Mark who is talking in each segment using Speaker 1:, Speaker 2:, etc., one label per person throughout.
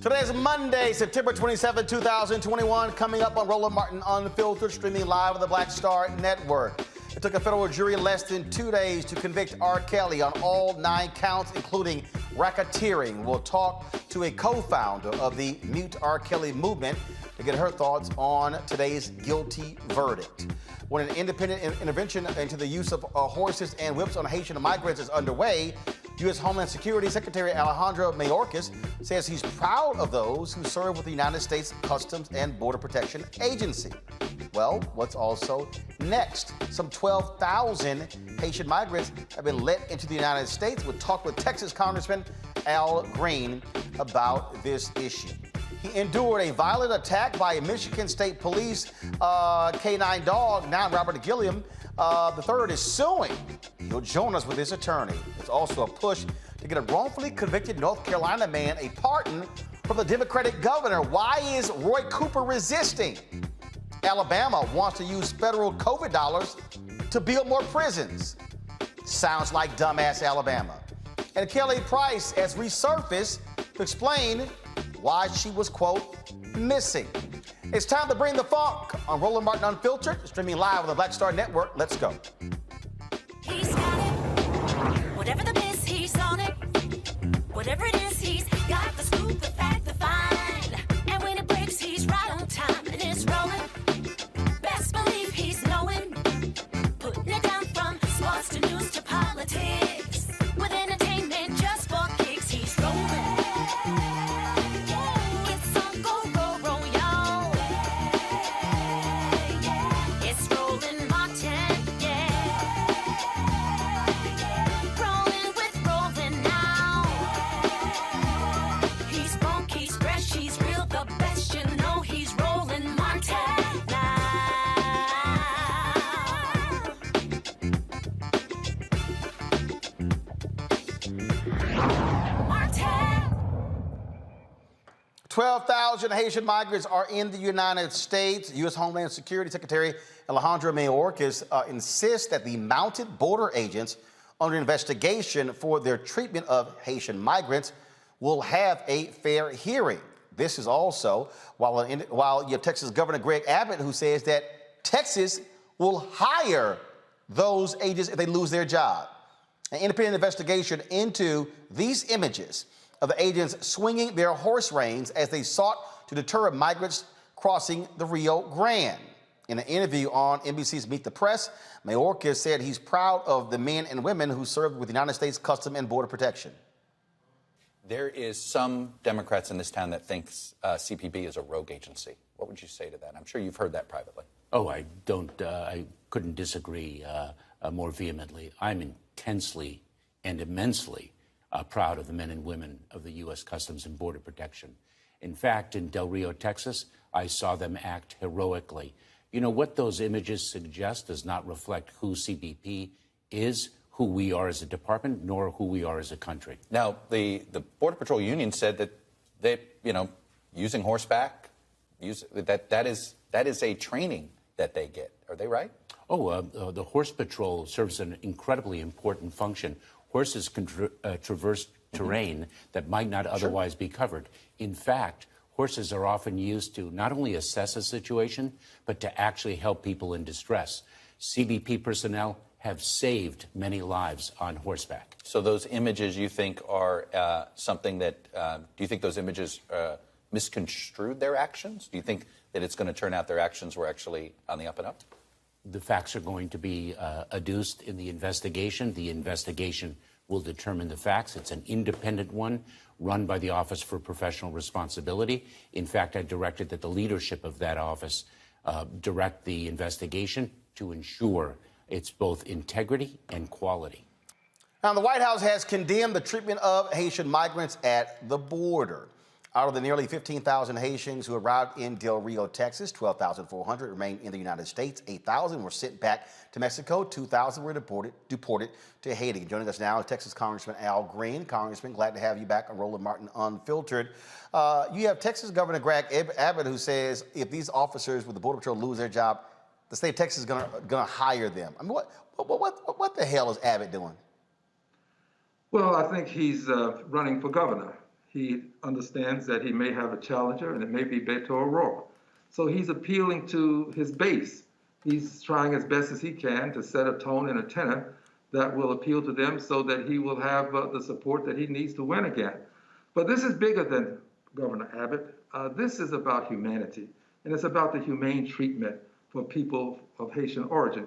Speaker 1: Today is Monday, September 27, 2021. Coming up on Roland Martin Unfiltered, streaming live on the Black Star Network. It took a federal jury less than 2 days to convict R. Kelly on all 9 counts, including racketeering. We'll talk to a co-founder of the Mute R. Kelly movement to get her thoughts on today's guilty verdict. When an independent intervention into the use of horses and whips on Haitian migrants is underway, U.S. Homeland Security Secretary Alejandro Mayorkas says he's proud of those who serve with the United States Customs and Border Protection Agency. Well, what's also next? Some 12,000 Haitian migrants have been let into the United States. We'll talk with Texas Congressman Al Green about this issue. He endured a violent attack by a Michigan State Police K-9 dog. Now Robert Gilliam III is suing. He'll join us with his attorney. There's also a push to get a wrongfully convicted North Carolina man a pardon from the Democratic governor. Why is Roy Cooper resisting? Alabama wants to use federal COVID dollars to build more prisons. Sounds like dumbass Alabama. And Kelly Price has resurfaced to explain why she was, quote, missing. It's time to bring the funk on Roland Martin Unfiltered, streaming live on the Black Star Network. Let's go.
Speaker 2: He's got it. Whatever the miss, he's on it. Whatever it is, he's got the scoop, the fact, the find. And when it breaks, he's right on time and it's rolling. Best believe he's knowing. Putting it down from sports to news to politics. With entertainment just for kicks, he's rolling. It's on go, roll, y'all. It's Roland Martin, yeah. Rolling with Roland now. He's funk, he's fresh, he's real, the best, you know he's Roland Martin now. Martin.
Speaker 1: 12,000 Haitian migrants are in the United States. U.S. Homeland Security Secretary Alejandro Mayorkas insists that the mounted border agents under investigation for their treatment of Haitian migrants will have a fair hearing. This is also while you have Texas Governor Greg Abbott, who says that Texas will hire those agents if they lose their job. An independent investigation into these images of the agents swinging their horse reins as they sought to deter migrants crossing the Rio Grande. In an interview on NBC's Meet the Press, Mayorkas said he's proud of the men and women who served with the United States Customs and Border Protection.
Speaker 3: There is some Democrats in this town that thinks CPB is a rogue agency. What would you say to that? I'm sure you've heard that privately.
Speaker 4: Oh, I couldn't disagree more vehemently. I'm intensely and immensely proud of the men and women of the U.S. Customs and Border Protection. In fact, in Del Rio, Texas, I saw them act heroically. You know, what those images suggest does not reflect who CBP is, who we are as a department, nor who we are as a country.
Speaker 3: Now, the Border Patrol Union said that they, using horseback, that is a training that they get. Are they right?
Speaker 4: The Horse Patrol serves an incredibly important function. Horses can traverse terrain that might not otherwise be covered. In fact, horses are often used to not only assess a situation, but to actually help people in distress. CBP personnel have saved many lives on horseback.
Speaker 3: So those images you think are something that, do you think those images misconstrued their actions? Do you think that it's going to turn out their actions were actually on the up and up?
Speaker 4: The facts are going to be adduced in the investigation. The investigation will determine the facts. It's an independent one run by the Office for Professional Responsibility. In fact, I directed that the leadership of that office direct the investigation to ensure it's both integrity and quality.
Speaker 1: Now, the White House has condemned the treatment of Haitian migrants at the border. Out of the nearly 15,000 Haitians who arrived in Del Rio, Texas, 12,400 remain in the United States. 8,000 were sent back to Mexico. 2,000 were deported to Haiti. Joining us now is Texas Congressman Al Green. Congressman, glad to have you back on Roland Martin Unfiltered. You have Texas Governor Greg Abbott, who says if these officers with the Border Patrol lose their job, the state of Texas is gonna hire them. I mean, what the hell is Abbott doing?
Speaker 5: Well, I think he's running for governor. He understands that he may have a challenger, and it may be Beto O'Rourke. So he's appealing to his base. He's trying as best as he can to set a tone and a tenor that will appeal to them so that he will have the support that he needs to win again. But this is bigger than Governor Abbott. This is about humanity, and it's about the humane treatment for people of Haitian origin.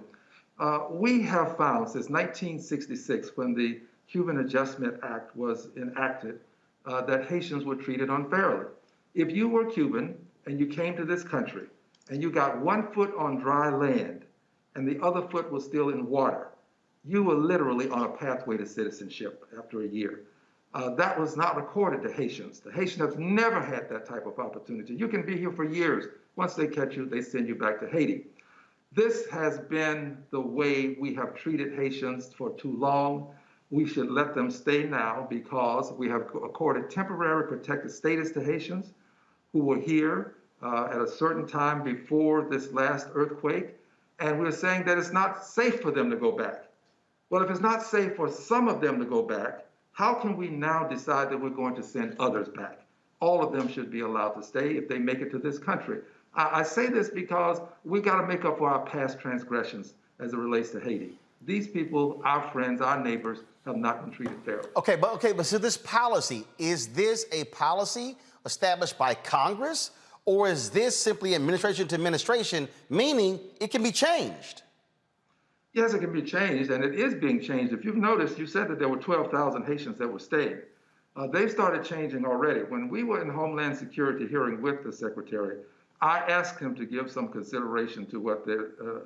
Speaker 5: We have found since 1966, when the Cuban Adjustment Act was enacted, that Haitians were treated unfairly. If you were Cuban and you came to this country and you got 1 foot on dry land and the other foot was still in water, you were literally on a pathway to citizenship after a year. That was not recorded to Haitians. The Haitians have never had that type of opportunity. You can be here for years. Once they catch you, they send you back to Haiti. This has been the way we have treated Haitians for too long. We should let them stay now because we have accorded temporary protected status to Haitians who were here at a certain time before this last earthquake. And we're saying that it's not safe for them to go back. Well, if it's not safe for some of them to go back, how can we now decide that we're going to send others back? All of them should be allowed to stay if they make it to this country. I say this because we got to make up for our past transgressions as it relates to Haiti. These people, our friends, our neighbors, have not been treated fairly.
Speaker 1: But so this policy, is this a policy established by Congress, or is this simply administration to administration, meaning it can be changed?
Speaker 5: Yes, it can be changed, and it is being changed. If you've noticed, you said that there were 12,000 Haitians that were staying. They've started changing already. When we were in Homeland Security hearing with the Secretary, I asked him to give some consideration to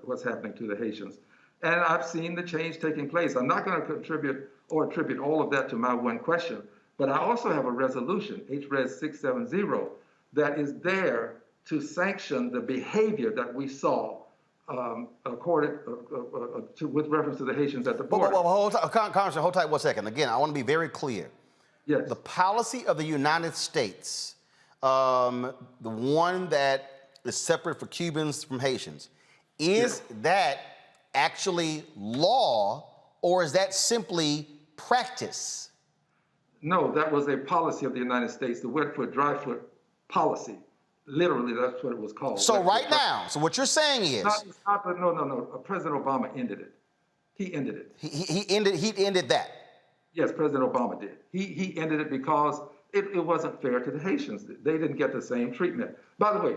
Speaker 5: what's happening to the Haitians. And I've seen the change taking place. I'm not going to attribute all of that to my one question, but I also have a resolution, HRES 670, that is there to sanction the behavior that we saw with reference to the Haitians at the border.
Speaker 1: Congressman, hold tight 1 second. Again, I want to be very clear.
Speaker 5: Yes.
Speaker 1: The policy of the United States, the one that is separate for Cubans from Haitians, is that actually law, or is that simply practice?
Speaker 5: No, that was a policy of the United States, the wet foot, dry foot policy. Literally, that's what it was called.
Speaker 1: So right now, so what you're saying is...
Speaker 5: No. President Obama ended it. He ended it.
Speaker 1: He ended that.
Speaker 5: Yes, President Obama did. He ended it because it wasn't fair to the Haitians. They didn't get the same treatment. By the way,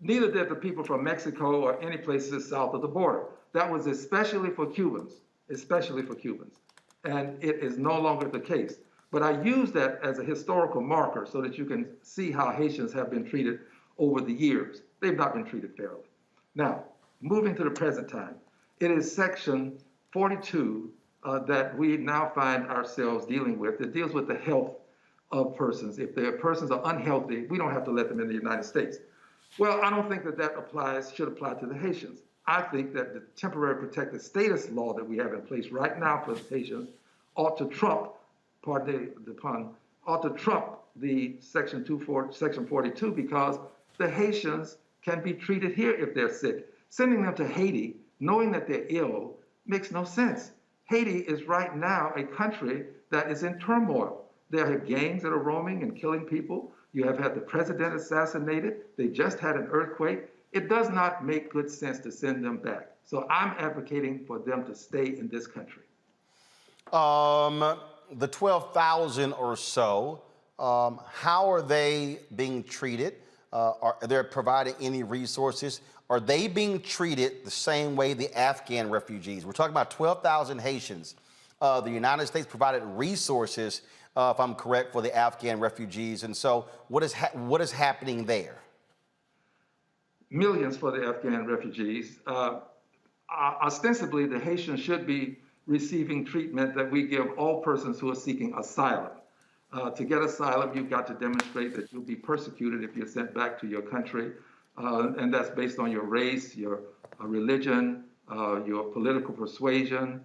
Speaker 5: neither did the people from Mexico or any places south of the border. That was especially for Cubans. And it is no longer the case. But I use that as a historical marker so that you can see how Haitians have been treated over the years. They've not been treated fairly. Now, moving to the present time, it is Section 42 that we now find ourselves dealing with. It deals with the health of persons. If their persons are unhealthy, we don't have to let them in the United States. Well, I don't think that should apply to the Haitians. I think that the temporary protected status law that we have in place right now for the Haitians ought to trump, pardon the pun, ought to trump the Section 42, because the Haitians can be treated here if they're sick. Sending them to Haiti, knowing that they're ill, makes no sense. Haiti is right now a country that is in turmoil. There are gangs that are roaming and killing people. You have had the president assassinated. They just had an earthquake. It does not make good sense to send them back. So I'm advocating for them to stay in this country.
Speaker 1: The 12,000 or so, how are they being treated? Are they providing any resources? Are they being treated the same way the Afghan refugees? We're talking about 12,000 Haitians. The United States provided resources, if I'm correct, for the Afghan refugees. And so what is happening there?
Speaker 5: Millions for the Afghan refugees. Ostensibly, the Haitians should be receiving treatment that we give all persons who are seeking asylum. To get asylum, you've got to demonstrate that you'll be persecuted if you're sent back to your country. And that's based on your race, your religion, your political persuasion.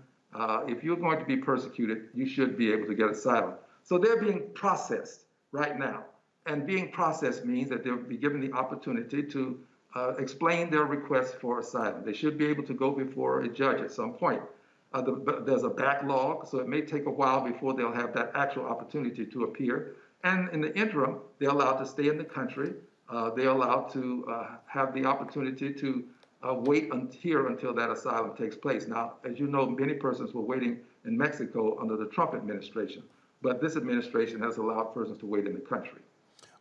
Speaker 5: If you're going to be persecuted, you should be able to get asylum. So they're being processed right now. And being processed means that they'll be given the opportunity to explain their request for asylum. They should be able to go before a judge at some point. There's a backlog, so it may take a while before they'll have that actual opportunity to appear. And in the interim, they're allowed to stay in the country. They're allowed to have the opportunity to wait here until that asylum takes place. Now, as you know, many persons were waiting in Mexico under the Trump administration, but this administration has allowed persons to wait in the country.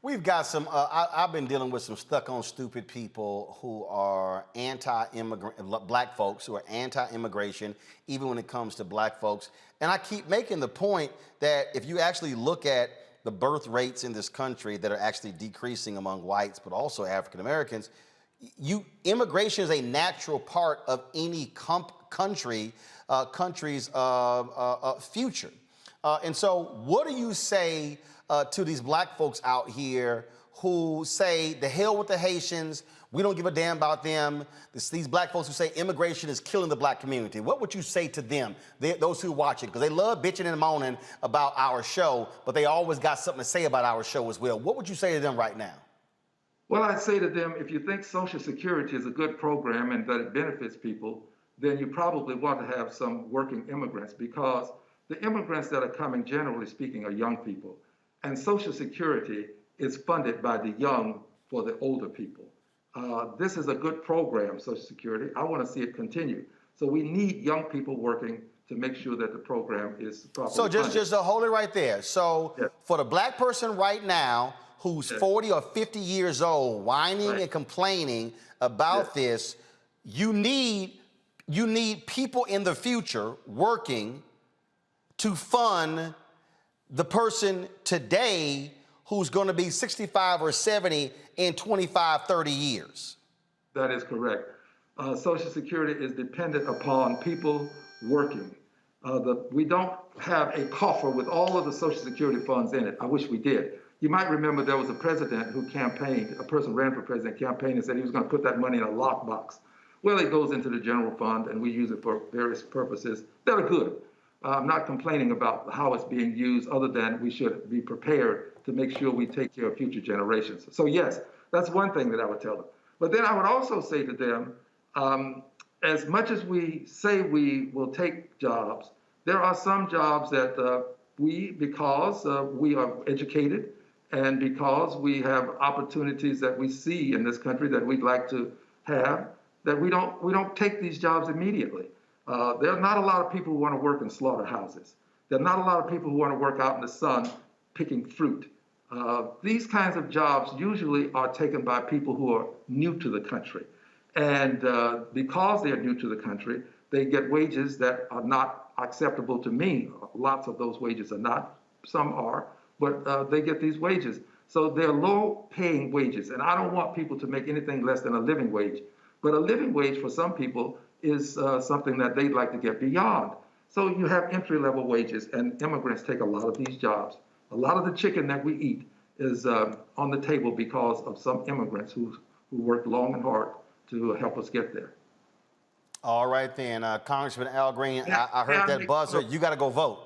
Speaker 1: We've got some, I've been dealing with some stuck-on stupid people who are anti-immigrant, black folks who are anti-immigration, even when it comes to black folks. And I keep making the point that if you actually look at the birth rates in this country that are actually decreasing among whites, but also African Americans, immigration is a natural part of any country's future. And so what do you say to these black folks out here who say, the hell with the Haitians, we don't give a damn about them? These black folks who say immigration is killing the black community. What would you say to them, those who watch it? Because they love bitching and moaning about our show, but they always got something to say about our show as well. What would you say to them right now?
Speaker 5: Well, I'd say to them, if you think Social Security is a good program and that it benefits people, then you probably want to have some working immigrants, because the immigrants that are coming, generally speaking, are young people. And Social Security is funded by the young for the older people. This is a good program, Social Security. I want to see it continue. So we need young people working to make sure that the program is properly funded.
Speaker 1: So just hold it right there. So
Speaker 5: yes.
Speaker 1: For the black person right now who's yes. 40 or 50 years old, whining right. and complaining about yes. this, you need people in the future working to fund the person today who's going to be 65 or 70 in 25, 30 years.
Speaker 5: That is correct. Social Security is dependent upon people working. We don't have a coffer with all of the Social Security funds in it. I wish we did. You might remember there was a president who campaigned, a person ran for president, campaigned and said he was going to put that money in a lockbox. Well, it goes into the general fund and we use it for various purposes that are good. I'm not complaining about how it's being used, other than we should be prepared to make sure we take care of future generations. So yes, that's one thing that I would tell them. But then I would also say to them, as much as we say we will take jobs, there are some jobs that because we are educated and because we have opportunities that we see in this country that we'd like to have, that we don't take these jobs immediately. There are not a lot of people who want to work in slaughterhouses. There are not a lot of people who want to work out in the sun picking fruit. These kinds of jobs usually are taken by people who are new to the country. And because they're new to the country, they get wages that are not acceptable to me. Lots of those wages are not. Some are, but they get these wages. So they're low-paying wages. And I don't want people to make anything less than a living wage. But a living wage for some people is something that they'd like to get beyond. So you have entry-level wages, and immigrants take a lot of these jobs. A lot of the chicken that we eat is on the table because of some immigrants who worked long and hard to help us get there.
Speaker 1: All right then, Congressman Al Green, I
Speaker 5: May I
Speaker 1: heard that
Speaker 5: make-
Speaker 1: buzzer. You got to go vote.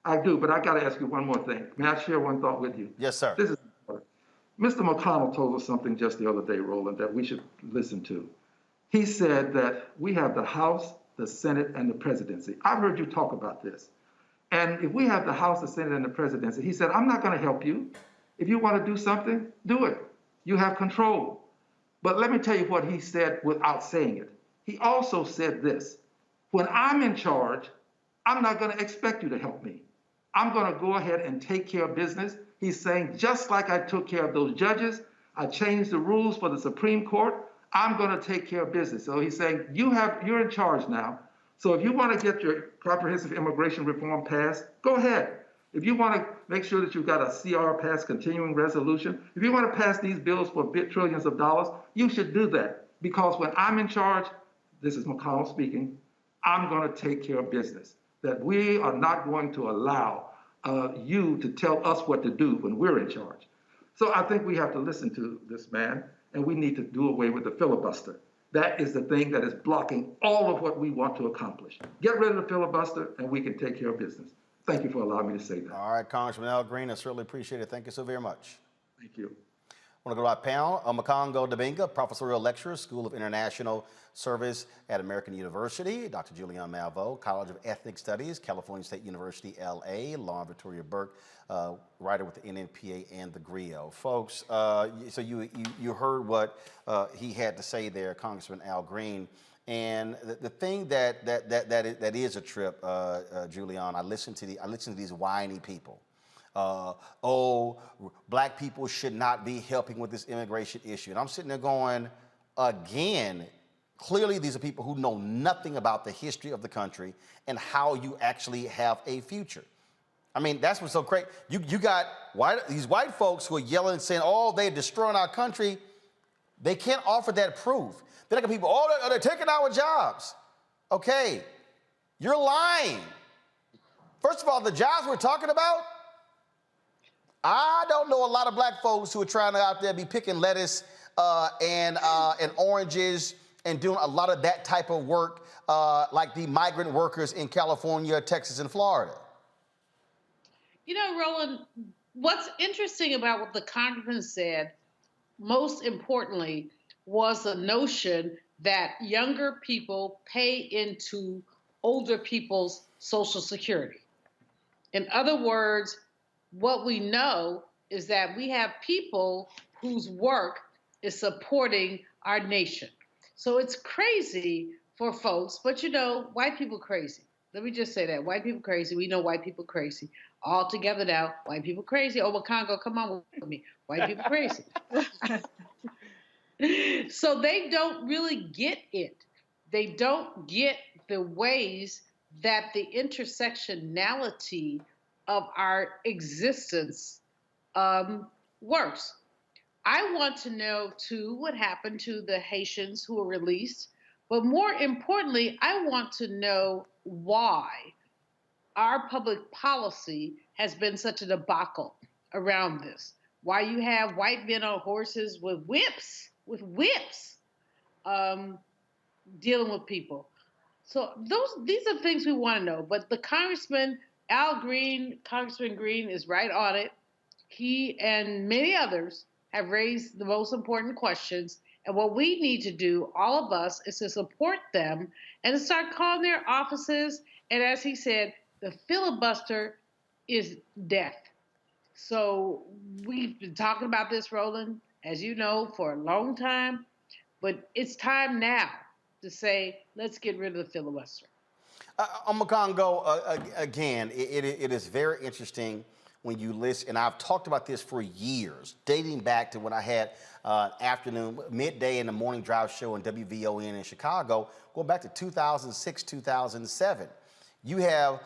Speaker 5: I do, but I got to ask you one more thing. May I share one thought with you?
Speaker 1: Yes, sir.
Speaker 5: This is Mr. McConnell told us something just the other day, Roland, that we should listen to. He said that we have the House, the Senate, and the presidency. I've heard you talk about this. And if we have the House, the Senate, and the presidency, he said, I'm not going to help you. If you want to do something, do it. You have control. But let me tell you what he said without saying it. He also said this: when I'm in charge, I'm not going to expect you to help me. I'm going to go ahead and take care of business. He's saying, just like I took care of those judges, I changed the rules for the Supreme Court, I'm going to take care of business. So he's saying, you're in charge now. So if you want to get your comprehensive immigration reform passed, go ahead. If you want to make sure that you've got a CR passed, continuing resolution, if you want to pass these bills for trillions of dollars, you should do that. Because when I'm in charge, this is McConnell speaking, I'm going to take care of business. That we are not going to allow you to tell us what to do when we're in charge. So I think we have to listen to this man, and we need to do away with the filibuster. That is the thing that is blocking all of what we want to accomplish. Get rid of the filibuster, and we can take care of business. Thank you for allowing me to say that.
Speaker 1: All right, Congressman Al Green, I certainly appreciate it. Thank you so very much.
Speaker 5: Thank you.
Speaker 1: I want to go to our panel. Makongo Debunking, professorial lecturer, School of International Service at American University. Dr. Julian Malveaux, College of Ethnic Studies, California State University, LA. Lauren Victoria Burke, writer with the NNPA and the GRIO. Folks, so you heard what he had to say there, Congressman Al Green. And the thing that is a trip, Julian, I listen to these whiny people. Oh, black people should not be helping with this immigration issue. And I'm sitting there going, again, clearly these are people who know nothing about the history of the country and how you actually have a future. I mean, that's what's so great. You got these white folks who are yelling and saying, oh, they're destroying our country. They can't offer that proof. Then I got people, oh, they're taking our jobs. Okay, you're lying. First of all, the jobs we're talking about, I don't know a lot of black folks who are trying to out there be picking lettuce and oranges and doing a lot of that type of work like the migrant workers in California, Texas, and Florida.
Speaker 6: You know, Roland, what's interesting about what the congressman said, most importantly, was the notion that younger people pay into older people's Social Security. In other words, what we know is that we have people whose work is supporting our nation. So it's crazy for folks, but you know, white people crazy. Let me just say that. White people crazy. We know white people crazy. All together now, white people crazy. Oh, Makongo, come on with me. White people crazy. So they don't really get it. They don't get the ways that the intersectionality of our existence works. I want to know, too, what happened to the Haitians who were released. But more importantly, I want to know why our public policy has been such a debacle around this. Why you have white men on horses with whips, dealing with people. So these are things we want to know. But the Congressman Green is right on it. He and many others have raised the most important questions. And what we need to do, all of us, is to support them and to start calling their offices. And as he said, the filibuster is death. So we've been talking about this, Roland, as you know, for a long time. But it's time now to say, let's get rid of the filibuster.
Speaker 1: Makongo, again, it is very interesting when you listen, and I've talked about this for years, dating back to when I had midday in the morning drive show on WVON in Chicago, going back to 2006, 2007. You have,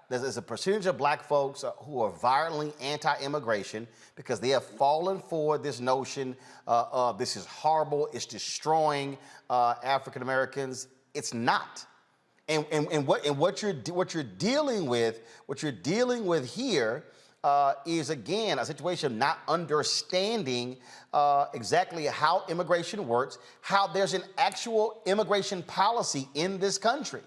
Speaker 1: there's a percentage of black folks who are violently anti-immigration because they have fallen for this notion of this is horrible, it's destroying African Americans. It's not. And what you're dealing with here is, again, a situation of not understanding exactly how immigration works, how there's an actual immigration policy in this country.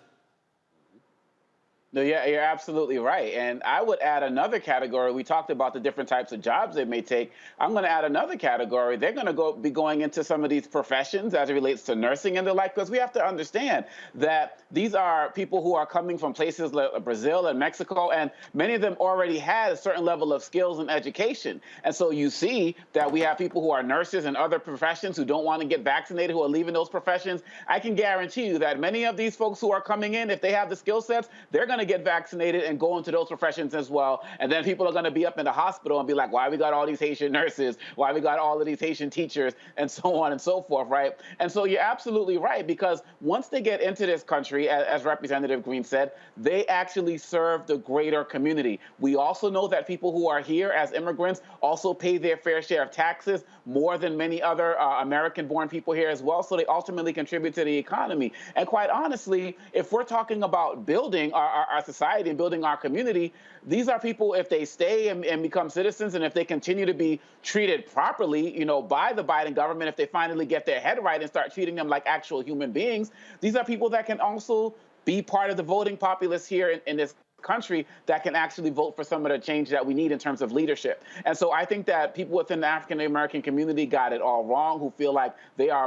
Speaker 7: No, yeah, you're absolutely right. And I would add another category. We talked about the different types of jobs they may take. I'm going to add another category. They're going to be going into some of these professions as it relates to nursing and the like, because we have to understand that these are people who are coming from places like Brazil and Mexico, and many of them already had a certain level of skills and education. And so you see that we have people who are nurses and other professions who don't want to get vaccinated, who are leaving those professions. I can guarantee you that many of these folks who are coming in, if they have the skill sets, they're going to get vaccinated and go into those professions as well. And then people are going to be up in the hospital and be like, why we got all these Haitian nurses? Why we got all of these Haitian teachers? And so on and so forth, right? And so you're absolutely right, because once they get into this country, as Representative Green said, they actually serve the greater community. We also know that people who are here as immigrants also pay their fair share of taxes, more than many other American-born people here as well. So they ultimately contribute to the economy. And quite honestly, if we're talking about building our society and building our community, these are people, if they stay and become citizens, and if they continue to be treated properly, you know, by the Biden government, if they finally get their head right and start treating them like actual human beings, these are people that can also be part of the voting populace here in this country that can actually vote for some of the change that we need in terms of leadership. And so I think that people within the African-American community got it all wrong, who feel like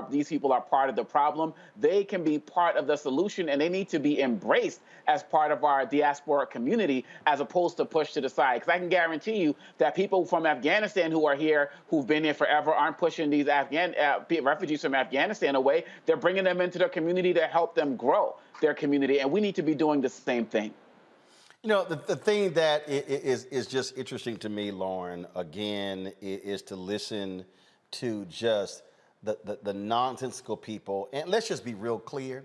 Speaker 7: these people are part of the problem. They can be part of the solution, and they need to be embraced as part of our diaspora community as opposed to pushed to the side. Because I can guarantee you that people from Afghanistan who are here, who've been here forever, aren't pushing these refugees from Afghanistan away. They're bringing them into the community to help them grow their community, and we need to be doing the same thing.
Speaker 1: You know, the thing that is just interesting to me, Lauren, again, is to listen to just the nonsensical people. And let's just be real clear.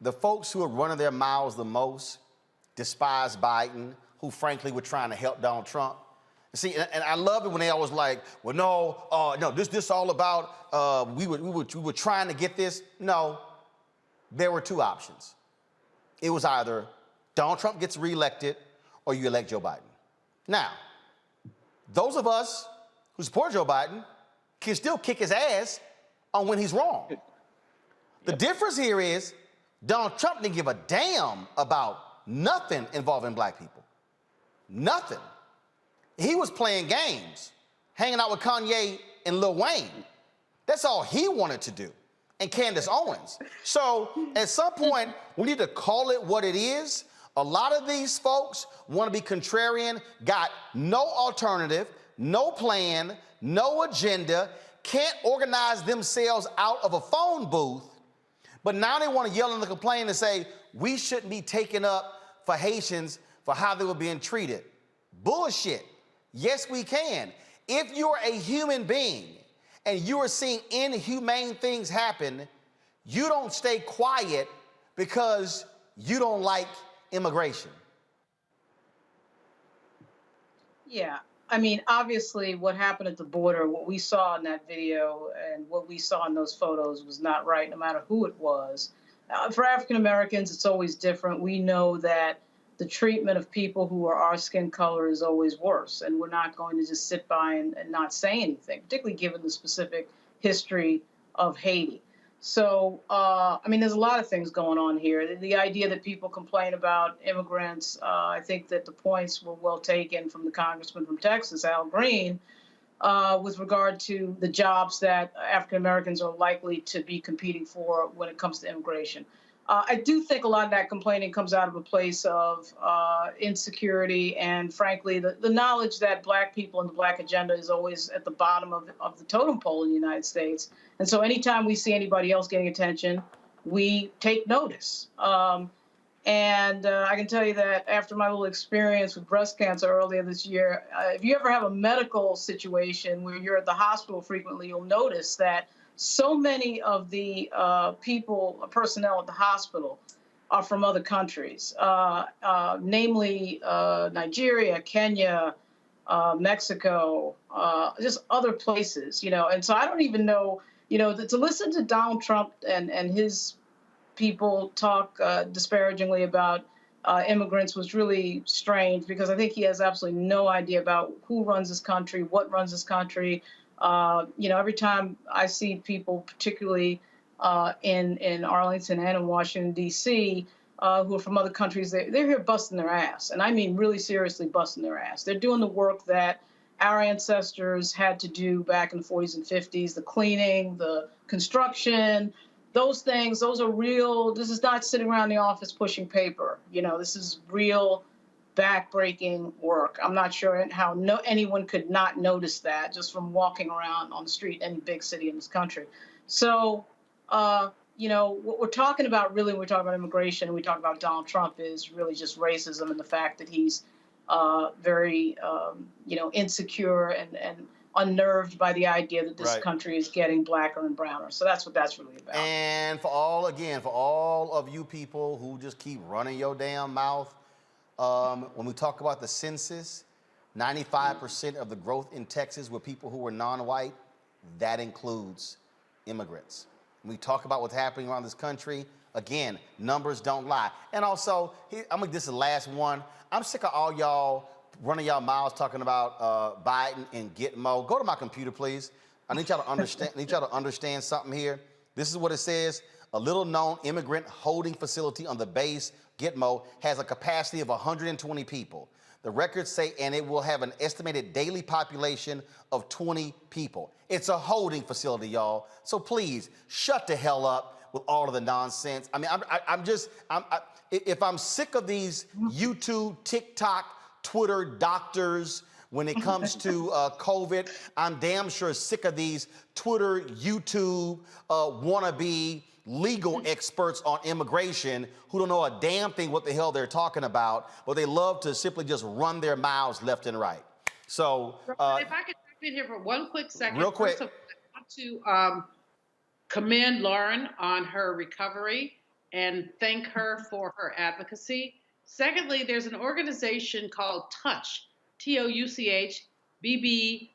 Speaker 1: The folks who are running their mouths the most despise Biden, who frankly were trying to help Donald Trump. See, and I love it when they always like, well, no, this all about we were trying to get this. No, there were two options. It was either Donald Trump gets reelected or you elect Joe Biden. Now, those of us who support Joe Biden can still kick his ass on when he's wrong. The difference here is Donald Trump didn't give a damn about nothing involving black people. Nothing. He was playing games, hanging out with Kanye and Lil Wayne. That's all he wanted to do. And Candace Owens. So at some point, we need to call it what it is. A lot of these folks want to be contrarian, got no alternative, no plan, no agenda, can't organize themselves out of a phone booth, but now they want to yell and complain and say, we shouldn't be taken up for Haitians for how they were being treated. Bullshit. Yes, we can. If you're a human being and you are seeing inhumane things happen, you don't stay quiet because you don't like immigration.
Speaker 8: Yeah, I mean, obviously what happened at the border, what we saw in that video and what we saw in those photos was not right, no matter who it was. For African Americans, it's always different. We know that the treatment of people who are our skin color is always worse, and we're not going to just sit by and not say anything, particularly given the specific history of Haiti. So, I mean, there's a lot of things going on here. The idea that people complain about immigrants, I think that the points were well taken from the congressman from Texas, Al Green, with regard to the jobs that African Americans are likely to be competing for when it comes to immigration. I do think a lot of that complaining comes out of a place of insecurity and, frankly, the knowledge that black people and the black agenda is always at the bottom of the totem pole in the United States. And so anytime we see anybody else getting attention, we take notice. I can tell you that after my little experience with breast cancer earlier this year, if you ever have a medical situation where you're at the hospital frequently, you'll notice that so many of the personnel at the hospital are from other countries, namely Nigeria, Kenya, Mexico, just other places, you know. And so I don't even know, you know, to listen to Donald Trump and his people talk disparagingly about immigrants was really strange, because I think he has absolutely no idea about who runs this country, what runs this country. Every time I see people, particularly in Arlington and in Washington, D.C., who are from other countries, they're here busting their ass. And I mean really seriously busting their ass. They're doing the work that our ancestors had to do back in the 40s and 50s, the cleaning, the construction, those things. Those are real. This is not sitting around the office pushing paper. This is real back-breaking work. I'm not sure how anyone could not notice that just from walking around on the street in any big city in this country. So, what we're talking about really when we talk about immigration and we talk about Donald Trump is really just racism and the fact that he's very, insecure and unnerved by the idea that this country is getting blacker and browner. So that's what that's really about.
Speaker 1: And for all of you people who just keep running your damn mouth, when we talk about the census, 95% of the growth in Texas were people who were non-white. That includes immigrants. When we talk about what's happening around this country, again, numbers don't lie. And also, this is the last one. I'm sick of all y'all running y'all mouths talking about Biden and Gitmo. Go to my computer, please. I need y'all to understand. Understand something here. This is what it says. A little-known immigrant holding facility on the base, Gitmo, has a capacity of 120 people. The records say, and it will have an estimated daily population of 20 people. It's a holding facility, y'all. So please, shut the hell up with all of the nonsense. I mean, if I'm sick of these YouTube, TikTok, Twitter doctors when it comes to COVID, I'm damn sure sick of these Twitter, YouTube, wannabe legal experts on immigration who don't know a damn thing what the hell they're talking about, but they love to simply just run their mouths left and right. So,
Speaker 6: if I could jump in here for one quick second.
Speaker 1: Real quick.
Speaker 6: First of all, I want to commend Lauren on her recovery and thank her for her advocacy. Secondly, there's an organization called Touch, Touch, BB,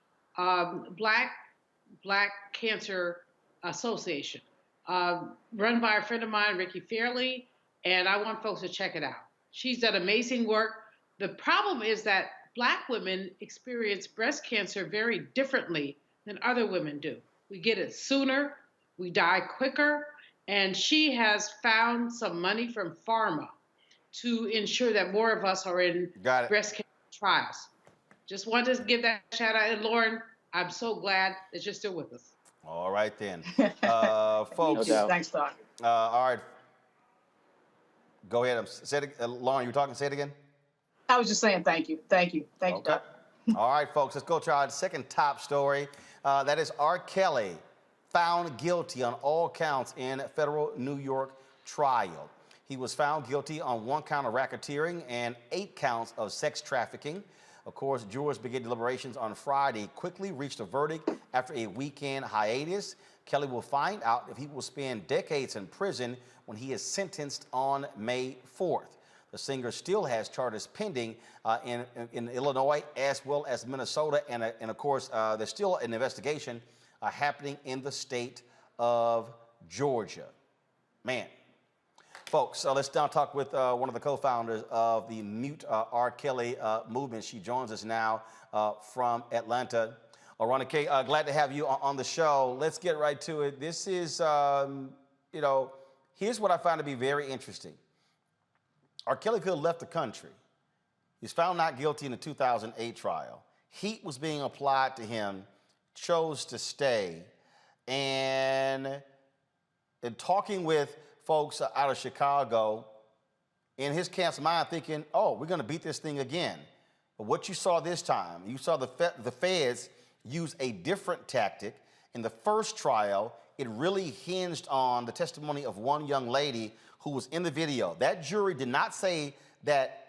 Speaker 6: Black Cancer Association, run by a friend of mine, Ricky Fairley, and I want folks to check it out. She's done amazing work. The problem is that Black women experience breast cancer very differently than other women do. We get it sooner, we die quicker, and she has found some money from pharma to ensure that more of us are in breast cancer trials. Just wanted to give that shout out. And Lauren, I'm so glad that you're still with us.
Speaker 1: All right then. Folks.
Speaker 8: No, thanks, Doc.
Speaker 1: All right. Go ahead. Say it, Lauren, you were talking? Say it again.
Speaker 8: I was just saying thank you. Thank you, Doc.
Speaker 1: All right, folks, let's go to our second top story. That is R. Kelly found guilty on all counts in a federal New York trial. He was found guilty on 1 count of racketeering and 8 counts of sex trafficking. Of course, jurors began deliberations on Friday, quickly reached a verdict after a weekend hiatus. Kelly will find out if he will spend decades in prison when he is sentenced on May 4th. The singer still has charges pending in Illinois as well as Minnesota, and of course, there's still an investigation happening in the state of Georgia. Man. Folks, let's now talk with one of the co-founders of the Mute R. Kelly movement. She joins us now from Atlanta. Rhonda K., glad to have you on the show. Let's get right to it. This is, here's what I found to be very interesting. R. Kelly could have left the country. He was found not guilty in the 2008 trial. Heat was being applied to him, chose to stay, and in talking with folks out of Chicago, in his camp's mind thinking, oh, we're going to beat this thing again. But what you saw this time, you saw the feds use a different tactic. In the first trial, it really hinged on the testimony of one young lady who was in the video. That jury did not say that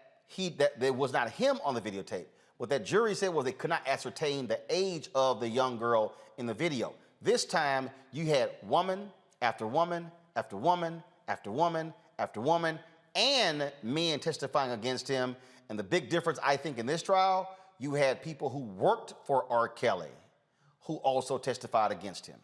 Speaker 1: there was not him on the videotape. What that jury said was they could not ascertain the age of the young girl in the video. This time, you had woman after woman after woman after woman after woman, and men testifying against him. And the big difference, I think, in this trial, you had people who worked for R. Kelly who also testified against him.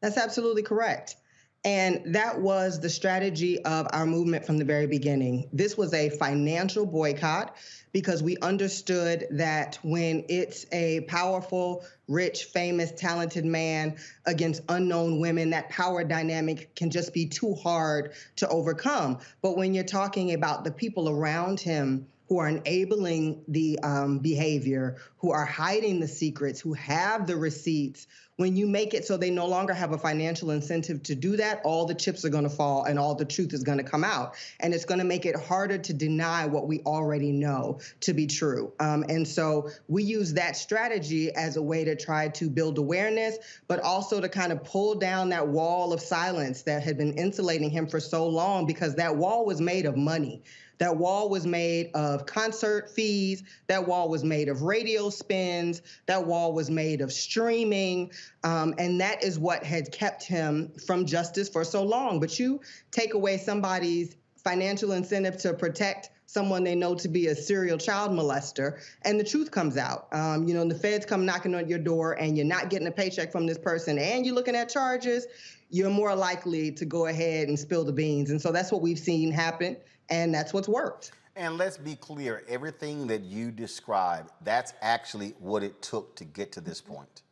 Speaker 9: That's absolutely correct. And that was the strategy of our movement from the very beginning. This was a financial boycott because we understood that when it's a powerful, rich, famous, talented man against unknown women, that power dynamic can just be too hard to overcome. But when you're talking about the people around him who are enabling the behavior, who are hiding the secrets, who have the receipts, when you make it so they no longer have a financial incentive to do that, all the chips are going to fall and all the truth is going to come out. And it's going to make it harder to deny what we already know to be true. And so we use that strategy as a way to try to build awareness, but also to kind of pull down that wall of silence that had been insulating him for so long, because that wall was made of money. That wall was made of concert fees. That wall was made of radio spins. That wall was made of streaming. And that is what had kept him from justice for so long. But you take away somebody's financial incentive to protect someone they know to be a serial child molester, and the truth comes out. The feds come knocking on your door and you're not getting a paycheck from this person and you're looking at charges, you're more likely to go ahead and spill the beans. And so that's what we've seen happen. And that's what's worked.
Speaker 1: And let's be clear, everything that you described, that's actually what it took to get to this point.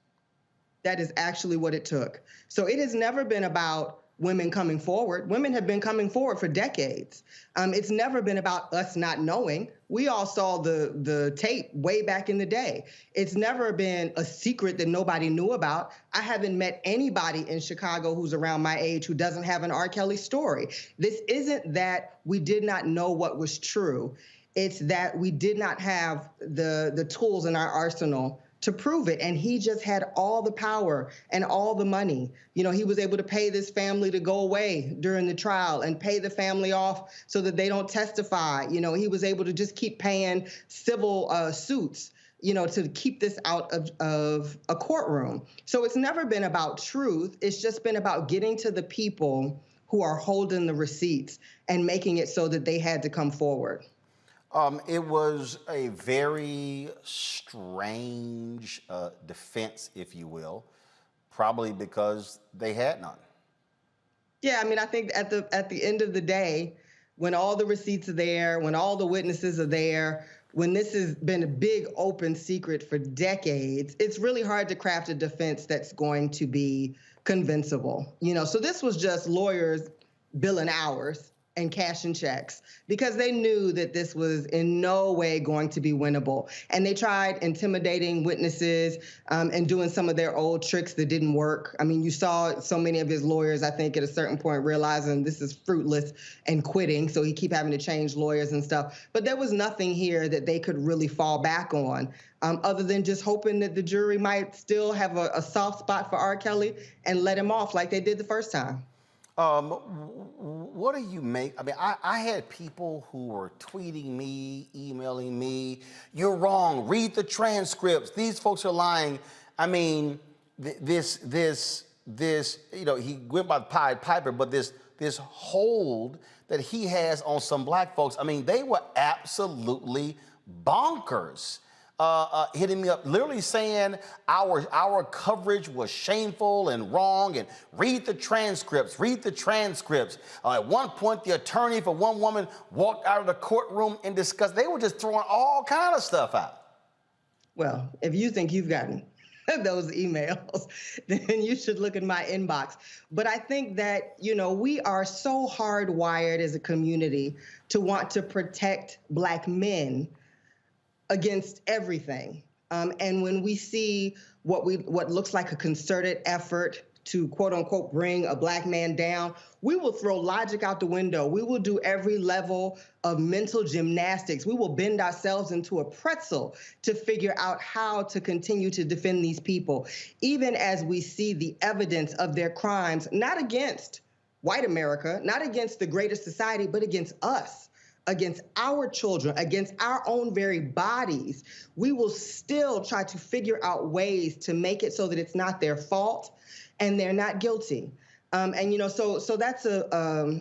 Speaker 9: That is actually what it took. So it has never been about women coming forward. Women have been coming forward for decades. It's never been about us not knowing. We all saw the tape way back in the day. It's never been a secret that nobody knew about. I haven't met anybody in Chicago who's around my age who doesn't have an R. Kelly story. This isn't that we did not know what was true. It's that we did not have the tools in our arsenal to prove it. And he just had all the power and all the money. He was able to pay this family to go away during the trial and pay the family off so that they don't testify. He was able to just keep paying civil suits, to keep this out of a courtroom. So it's never been about truth. It's just been about getting to the people who are holding the receipts and making it so that they had to come forward.
Speaker 1: It was a very strange defense, if you will, probably because they had none.
Speaker 9: Yeah, I think at the end of the day, when all the receipts are there, when all the witnesses are there, when this has been a big open secret for decades, it's really hard to craft a defense that's going to be convincible. So this was just lawyers billing hours and cashing checks because they knew that this was in no way going to be winnable. And they tried intimidating witnesses and doing some of their old tricks that didn't work. You saw so many of his lawyers, I think, at a certain point realizing this is fruitless and quitting. So he keep having to change lawyers and stuff. But there was nothing here that they could really fall back on other than just hoping that the jury might still have a soft spot for R. Kelly and let him off like they did the first time.
Speaker 1: What do you make? I had people who were tweeting me, emailing me, you're wrong, read the transcripts. These folks are lying. This, he went by the Pied Piper, but this hold that he has on some black folks, they were absolutely bonkers. Hitting me up, literally saying our coverage was shameful and wrong, and read the transcripts. At one point, the attorney for one woman walked out of the courtroom in disgust. They were just throwing all kind of stuff out.
Speaker 9: Well, if you think you've gotten those emails, then you should look in my inbox. But I think that, we are so hardwired as a community to want to protect Black men against everything. And when we see what looks like a concerted effort to, quote unquote, bring a Black man down, we will throw logic out the window. We will do every level of mental gymnastics. We will bend ourselves into a pretzel to figure out how to continue to defend these people, even as we see the evidence of their crimes, not against white America, not against the greater society, but against us, against our children, against our own very bodies. We will still try to figure out ways to make it so that it's not their fault and they're not guilty. So that's a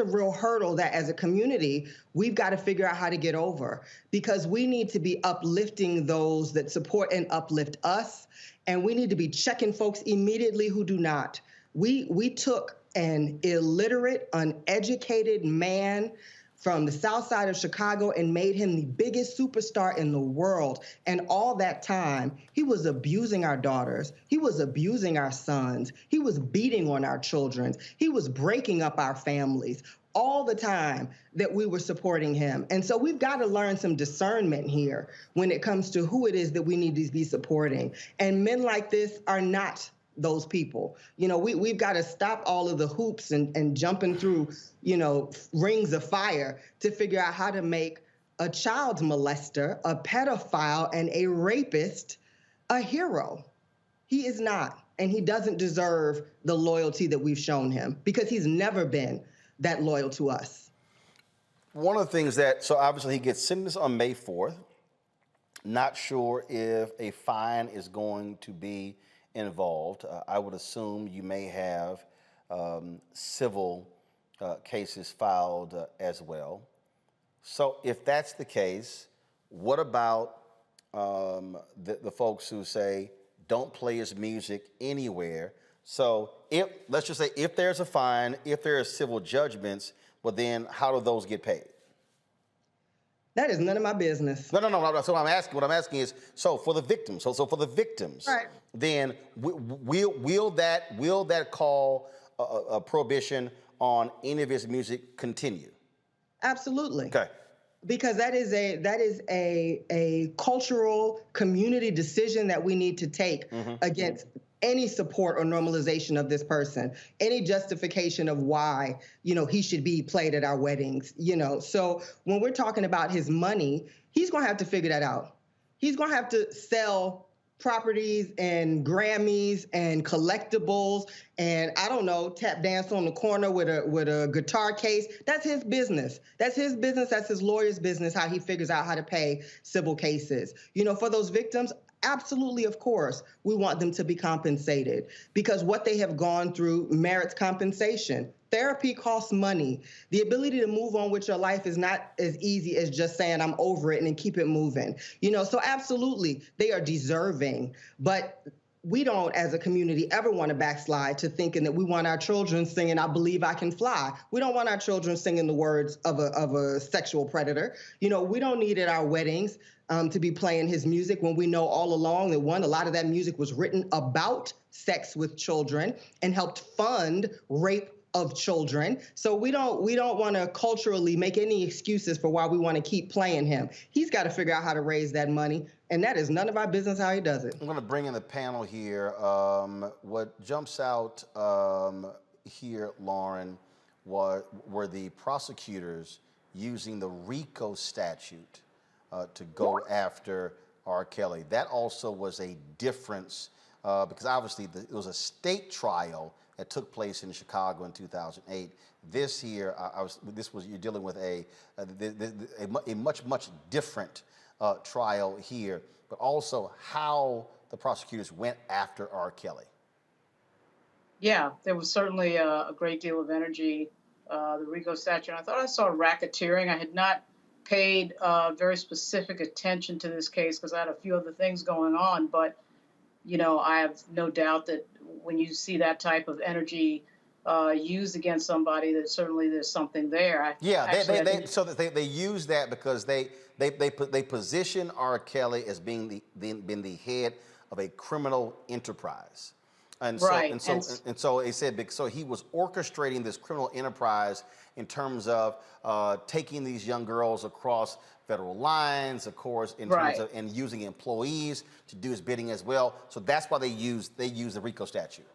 Speaker 9: real hurdle that as a community, we've got to figure out how to get over, because we need to be uplifting those that support and uplift us. And we need to be checking folks immediately who do not. We took an illiterate, uneducated man from the south side of Chicago and made him the biggest superstar in the world. And all that time, he was abusing our daughters. He was abusing our sons. He was beating on our children. He was breaking up our families all the time that we were supporting him. And so we've got to learn some discernment here when it comes to who it is that we need to be supporting. And men like this are not those people. You know, we've got to stop all of the hoops and jumping through, you know, rings of fire to figure out how to make a child molester, a pedophile, and a rapist a hero. He is not, and he doesn't deserve the loyalty that we've shown him because he's never been that loyal to us.
Speaker 1: One of the things that, so obviously he gets sentenced on May 4th. Not sure if a fine is going to be involved. I would assume you may have civil cases filed as well. So if that's the case, what about the folks who say, don't play his music anywhere? So if, let's just say, if there's a fine, if there are civil judgments, well then how do those get paid?
Speaker 9: That is none of my business.
Speaker 1: No. So what I'm asking is, so for the victims, so for the victims, right, then will that call a prohibition on any of his music continue?
Speaker 9: Absolutely.
Speaker 1: Okay.
Speaker 9: Because that is a cultural community decision that we need to take against any support or normalization of this person, any justification of why, you know, he should be played at our weddings, you know. So when we're talking about his money, he's going to have to figure that out. He's going to have to sell properties and Grammys and collectibles and, I don't know, tap dance on the corner with a guitar case. That's his business. That's his business. That's his lawyer's business, how he figures out how to pay civil cases. You know, for those victims, absolutely, of course, we want them to be compensated because what they have gone through merits compensation. Therapy costs money. The ability to move on with your life is not as easy as just saying, I'm over it and keep it moving. You know, so absolutely, they are deserving. But we don't, as a community, ever want to backslide to thinking that we want our children singing, I Believe I Can Fly. We don't want our children singing the words of a sexual predator. You know, we don't need at our weddings to be playing his music when we know all along that, a lot of that music was written about sex with children and helped fund rape of children. So we don't want to culturally make any excuses for why we want to keep playing him. He's got to figure out how to raise that money, and that is none of our business how he does it.
Speaker 1: I'm going to bring in the panel here. What jumps out here, Lauren, were the prosecutors using the Rico statute to go after R. Kelly. That also was a difference because obviously it was a state trial that took place in Chicago in 2008. This year, you're dealing with a much different trial here, but also how the prosecutors went after R. Kelly.
Speaker 8: Yeah, there was certainly a great deal of energy. The Rico statute. I thought I saw racketeering. I had not paid very specific attention to this case because I had a few other things going on, but you know, I have no doubt that when you see that type of energy used against somebody, that certainly there's something there.
Speaker 1: They use that because they position R. Kelly as being the head of a criminal enterprise. And so they said, so he was orchestrating this criminal enterprise in terms of taking these young girls across federal lines, of course, in terms of, and using employees to do his bidding as well. So that's why they use the Rico statute.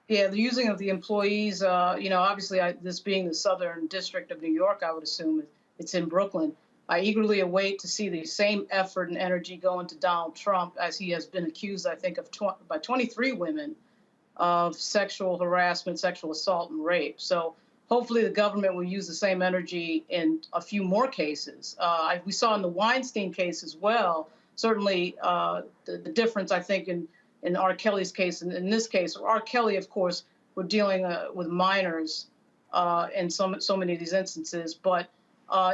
Speaker 8: Yeah, the using of the employees, you know, obviously this being the Southern District of New York, I would assume it's in Brooklyn. I eagerly await to see the same effort and energy go into Donald Trump, as he has been accused, I think, of by 23 women of sexual harassment, sexual assault, and rape. So hopefully the government will use the same energy in a few more cases. We saw in the Weinstein case as well, certainly the difference, I think, in R. Kelly's case. And in this case, R. Kelly, of course, we're dealing with minors in so many of these instances. But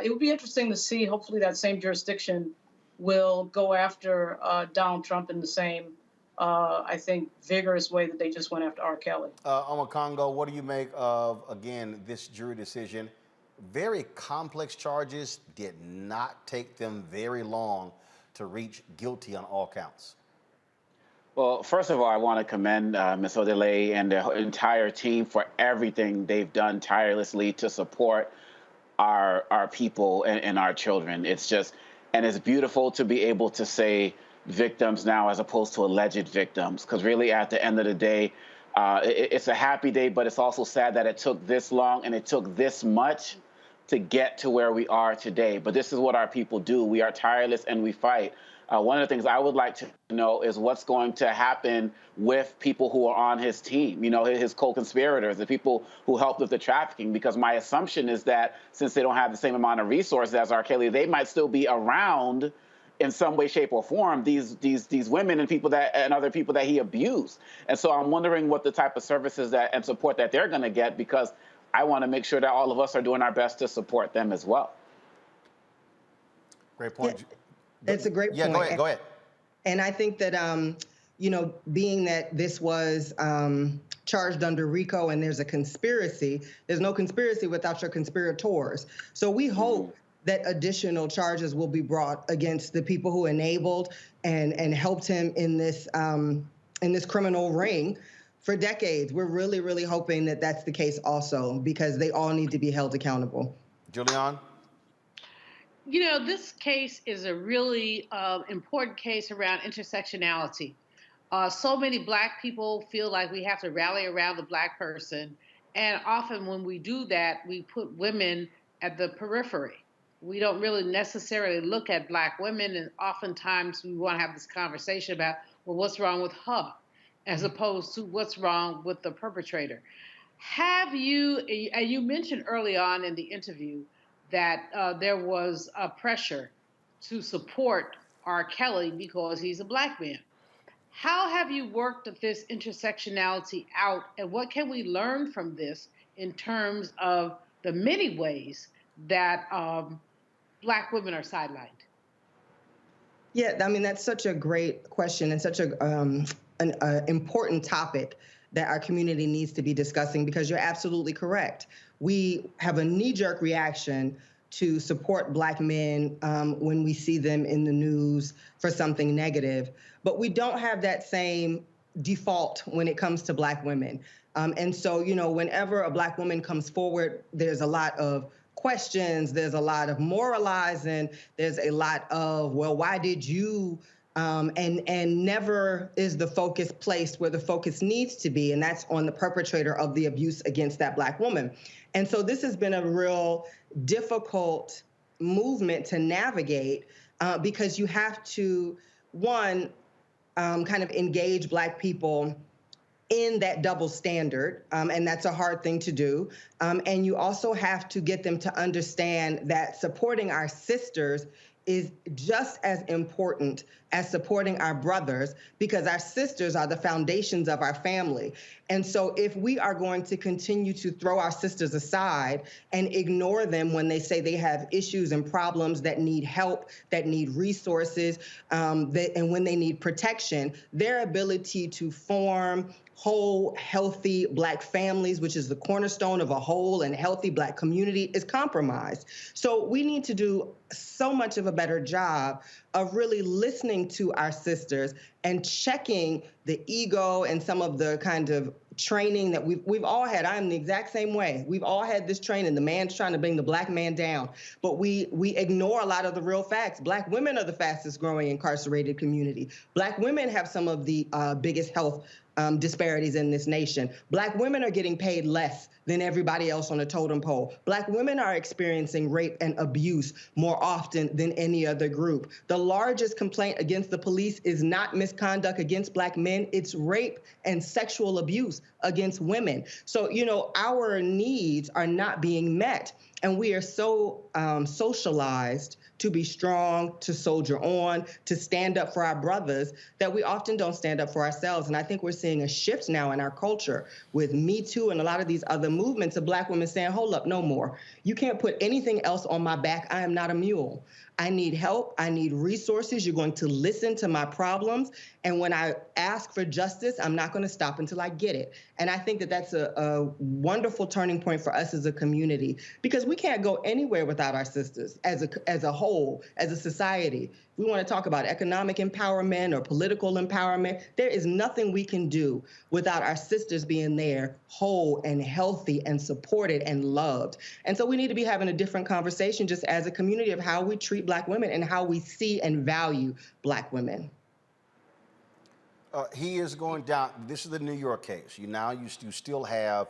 Speaker 8: it would be interesting to see, hopefully that same jurisdiction will go after Donald Trump in the same I think, vigorous way that they just went after R. Kelly.
Speaker 1: Congo, what do you make of, again, this jury decision? Very complex charges, did not take them very long to reach guilty on all counts.
Speaker 7: Well, first of all, I want to commend Ms. Odelay and the entire team for everything they've done tirelessly to support our people and our children. It's just, and it's beautiful to be able to say victims now as opposed to alleged victims, because really at the end of the day, it's a happy day, but it's also sad that it took this long and it took this much to get to where we are today. But this is what our people do. We are tireless and we fight. One of the things I would like to know is what's going to happen with people who are on his team, you know, his co-conspirators, the people who helped with the trafficking, because my assumption is that since they don't have the same amount of resources as R. Kelly, they might still be around in some way, shape, or form, these women and people and other people that he abused. And so I'm wondering what the type of services and support that they're going to get, because I want to make sure that all of us are doing our best to support them as well.
Speaker 1: Great point.
Speaker 9: Yeah. It's a great point.
Speaker 1: Yeah, go ahead.
Speaker 9: And I think that, you know, being that this was charged under Rico and there's a conspiracy, there's no conspiracy without your conspirators. So we hope that additional charges will be brought against the people who enabled and helped him in this criminal ring for decades. We're really, really hoping that that's the case also, because they all need to be held accountable.
Speaker 1: Julian?
Speaker 6: You know, this case is a really important case around intersectionality. So many Black people feel like we have to rally around the Black person. And often when we do that, we put women at the periphery. We don't really necessarily look at Black women. And oftentimes we want to have this conversation about, well, what's wrong with her, as opposed to what's wrong with the perpetrator. Have you, and you mentioned early on in the interview, that there was a pressure to support R. Kelly because he's a Black man. How have you worked this intersectionality out, and what can we learn from this in terms of the many ways that Black women are sidelined?
Speaker 9: Yeah, I mean, that's such a great question and such an important topic that our community needs to be discussing, because you're absolutely correct. We have a knee-jerk reaction to support Black men when we see them in the news for something negative, but we don't have that same default when it comes to Black women. And so, you know, whenever a Black woman comes forward, there's a lot of questions, there's a lot of moralizing, there's a lot of, well, why did you, and never is the focus placed where the focus needs to be, and that's on the perpetrator of the abuse against that Black woman. And so this has been a real difficult movement to navigate because you have to, one, kind of engage Black people in that double standard, and that's a hard thing to do. And you also have to get them to understand that supporting our sisters is just as important as supporting our brothers, because our sisters are the foundations of our family. And so if we are going to continue to throw our sisters aside and ignore them when they say they have issues and problems that need help, that need resources, and when they need protection, their ability to form whole, healthy Black families, which is the cornerstone of a whole and healthy Black community, is compromised. So we need to do so much of a better job of really listening to our sisters and checking the ego and some of the kind of training that we've all had. I'm the exact same way. We've all had this training. The man's trying to bring the Black man down, but we ignore a lot of the real facts. Black women are the fastest growing incarcerated community. Black women have some of the biggest health disparities in this nation. Black women are getting paid less than everybody else on the totem pole. Black women are experiencing rape and abuse more often than any other group. The largest complaint against the police is not misconduct against Black men, it's rape and sexual abuse against women. So, you know, our needs are not being met, and we are so socialized to be strong, to soldier on, to stand up for our brothers, that we often don't stand up for ourselves. And I think we're seeing a shift now in our culture with Me Too and a lot of these other movements of Black women saying, hold up, no more. You can't put anything else on my back. I am not a mule. I need help. I need resources. You're going to listen to my problems. And when I ask for justice, I'm not going to stop until I get it. And I think that that's a wonderful turning point for us as a community, because we can't go anywhere without our sisters as a whole, as a society. If we want to talk about economic empowerment or political empowerment, there is nothing we can do without our sisters being there, whole and healthy and supported and loved. And so we need to be having a different conversation just as a community of how we treat Black women and how we see and value Black women.
Speaker 1: He is going down. This is the New York case. You still have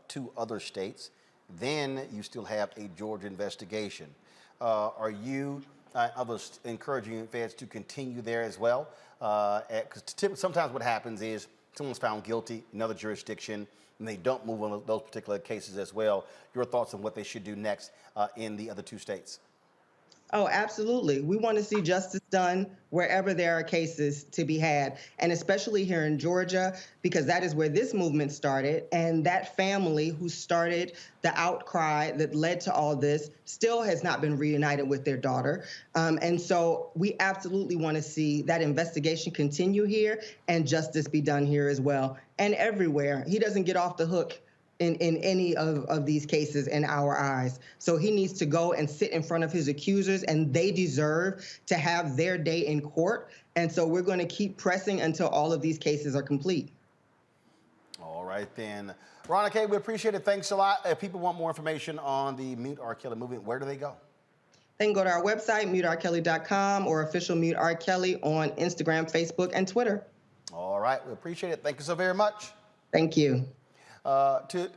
Speaker 1: 2 other states. Then you still have a Georgia investigation. Are you others encouraging feds to continue there as well? Because sometimes what happens is someone's found guilty in another jurisdiction and they don't move on those particular cases as well. Your thoughts on what they should do next in the other 2 states?
Speaker 9: Oh, absolutely. We want to see justice done wherever there are cases to be had, and especially here in Georgia, because that is where this movement started. And that family who started the outcry that led to all this still has not been reunited with their daughter. And so we absolutely want to see that investigation continue here and justice be done here as well, and everywhere. He doesn't get off the hook in any of these cases in our eyes. So he needs to go and sit in front of his accusers, and they deserve to have their day in court. And so we're going to keep pressing until all of these cases are complete.
Speaker 1: All right, then. Ronna K., we appreciate it. Thanks a lot. If people want more information on the Mute R. Kelly movement, where do they go?
Speaker 9: They can go to our website, muterkelly.com, or official Mute R. Kelly on Instagram, Facebook, and Twitter.
Speaker 1: All right, we appreciate it. Thank you so very much.
Speaker 9: Thank you.
Speaker 1: To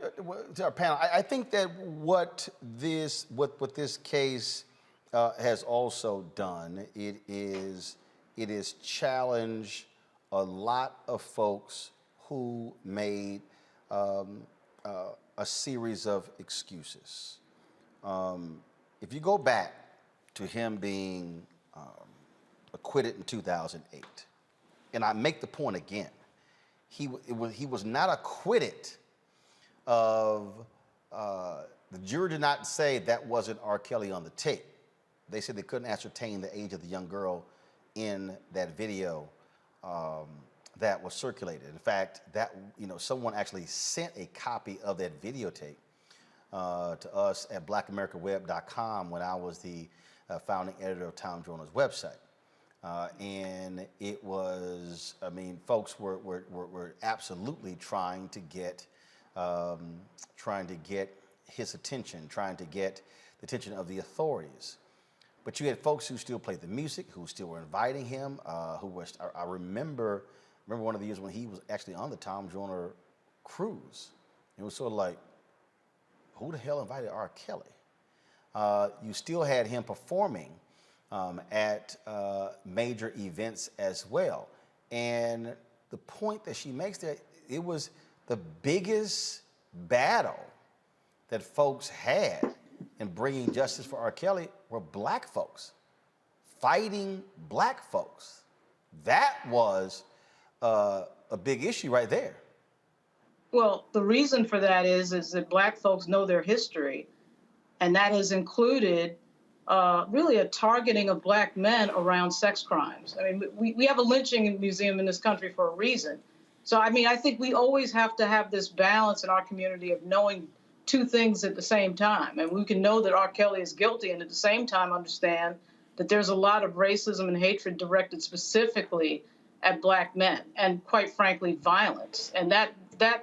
Speaker 1: our panel, I think that what this case has also done, it is challenged a lot of folks who made a series of excuses. If you go back to him being acquitted in 2008, and I make the point again, he was not acquitted of, the jury did not say that wasn't R. Kelly on the tape. They said they couldn't ascertain the age of the young girl in that video that was circulated. In fact, someone actually sent a copy of that videotape to us at blackamericaweb.com when I was the founding editor of Tom Joyner's website. And it was, folks were absolutely trying to get his attention, trying to get the attention of the authorities. But you had folks who still played the music, who still were inviting him, I remember one of the years when he was actually on the Tom Joyner cruise. It was sort of like, who the hell invited R. Kelly? You still had him performing at major events as well. And the point that she makes there, it was the biggest battle that folks had in bringing justice for R. Kelly were Black folks, fighting Black folks. That was a big issue right there.
Speaker 8: Well, the reason for that is that Black folks know their history, and that has included really a targeting of Black men around sex crimes. We have a lynching museum in this country for a reason. So, I think we always have to have this balance in our community of knowing 2 things at the same time. And we can know that R. Kelly is guilty and at the same time understand that there's a lot of racism and hatred directed specifically at Black men and, quite frankly, violence. And that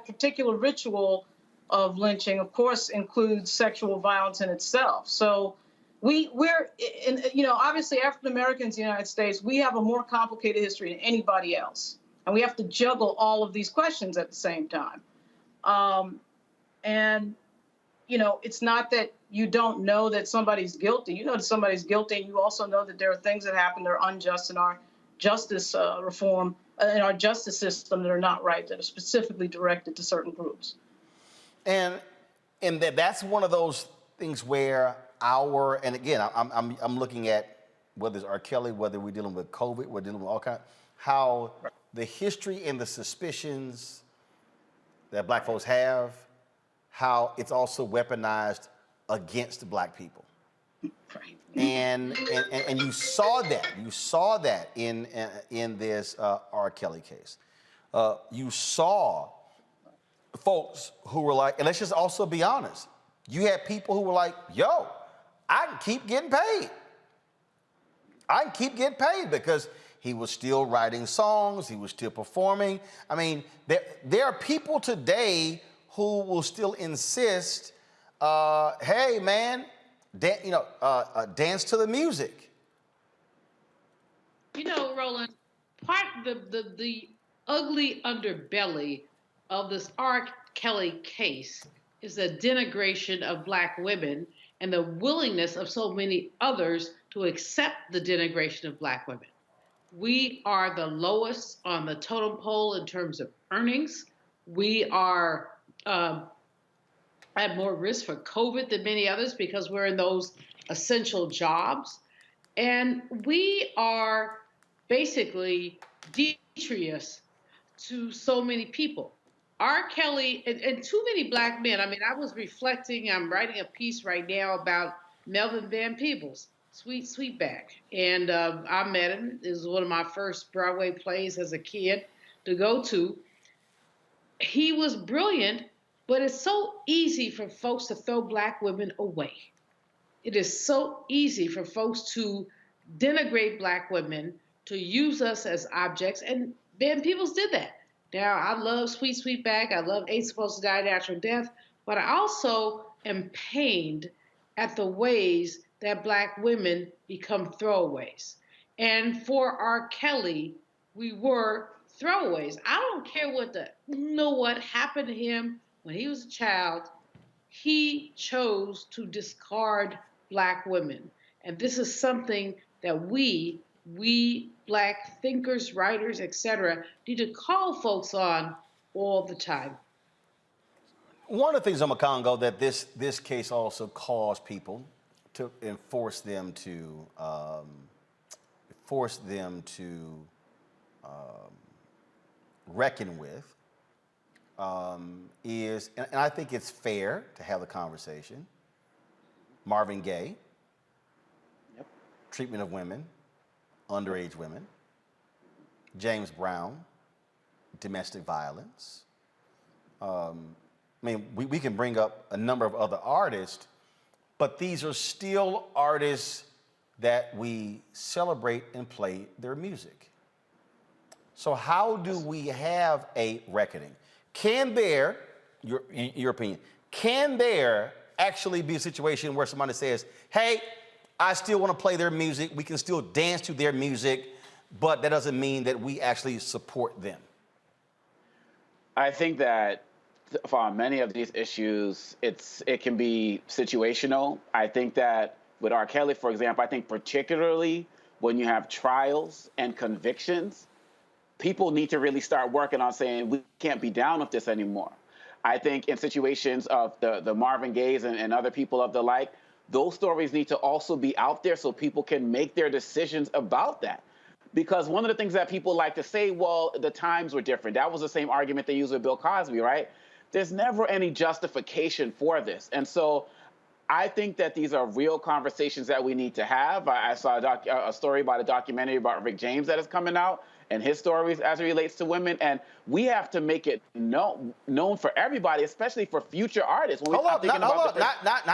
Speaker 8: particular ritual of lynching, of course, includes sexual violence in itself. So we're obviously African Americans in the United States, we have a more complicated history than anybody else. And we have to juggle all of these questions at the same time. It's not that you don't know that somebody's guilty. You know that somebody's guilty, and you also know that there are things that happen that are unjust in our justice reform, in our justice system that are not right, that are specifically directed to certain groups.
Speaker 1: And that's one of those things where and again, I'm looking at whether it's R. Kelly, whether we're dealing with COVID, we're dealing with all kinds, how the history and the suspicions that Black folks have, how it's also weaponized against Black people.
Speaker 8: Right.
Speaker 1: and you saw that. You saw that in this R. Kelly case. You saw folks who were like, and let's just also be honest. You had people who were like, yo, I can keep getting paid. I can keep getting paid because he was still writing songs. He was still performing. I mean, there are people today who will still insist, hey, man, dance to the music.
Speaker 6: You know, Roland, the ugly underbelly of this R. Kelly case is the denigration of Black women and the willingness of so many others to accept the denigration of Black women. We are the lowest on the totem pole in terms of earnings. We are at more risk for COVID than many others because we're in those essential jobs. And we are basically detritus to so many people. R. Kelly and too many Black men. I mean, I was reflecting, I'm writing a piece right now about Melvin Van Peebles, Sweetback. And I met him. It was one of my first Broadway plays as a kid to go to. He was brilliant, but it's so easy for folks to throw Black women away. It is so easy for folks to denigrate Black women, to use us as objects, and Van Peebles did that. Now, I love Sweetback. I love Ain't Supposed to Die a Natural Death, but I also am pained at the ways that Black women become throwaways. And for R. Kelly, we were throwaways. I don't care what happened to him when he was a child. He chose to discard Black women. And this is something that we Black thinkers, writers, etc., need to call folks on all the time.
Speaker 1: One of the things, Congo, that this case also caused people to force them to reckon with is, and I think it's fair to have the conversation, Marvin Gaye, treatment of women, underage women, James Brown, domestic violence. I mean, we can bring up a number of other artists, but these are still artists that we celebrate and play their music. So how do we have a reckoning? Can there, in your opinion, can there actually be a situation where somebody says, hey, I still want to play their music, we can still dance to their music, but that doesn't mean that we actually support them?
Speaker 7: I think that for many of these issues, it can be situational. I think that with R. Kelly, for example, I think particularly when you have trials and convictions, people need to really start working on saying we can't be down with this anymore. I think in situations of the Marvin Gayes and other people of the like, those stories need to also be out there so people can make their decisions about that. Because one of the things that people like to say, well, the times were different. That was the same argument they used with Bill Cosby, right? There's never any justification for this. And so I think that these are real conversations that we need to have. I saw a story about a documentary about Rick James that is coming out and his stories as it relates to women. And we have to make it known for everybody, especially for future artists. When
Speaker 1: not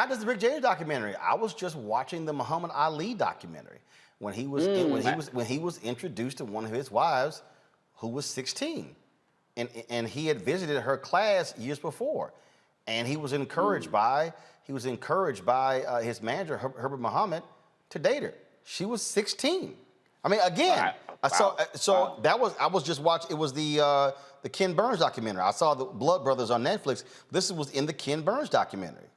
Speaker 1: just the Rick James documentary. I was just watching the Muhammad Ali documentary when he was when he was introduced to one of his wives who was 16. And he had visited her class years before. And he was encouraged by his manager, Herbert Muhammad, to date her. She was 16. I mean, again, I was just watching. It was the Ken Burns documentary. I saw the Blood Brothers on Netflix. This was in the Ken Burns documentary.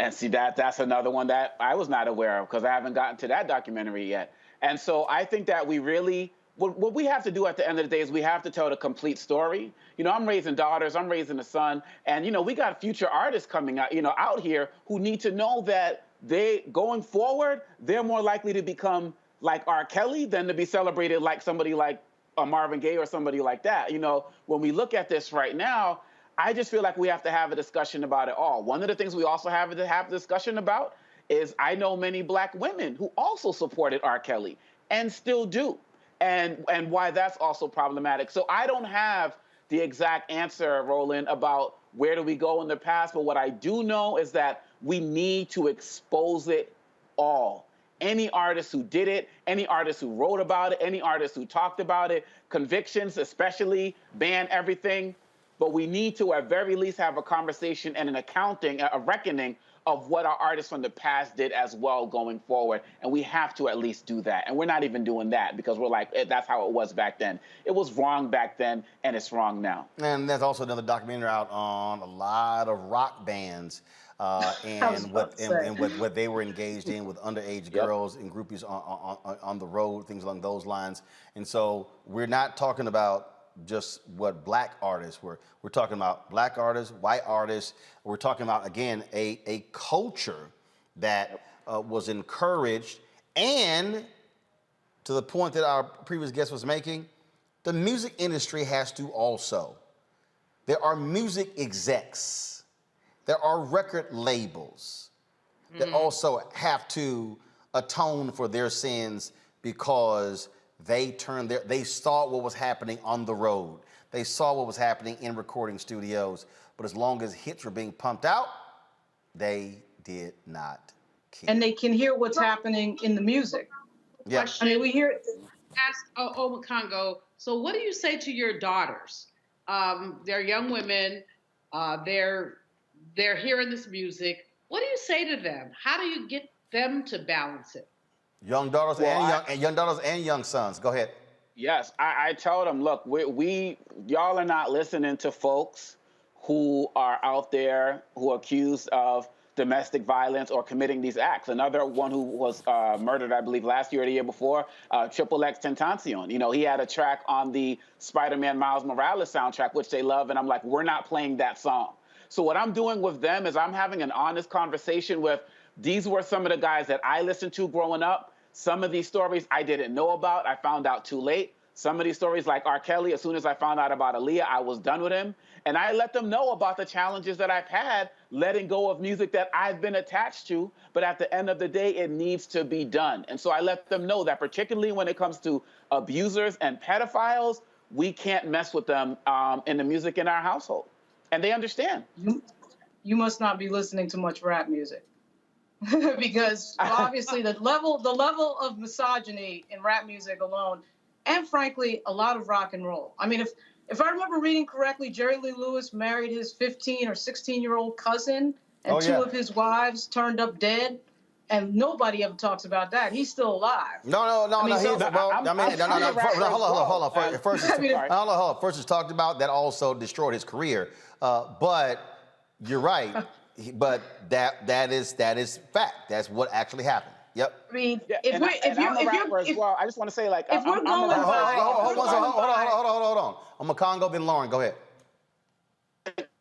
Speaker 7: And see, that's another one that I was not aware of because I haven't gotten to that documentary yet. And so I think that we really, what we have to do at the end of the day is we have to tell the complete story. You know, I'm raising daughters, I'm raising a son, and, you know, we got future artists coming out, out here who need to know that going forward, they're more likely to become like R. Kelly than to be celebrated like somebody like a Marvin Gaye or somebody like that. You know, when we look at this right now, I just feel like we have to have a discussion about it all. One of the things we also have to have a discussion about is I know many black women who also supported R. Kelly and still do, and why that's also problematic. So I don't have the exact answer, Roland, about where do we go in the past, but what I do know is that we need to expose it all. Any artist who did it, any artist who wrote about it, any artist who talked about it, convictions especially, ban everything. But we need to at very least have a conversation and an accounting, a reckoning of what our artists from the past did as well going forward. And we have to at least do that. And we're not even doing that because we're like, that's how it was back then. It was wrong back then, and it's wrong now.
Speaker 1: And there's also another documentary out on a lot of rock bands and what they were engaged in with underage girls and groupies on the road, things along those lines. And so we're not talking about just what black artists were. We're talking about black artists, white artists. We're talking about, again, a culture that was encouraged, and to the point that our previous guest was making, the music industry has to also. There are music execs. There are record labels that also have to atone for their sins because they saw what was happening on the road. They saw what was happening in recording studios. But as long as hits were being pumped out, they did not care.
Speaker 8: And they can hear what's happening in the music.
Speaker 1: Yeah.
Speaker 8: I mean, we hear it.
Speaker 6: Ask Omekongo, so what do you say to your daughters? They're young women. They're hearing this music. What do you say to them? How do you get them to balance it?
Speaker 1: Young daughters young daughters and young sons. Go ahead.
Speaker 7: Yes, I tell them, look, y'all are not listening to folks who are out there who are accused of domestic violence or committing these acts. Another one who was murdered, I believe, last year or the year before, XXXTentacion. You know, he had a track on the Spider-Man Miles Morales soundtrack, which they love, and I'm like, we're not playing that song. So what I'm doing with them is I'm having an honest conversation with, these were some of the guys that I listened to growing up. Some of these stories I didn't know about. I found out too late. Some of these stories, like R. Kelly, as soon as I found out about Aaliyah, I was done with him. And I let them know about the challenges that I've had letting go of music that I've been attached to. But at the end of the day, it needs to be done. And so I let them know that particularly when it comes to abusers and pedophiles, we can't mess with them in the music in our household. And they understand.
Speaker 8: You must not be listening to much rap music. Because obviously the level of misogyny in rap music alone, and frankly, a lot of rock and roll. I mean, if I remember reading correctly, Jerry Lee Lewis married his 15 or 16-year-old cousin, and two of his wives turned up dead, and nobody ever talks about that. He's still alive.
Speaker 1: No. Hold on. First, it's talked about that also destroyed his career. But you're right. But that is fact. That's what actually happened. Yep.
Speaker 8: I mean,
Speaker 7: I'm a rapper as well. I just want to say, like,
Speaker 8: if we're going
Speaker 1: hold on. Omekongo, then Lauren, go ahead.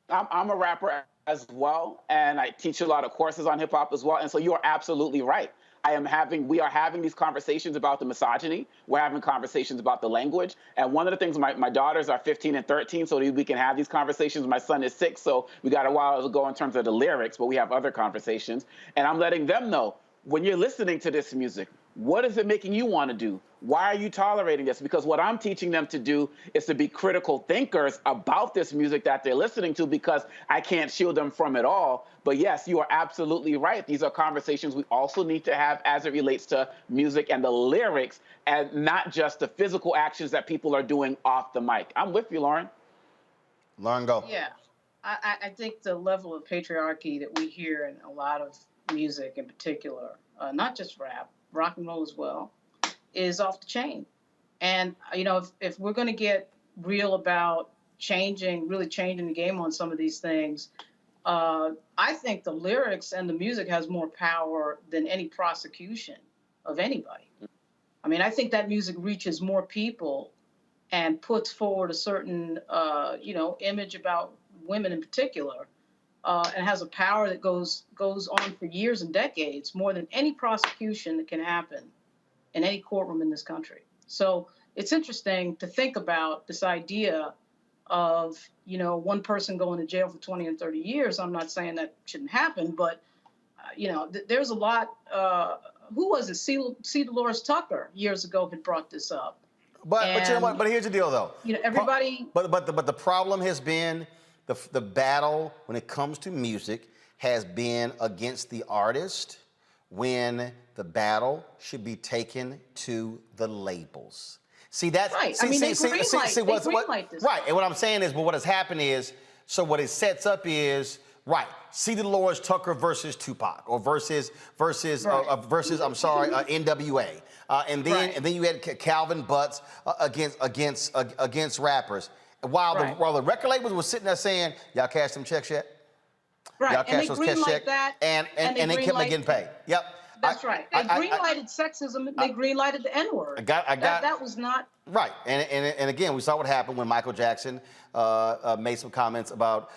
Speaker 7: I'm a rapper as well, and I teach a lot of courses on hip hop as well. And so you are absolutely right. We are having these conversations about the misogyny. We're having conversations about the language. And one of the things, my daughters are 15 and 13, so we can have these conversations. My son is 6, so we got a while to go in terms of the lyrics, but we have other conversations. And I'm letting them know, when you're listening to this music, what is it making you want to do? Why are you tolerating this? Because what I'm teaching them to do is to be critical thinkers about this music that they're listening to, because I can't shield them from it all. But yes, you are absolutely right. These are conversations we also need to have as it relates to music and the lyrics, and not just the physical actions that people are doing off the mic. I'm with you, Lauren.
Speaker 1: Lauren, go.
Speaker 8: Yeah. I think the level of patriarchy that we hear in a lot of music in particular, not just rap, rock and roll as well, is off the chain. And, you know, if we're going to get real about really changing the game on some of these things, I think the lyrics and the music has more power than any prosecution of anybody. I mean, I think that music reaches more people and puts forward a certain, image about women in particular, and has a power that goes on for years and decades, more than any prosecution that can happen in any courtroom in this country. So it's interesting to think about this idea of, one person going to jail for 20 and 30 years. I'm not saying that shouldn't happen, but there's a lot. Who was it? C. Dolores Tucker years ago had brought this up.
Speaker 1: But you know what? But here's the deal, though.
Speaker 8: Everybody.
Speaker 1: But the problem has been the battle when it comes to music has been against the artist, when the battle should be taken to the labels. See, that's
Speaker 8: right. They greenlight this.
Speaker 1: Right. And what I'm saying is, but what has happened is, so what it sets up is, right, C. Dolores Tucker versus Tupac, or versus NWA, and then you had Calvin Butts against rappers. While the record labels were sitting there saying, "Y'all cash them checks yet?"
Speaker 8: Right,
Speaker 1: Y'all cash those cash checks,
Speaker 8: and
Speaker 1: they kept getting paid. Yep.
Speaker 8: That's right. They greenlighted sexism. They greenlighted the N-word. That was not
Speaker 1: right. And again, we saw what happened when Michael Jackson made some comments about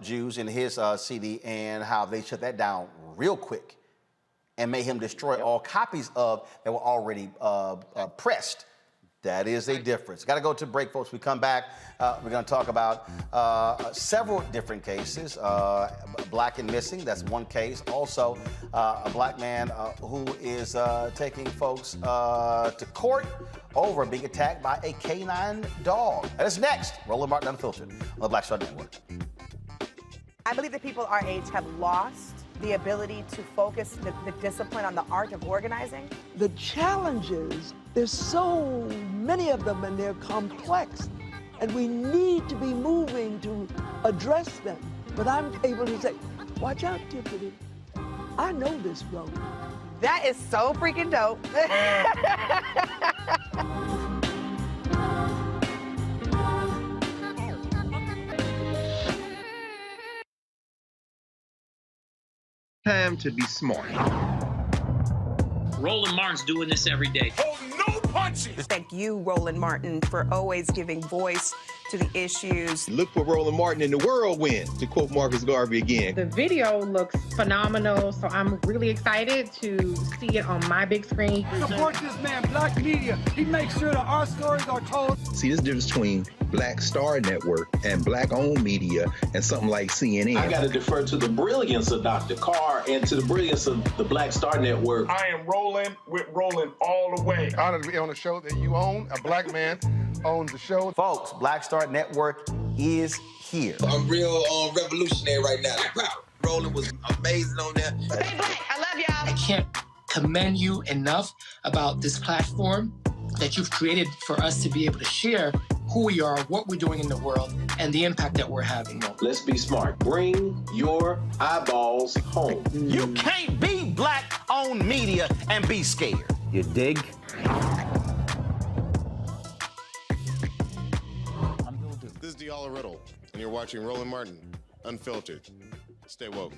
Speaker 1: Jews in his CD, and how they shut that down real quick and made him destroy all copies of that were already pressed. That is a difference. Got to go to break, folks. We come back. We're going to talk about several different cases. Black and missing, that's one case. Also, a black man who is taking folks to court over being attacked by a K-9 dog. That is next. Roland Martin Unfiltered on the Black Star Network.
Speaker 10: I believe that people our age have lost the ability to focus the discipline on the art of organizing.
Speaker 11: The challenges, there's so many of them and they're complex, and we need to be moving to address them. But I'm able to say, watch out, Tiffany, I know this road.
Speaker 10: That is so freaking dope.
Speaker 12: Time to be smart.
Speaker 13: Roland Martin's doing this every day.
Speaker 12: Oh, no punches!
Speaker 10: Thank you, Roland Martin, for always giving voice to the issues.
Speaker 12: Look for Roland Martin in the whirlwind, to quote Marcus Garvey again.
Speaker 14: The video looks phenomenal, so I'm really excited to see it on my big screen.
Speaker 15: Support this man, Black Media. He makes sure that our stories are told.
Speaker 12: See, this difference between Black Star Network and Black-owned media and something like CNN.
Speaker 16: I got to defer to the brilliance of Dr. Carr and to the brilliance of the Black Star Network.
Speaker 17: I am rolling with Roland all the way. Honored to be on a show that you own. A black man owns the show.
Speaker 1: Folks, Black Star Network is here.
Speaker 18: I'm real revolutionary right now. Roland was amazing on there.
Speaker 10: Stay black. I love y'all.
Speaker 19: I can't commend you enough about this platform that you've created for us to be able to share who we are, what we're doing in the world, and the impact that we're having.
Speaker 16: Let's be smart. Bring your eyeballs home.
Speaker 1: You can't be black-owned media and be scared.
Speaker 4: You dig?
Speaker 20: This is Diala Riddle, and you're watching Roland Martin Unfiltered. Stay woke.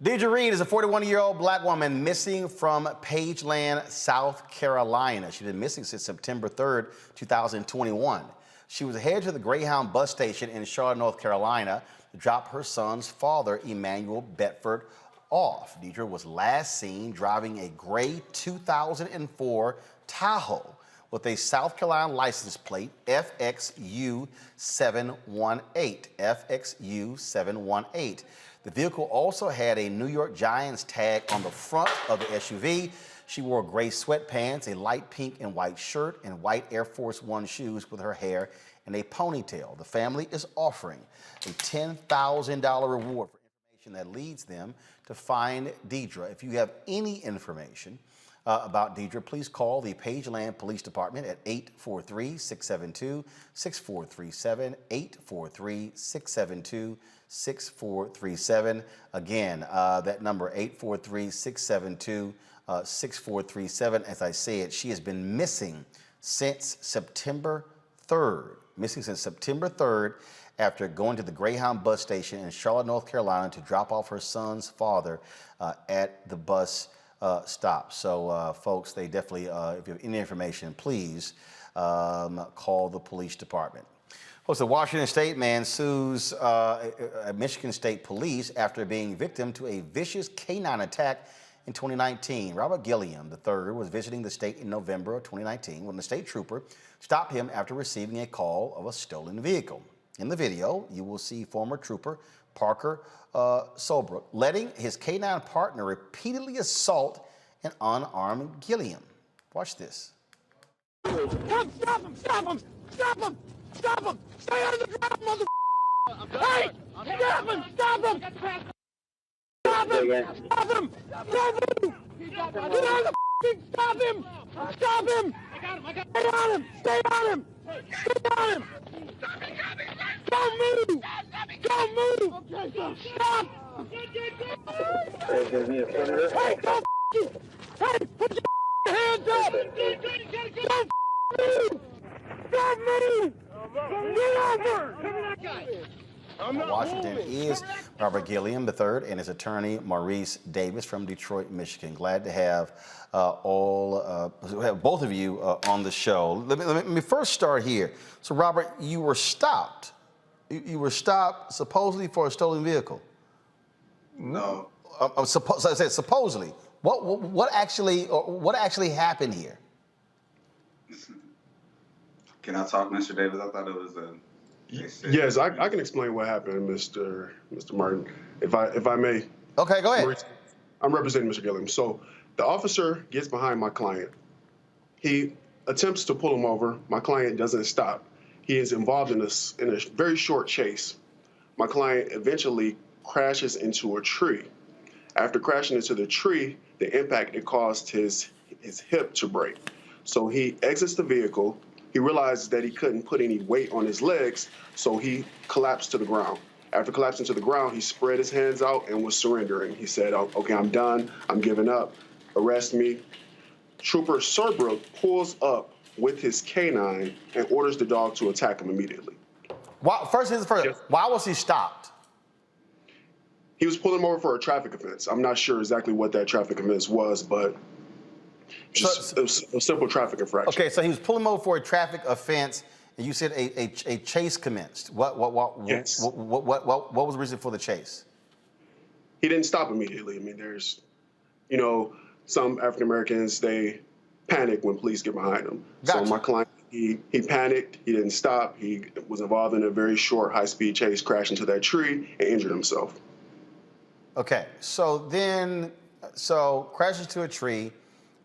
Speaker 1: Deidre Reid is a 41-year-old black woman missing from Pageland, South Carolina. She's been missing since September 3rd, 2021. She was headed to the Greyhound bus station in Charlotte, North Carolina to drop her son's father, Emmanuel Bedford, off. Deidre was last seen driving a gray 2004 Tahoe with a South Carolina license plate, FXU 718, FXU 718. The vehicle also had a New York Giants tag on the front of the SUV. She wore gray sweatpants, a light pink and white shirt, and white Air Force One shoes with her hair in a ponytail. The family is offering a $10,000 reward for information that leads them to find Deidre. If you have any information about Deidre, please call the Pageland Police Department at 843-672-6437, 843-672-6437. Again, that number, 843-672-6437. As I said, she has been missing since September 3rd. missing since September 3rd after going to the Greyhound bus station in Charlotte, North Carolina to drop off her son's father at the bus stop. So, folks, they definitely, if you have any information, please call the police department. Folks, the Washington State man sues Michigan State Police after being victim to a vicious K-9 attack in 2019. Robert Gilliam III was visiting the state in November of 2019 when the state trooper stopped him after receiving a call of a stolen vehicle. In the video, you will see former trooper Parker Solbrook letting his K-9 partner repeatedly assault an unarmed Gilliam. Watch this.
Speaker 15: Stop him! Stop him! Stop him! Stop him! Stay out of the drop, mother. Hey! Stop him! Stop him! Stop him! Stop him! Don't move! Get out of the stop him! Stop him! Stay on him! Stay on him! Stay on him! Don't move! Don't move! Stop! Hey, don't you! Hey, put your hands up! Don't move! Don't move! Get over!
Speaker 1: Washington is Robert Gilliam III and his attorney Maurice Davis from Detroit, Michigan. Glad to have both of you on the show. Let me first start here. So, Robert, you were stopped. You were stopped supposedly for a stolen vehicle.
Speaker 13: No.
Speaker 1: I said supposedly. What actually happened here?
Speaker 13: Can I talk, Mr. Davis? I thought it was a.
Speaker 21: Yes, I can explain what happened, Mr. Martin, if I may.
Speaker 1: Okay, go ahead.
Speaker 21: I'm representing Mr. Gilliam. So the officer gets behind my client. He attempts to pull him over. My client doesn't stop. He is involved in a very short chase. My client eventually crashes into a tree. After crashing into the tree, the impact, it caused his hip to break. So he exits the vehicle. He realizes that he couldn't put any weight on his legs, so he collapsed to the ground. After collapsing to the ground, he spread his hands out and was surrendering. He said, okay, I'm done. I'm giving up. Arrest me. Trooper Solbrook pulls up with his K-9 and orders the dog to attack him immediately.
Speaker 1: First, why was he stopped?
Speaker 21: He was pulling him over for a traffic offense. I'm not sure exactly what that traffic offense was, but just a simple traffic infraction.
Speaker 1: Okay, so he was pulling him over for a traffic offense, and you said a chase commenced.
Speaker 21: Yes.
Speaker 1: What was the reason for the chase?
Speaker 21: He didn't stop immediately. I mean, there's, some African Americans, they panic when police get behind them.
Speaker 1: Gotcha.
Speaker 21: So my client, he panicked. He didn't stop. He was involved in a very short, high-speed chase, crashed into that tree, and injured himself.
Speaker 1: Okay, so crashes to a tree.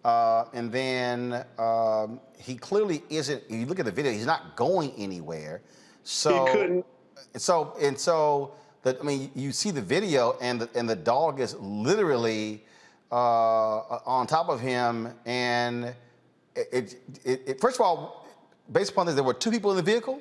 Speaker 1: And then he clearly isn't. You look at the video; he's not going anywhere. So
Speaker 21: he couldn't.
Speaker 1: You see the video, and the dog is literally on top of him. And first of all, based upon this, there were two people in the vehicle.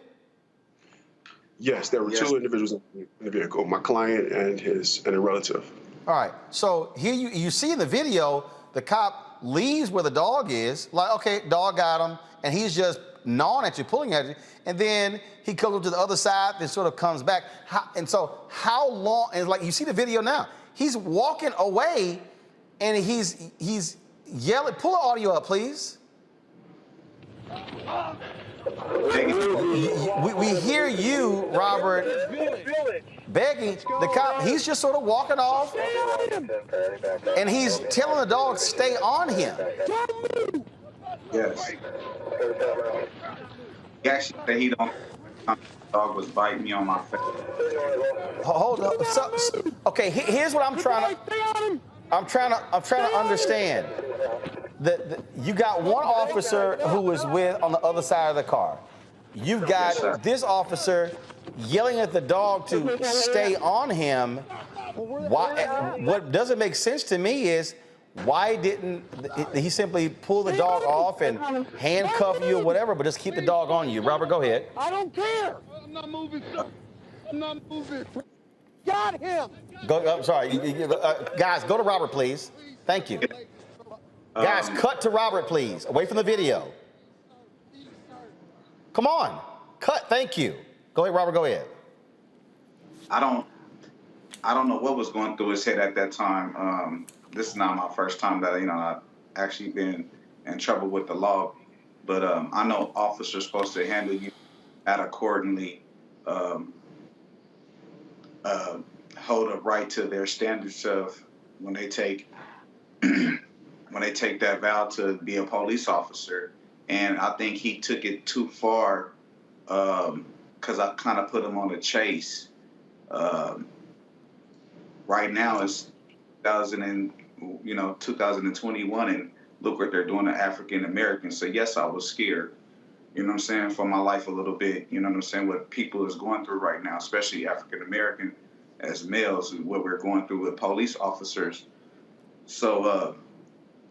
Speaker 21: Yes, there were two individuals in the vehicle: my client and a relative.
Speaker 1: All right. So here you see in the video, the cop leaves where the dog is, like, okay, dog got him, and he's just gnawing at you, pulling at you, and then he comes up to the other side, then sort of comes back. How long, and like you see the video now, he's walking away, and he's yelling, pull the audio up, please. We hear you, Robert, begging the cop. He's just sort of walking off, and he's telling the dog stay on him.
Speaker 13: Yes. He actually said he don't. The dog was biting me on my face.
Speaker 1: Hold up. Okay, here's what I'm trying to understand. You got one officer who was on the other side of the car. You've got this officer yelling at the dog to stay on him. What doesn't make sense to me is, why didn't he simply pull the dog off and handcuff you or whatever, but just keep the dog on you? Robert, go ahead.
Speaker 15: I don't care. I'm not moving, sir. I'm not moving. Got him.
Speaker 1: I'm sorry. Guys, go to Robert, please. Thank you. Guys, cut to Robert, please. Away from the video. Come on. Cut. Thank you. Go ahead, Robert. Go ahead.
Speaker 13: I don't know what was going through his head at that time. This is not my first time that I've actually been in trouble with the law, but I know officers supposed to handle you accordingly, hold up right to their standards of when they take that vow to be a police officer. And I think he took it too far because I kind of put him on a chase. Right now it's 2021, and look what they're doing to African Americans. So yes, I was scared, you know what I'm saying, for my life a little bit. You know what I'm saying, what people is going through right now, especially African American as males, what we're going through with police officers. So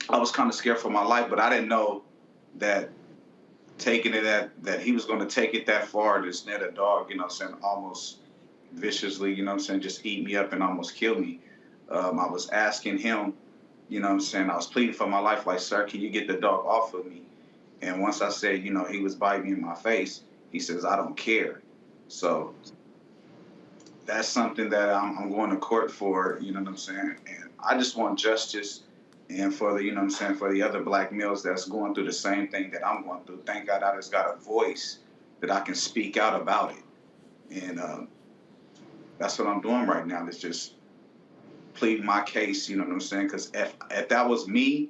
Speaker 13: I was kind of scared for my life, but I didn't know that taking it that he was going to take it that far to snare a dog, you know what I'm saying, almost viciously, you know what I'm saying, just eat me up and almost kill me. I was asking him, you know what I'm saying, I was pleading for my life, like, sir, can you get the dog off of me? And once I said, he was biting me in my face, he says, I don't care. So that's something that I'm going to court for, you know what I'm saying? And I just want justice, and for the, you know what I'm saying, for the other black males that's going through the same thing that I'm going through. Thank God I just got a voice that I can speak out about it. And that's what I'm doing right now, is just pleading my case, you know what I'm saying? Because if that was me,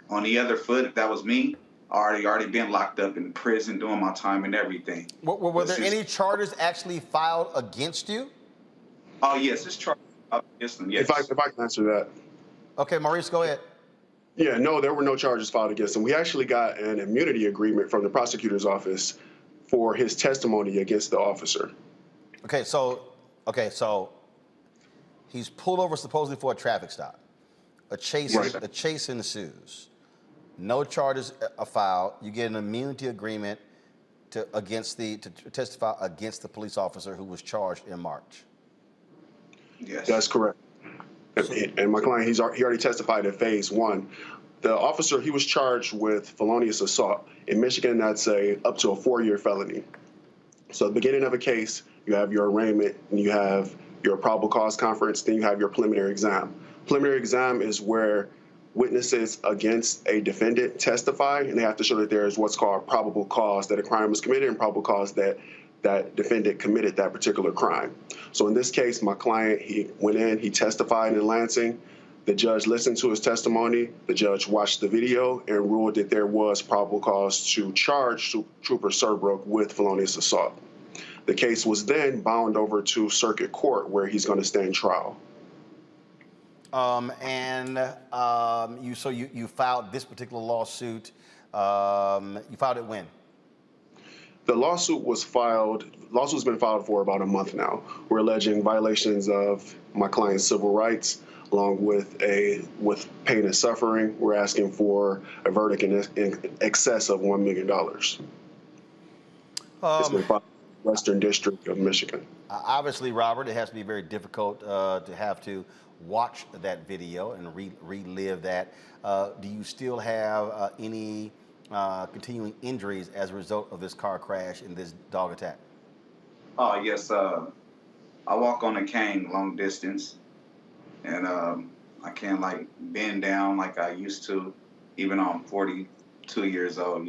Speaker 13: on the other foot, if that was me, I already been locked up in prison doing my time and everything.
Speaker 1: Were there any charges actually filed against you?
Speaker 13: Oh, yes, it's charged against them, yes.
Speaker 21: If I can answer that.
Speaker 1: Okay, Maurice, go ahead.
Speaker 21: Yeah, no, there were no charges filed against him. We actually got an immunity agreement from the prosecutor's office for his testimony against the officer.
Speaker 1: Okay, so he's pulled over supposedly for a traffic stop. A chase ensues. No charges are filed. You get an immunity agreement to testify against the police officer who was charged in March.
Speaker 13: Yes,
Speaker 21: that's correct. And my client, he already testified in phase 1. The officer, he was charged with felonious assault. In Michigan, that's up to a 4-year felony. So at the beginning of a case, you have your arraignment, and you have your probable cause conference, then you have your preliminary exam. Preliminary exam is where witnesses against a defendant testify, and they have to show that there is what's called probable cause that a crime was committed and probable cause that that defendant committed that particular crime. So in this case, my client, he went in, he testified in Lansing. The judge listened to his testimony. The judge watched the video and ruled that there was probable cause to charge Trooper Serbrook with felonious assault. The case was then bound over to circuit court, where he's going to stand trial.
Speaker 1: You filed this particular lawsuit. You filed it when?
Speaker 21: The lawsuit's been filed for about a month now. We're alleging violations of my client's civil rights, along with pain and suffering. We're asking for a verdict in excess of $1 million. It's been filed in the Western District of Michigan.
Speaker 1: Obviously, Robert, it has to be very difficult to have to watch that video and relive that. Do you still have any continuing injuries as a result of this car crash and this dog attack?
Speaker 13: Oh, yes. I walk on a cane long distance, and I can't bend down like I used to, even though I'm 42 years old,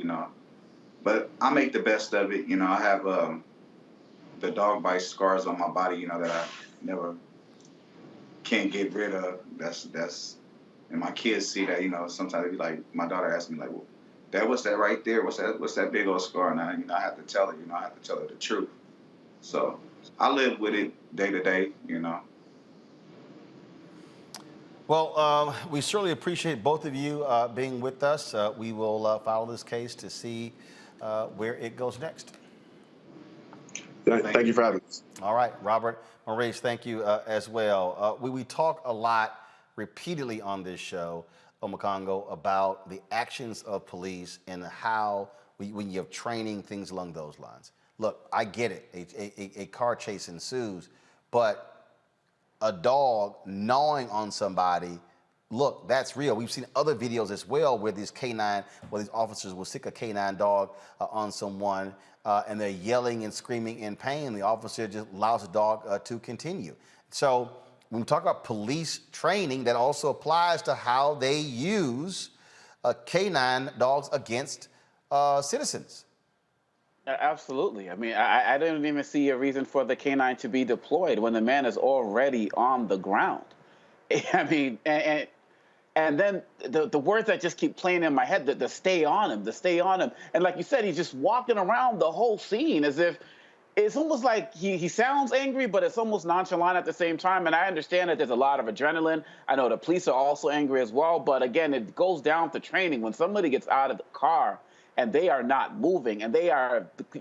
Speaker 13: But I make the best of it. I have the dog bite scars on my body, that I never can't get rid of. That's and my kids see that, sometimes they be like, my daughter asks me like, well, Dad, what's that right there? What's that big old scar? And I have to tell her, I have to tell her the truth. So I live with it day to day,
Speaker 1: Well, we certainly appreciate both of you being with us. We will follow this case to see where it goes next.
Speaker 21: Thank you for having us.
Speaker 1: All right, Robert, Maurice, thank you as well. We talk a lot repeatedly on this show, Omekongo, about the actions of police and how when you have training, things along those lines. Look, I get it. A car chase ensues, but a dog gnawing on somebody look, that's real. We've seen other videos as well where these K-9, where these officers will stick a K-9 dog on someone and they're yelling and screaming in pain. The officer just allows the dog to continue. So when we talk about police training, that also applies to how they use K-9 dogs against citizens.
Speaker 7: Absolutely. I mean, I didn't even see a reason for the K-9 to be deployed when the man is already on the ground. I mean, and then the words that just keep playing in my head, the stay on him, the stay on him. And like you said, he's just walking around the whole scene as if it's almost like he sounds angry, but it's almost nonchalant at the same time. And I understand that there's a lot of adrenaline. I know the police are also angry as well. But again, it goes down to training. When somebody gets out of the car and they are not moving and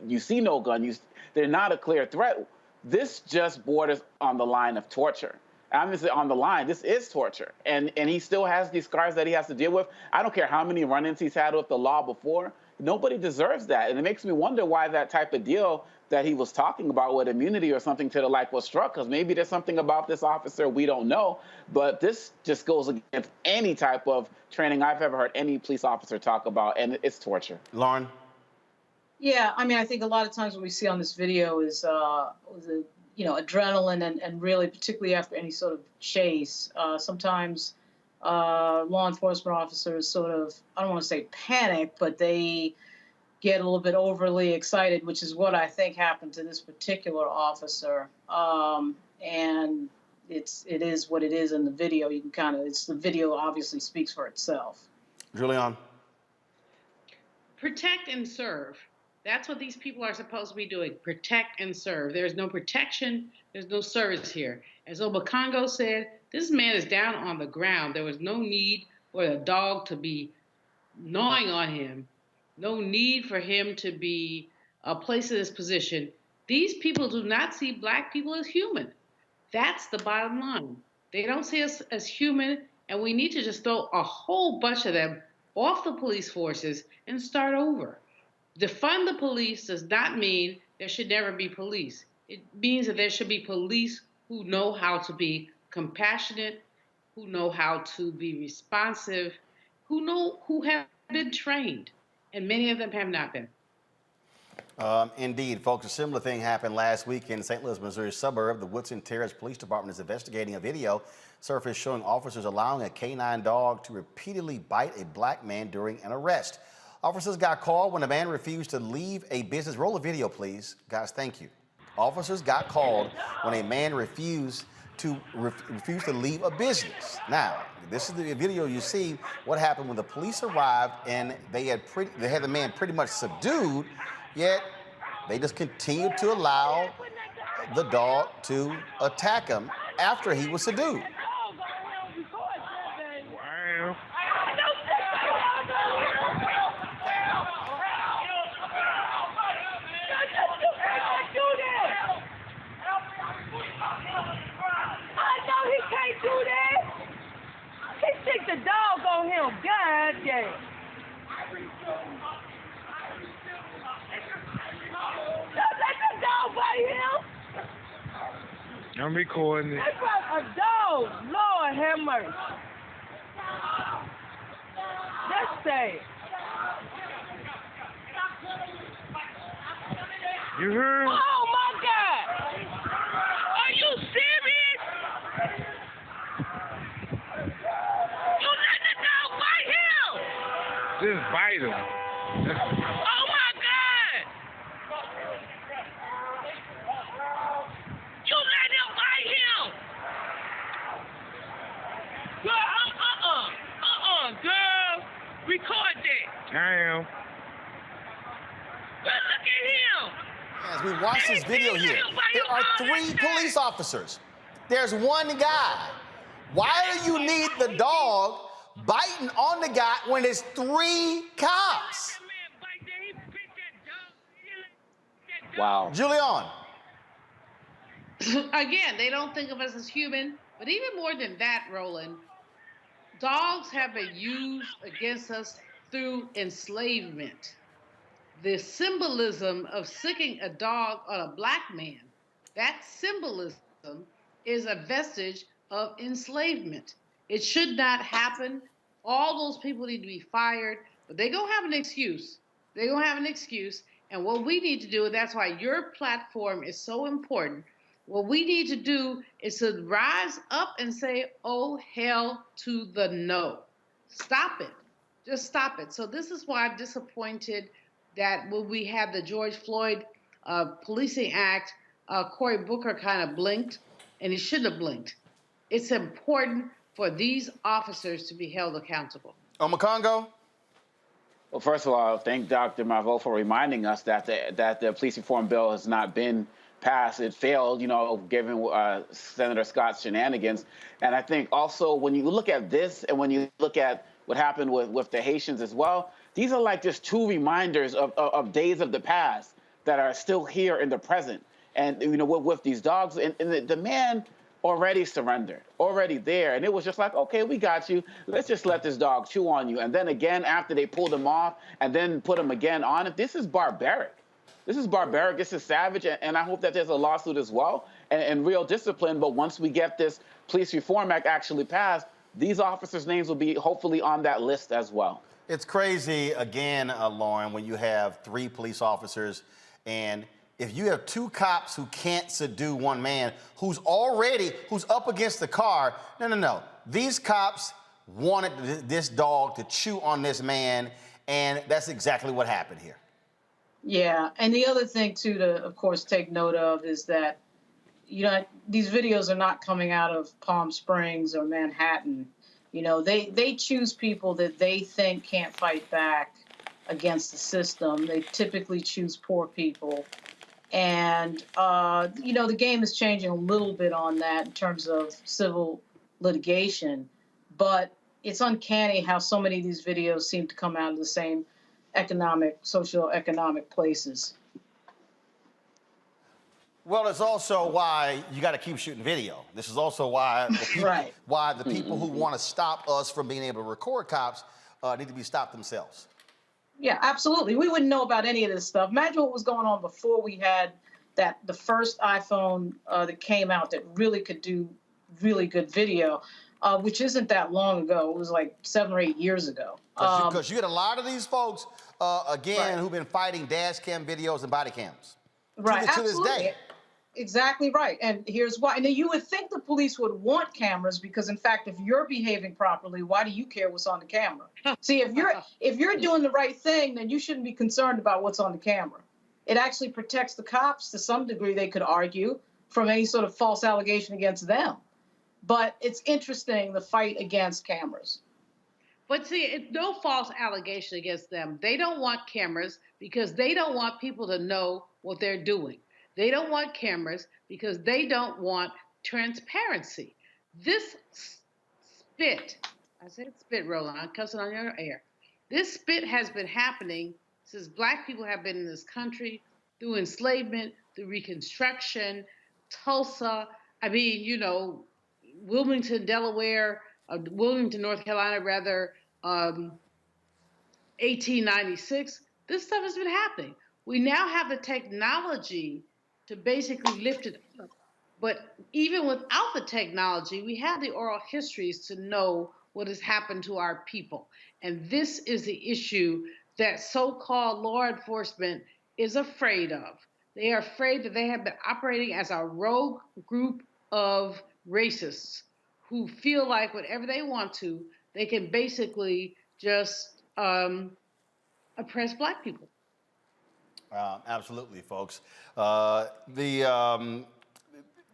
Speaker 7: you see no gun, they're not a clear threat. This just borders on the line of torture. I'm just on the line. This is torture. And he still has these scars that he has to deal with. I don't care how many run-ins he's had with the law before. Nobody deserves that. And it makes me wonder why that type of deal that he was talking about with immunity or something to the like was struck, because maybe there's something about this officer we don't know. But this just goes against any type of training I've ever heard any police officer talk about, and it's torture.
Speaker 1: Lauren?
Speaker 8: Yeah, I mean, I think a lot of times what we see on this video is adrenaline and really, particularly after any sort of chase, sometimes law enforcement officers sort of, I don't want to say panic, but they get a little bit overly excited, which is what I think happened to this particular officer. And it is what it is in the video. You can the video obviously speaks for itself.
Speaker 1: Julian?
Speaker 6: Protect and serve. That's what these people are supposed to be doing. Protect and serve. There's no protection. There's no service here. As Obakongo said, this man is down on the ground. There was no need for a dog to be gnawing on him. No need for him to be placed in this position. These people do not see black people as human. That's the bottom line. They don't see us as human, and we need to just throw a whole bunch of them off the police forces and start over. Defund the police does not mean there should never be police. It means that there should be police who know how to be compassionate, who know how to be responsive, who have been trained. And many of them have not been.
Speaker 1: Indeed, folks. A similar thing happened last week in St. Louis, Missouri suburb. The Woodson Terrace Police Department is investigating a video surfaced showing officers allowing a K-9 dog to repeatedly bite a black man during an arrest. Officers got called when a man refused to leave a business. Roll the video, please. Guys, thank you. Officers got called when a man refused to leave a business. Now, this is the video you see what happened when the police arrived and they had the man pretty much subdued, yet they just continued to allow the dog to attack him after he was subdued.
Speaker 15: Wow.
Speaker 2: Stick the dog on him, God damn. Don't let the dog bite him.
Speaker 15: I'm recording it.
Speaker 2: That's like a dog. Lord have mercy. That's sad.
Speaker 15: You heard?
Speaker 2: Oh my God. Are you serious?
Speaker 15: Just bite him.
Speaker 2: Oh my God! You let him bite him! Girl, girl. Record that.
Speaker 15: I am.
Speaker 2: But look at him.
Speaker 1: As we watch this video here, there are 3 police officers. There's one guy. Why do you need the dog biting on the guy when there's 3 cops?
Speaker 7: Wow.
Speaker 1: Julian.
Speaker 6: Again, they don't think of us as human, but even more than that, Roland, dogs have been used against us through enslavement. The symbolism of sicking a dog on a black man, that symbolism is a vestige of enslavement. It should not happen. All those people need to be fired, but they're going to have an excuse. They're going to have an excuse. And what we need to do, and that's why your platform is so important, what we need to do is to rise up and say, oh, hell to the no. Stop it. Just stop it. So this is why I'm disappointed that when we had the George Floyd Policing Act, Cory Booker kind of blinked, and he shouldn't have blinked. It's important for these officers to be held accountable.
Speaker 1: Omakongo?
Speaker 7: Well, first of all, thank Dr. Marveau for reminding us that the police reform bill has not been passed. It failed, given Senator Scott's shenanigans. And I think also when you look at this and when you look at what happened with the Haitians as well, these are like just two reminders of days of the past that are still here in the present. And, with these dogs, and the man already surrendered, already there. And it was just like, okay, we got you. Let's just let this dog chew on you. And then again, after they pulled him off and then put him again on it, this is barbaric. This is barbaric. This is savage. And I hope that there's a lawsuit as well and real discipline. But once we get this Police Reform Act actually passed, these officers' names will be hopefully on that list as well.
Speaker 1: It's crazy, again, Lauren, when you have 3 police officers, and if you have 2 cops who can't subdue one man who's up against the car, no. These cops wanted this dog to chew on this man, and that's exactly what happened here.
Speaker 8: Yeah, and the other thing, too, to, of course, take note of is that, these videos are not coming out of Palm Springs or Manhattan. They choose people that they think can't fight back against the system. They typically choose poor people. And, the game is changing a little bit on that in terms of civil litigation. But it's uncanny how so many of these videos seem to come out of the same socioeconomic places.
Speaker 1: Well, it's also why you got to keep shooting video. This is also why the people who want to stop us from being able to record cops need to be stopped themselves.
Speaker 8: Yeah, absolutely. We wouldn't know about any of this stuff. Imagine what was going on before we had the first iPhone that came out that really could do really good video, which isn't that long ago. It was like 7 or 8 years ago.
Speaker 1: Because you get a lot of these folks, who've been fighting dash cam videos and body cams.
Speaker 8: Right,
Speaker 1: to this day.
Speaker 8: Exactly right. And here's why. And you would think the police would want cameras because, in fact, if you're behaving properly, why do you care what's on the camera? See, if you're doing the right thing, then you shouldn't be concerned about what's on the camera. It actually protects the cops to some degree, they could argue, from any sort of false allegation against them. But it's interesting, the fight against cameras.
Speaker 6: But see, it's no false allegation against them. They don't want cameras because they don't want people to know what they're doing. They don't want cameras because they don't want transparency. This spit, I said spit, Roland, I'm cussing on your air. This spit has been happening since Black people have been in this country, through enslavement, through Reconstruction, Tulsa, Wilmington, Delaware, Wilmington, North Carolina, rather, 1896. This stuff has been happening. We now have the technology to basically lift it up. But even without the technology, we have the oral histories to know what has happened to our people. And this is the issue that so-called law enforcement is afraid of. They are afraid that they have been operating as a rogue group of racists who feel like whatever they want to, they can basically just oppress Black people.
Speaker 1: Absolutely, folks.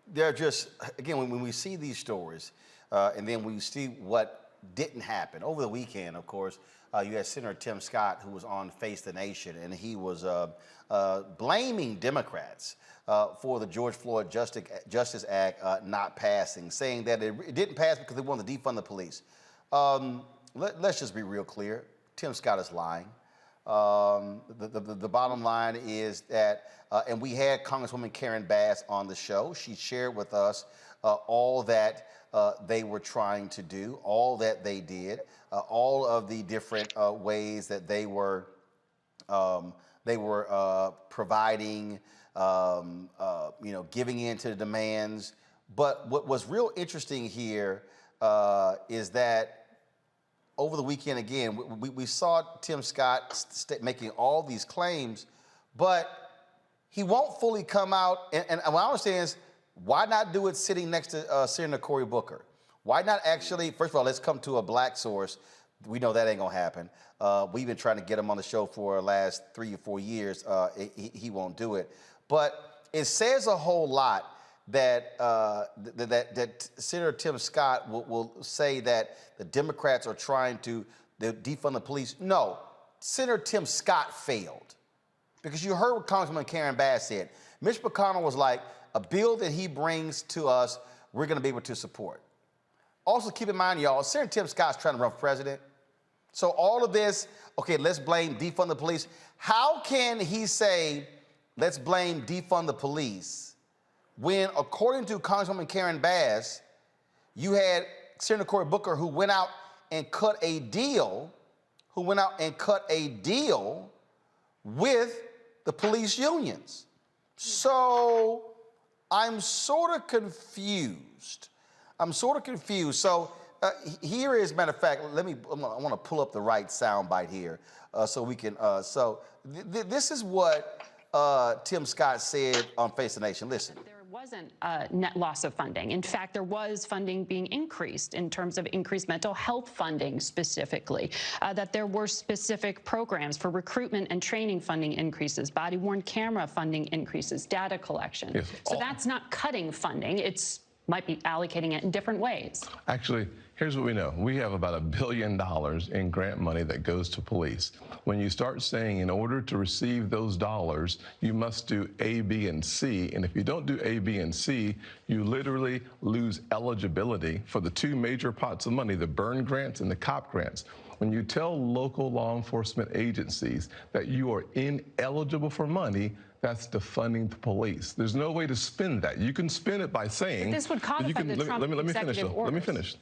Speaker 1: They're just, again, when we see these stories, and then we see what didn't happen. Over the weekend, of course, you had Senator Tim Scott, who was on Face the Nation, and he was blaming Democrats for the George Floyd Justice Act not passing, saying that it didn't pass because they wanted to defund the police. Let's just be real clear. Tim Scott is lying. The bottom line is that, and we had Congresswoman Karen Bass on the show. She shared with us all that they were trying to do, all that they did, all of the different ways that they were providing, giving in to the demands. But what was real interesting here is that over the weekend, again, we saw Tim Scott making all these claims, but he won't fully come out. And what I understand is, why not do it sitting next to Senator Cory Booker? Why not actually, first of all, let's come to a black source. We know that ain't gonna happen. We've been trying to get him on the show for the last 3 or 4 years. He won't do it. But it says a whole lot that that Senator Tim Scott will say that the Democrats are trying to defund the police. No, Senator Tim Scott failed. Because you heard what Congresswoman Karen Bass said. Mitch McConnell was like, a bill that he brings to us, we're gonna be able to support. Also keep in mind, y'all, Senator Tim Scott's trying to run for president. So all of this, okay, let's blame defund the police. How can he say, let's blame defund the police, when according to Congresswoman Karen Bass, you had Senator Cory Booker who went out and cut a deal, with the police unions. So I'm sort of confused. So here is, matter of fact, I want to pull up the right soundbite here so we can, this is what Tim Scott said on Face the Nation. Listen.
Speaker 3: Wasn't a net loss of funding. In fact, there was funding being increased in terms of increased mental health funding specifically, that there were specific programs for recruitment and training funding increases, body-worn camera funding increases, data collection.
Speaker 22: Yes.
Speaker 3: So that's not cutting funding. It's might be allocating it in different ways.
Speaker 22: Actually, here's what we know. We have about $1 billion in grant money that goes to police. When you start saying in order to receive those dollars, you must do A, B, and C, and if you don't do A, B, and C, you literally lose eligibility for the two major pots of money, the burn grants and the COP grants. When you tell local law enforcement agencies that you are ineligible for money, that's defunding the police. There's no way to spin that. You can spin it by saying—
Speaker 3: But this would codify the Trump executive orders.
Speaker 22: Let me finish.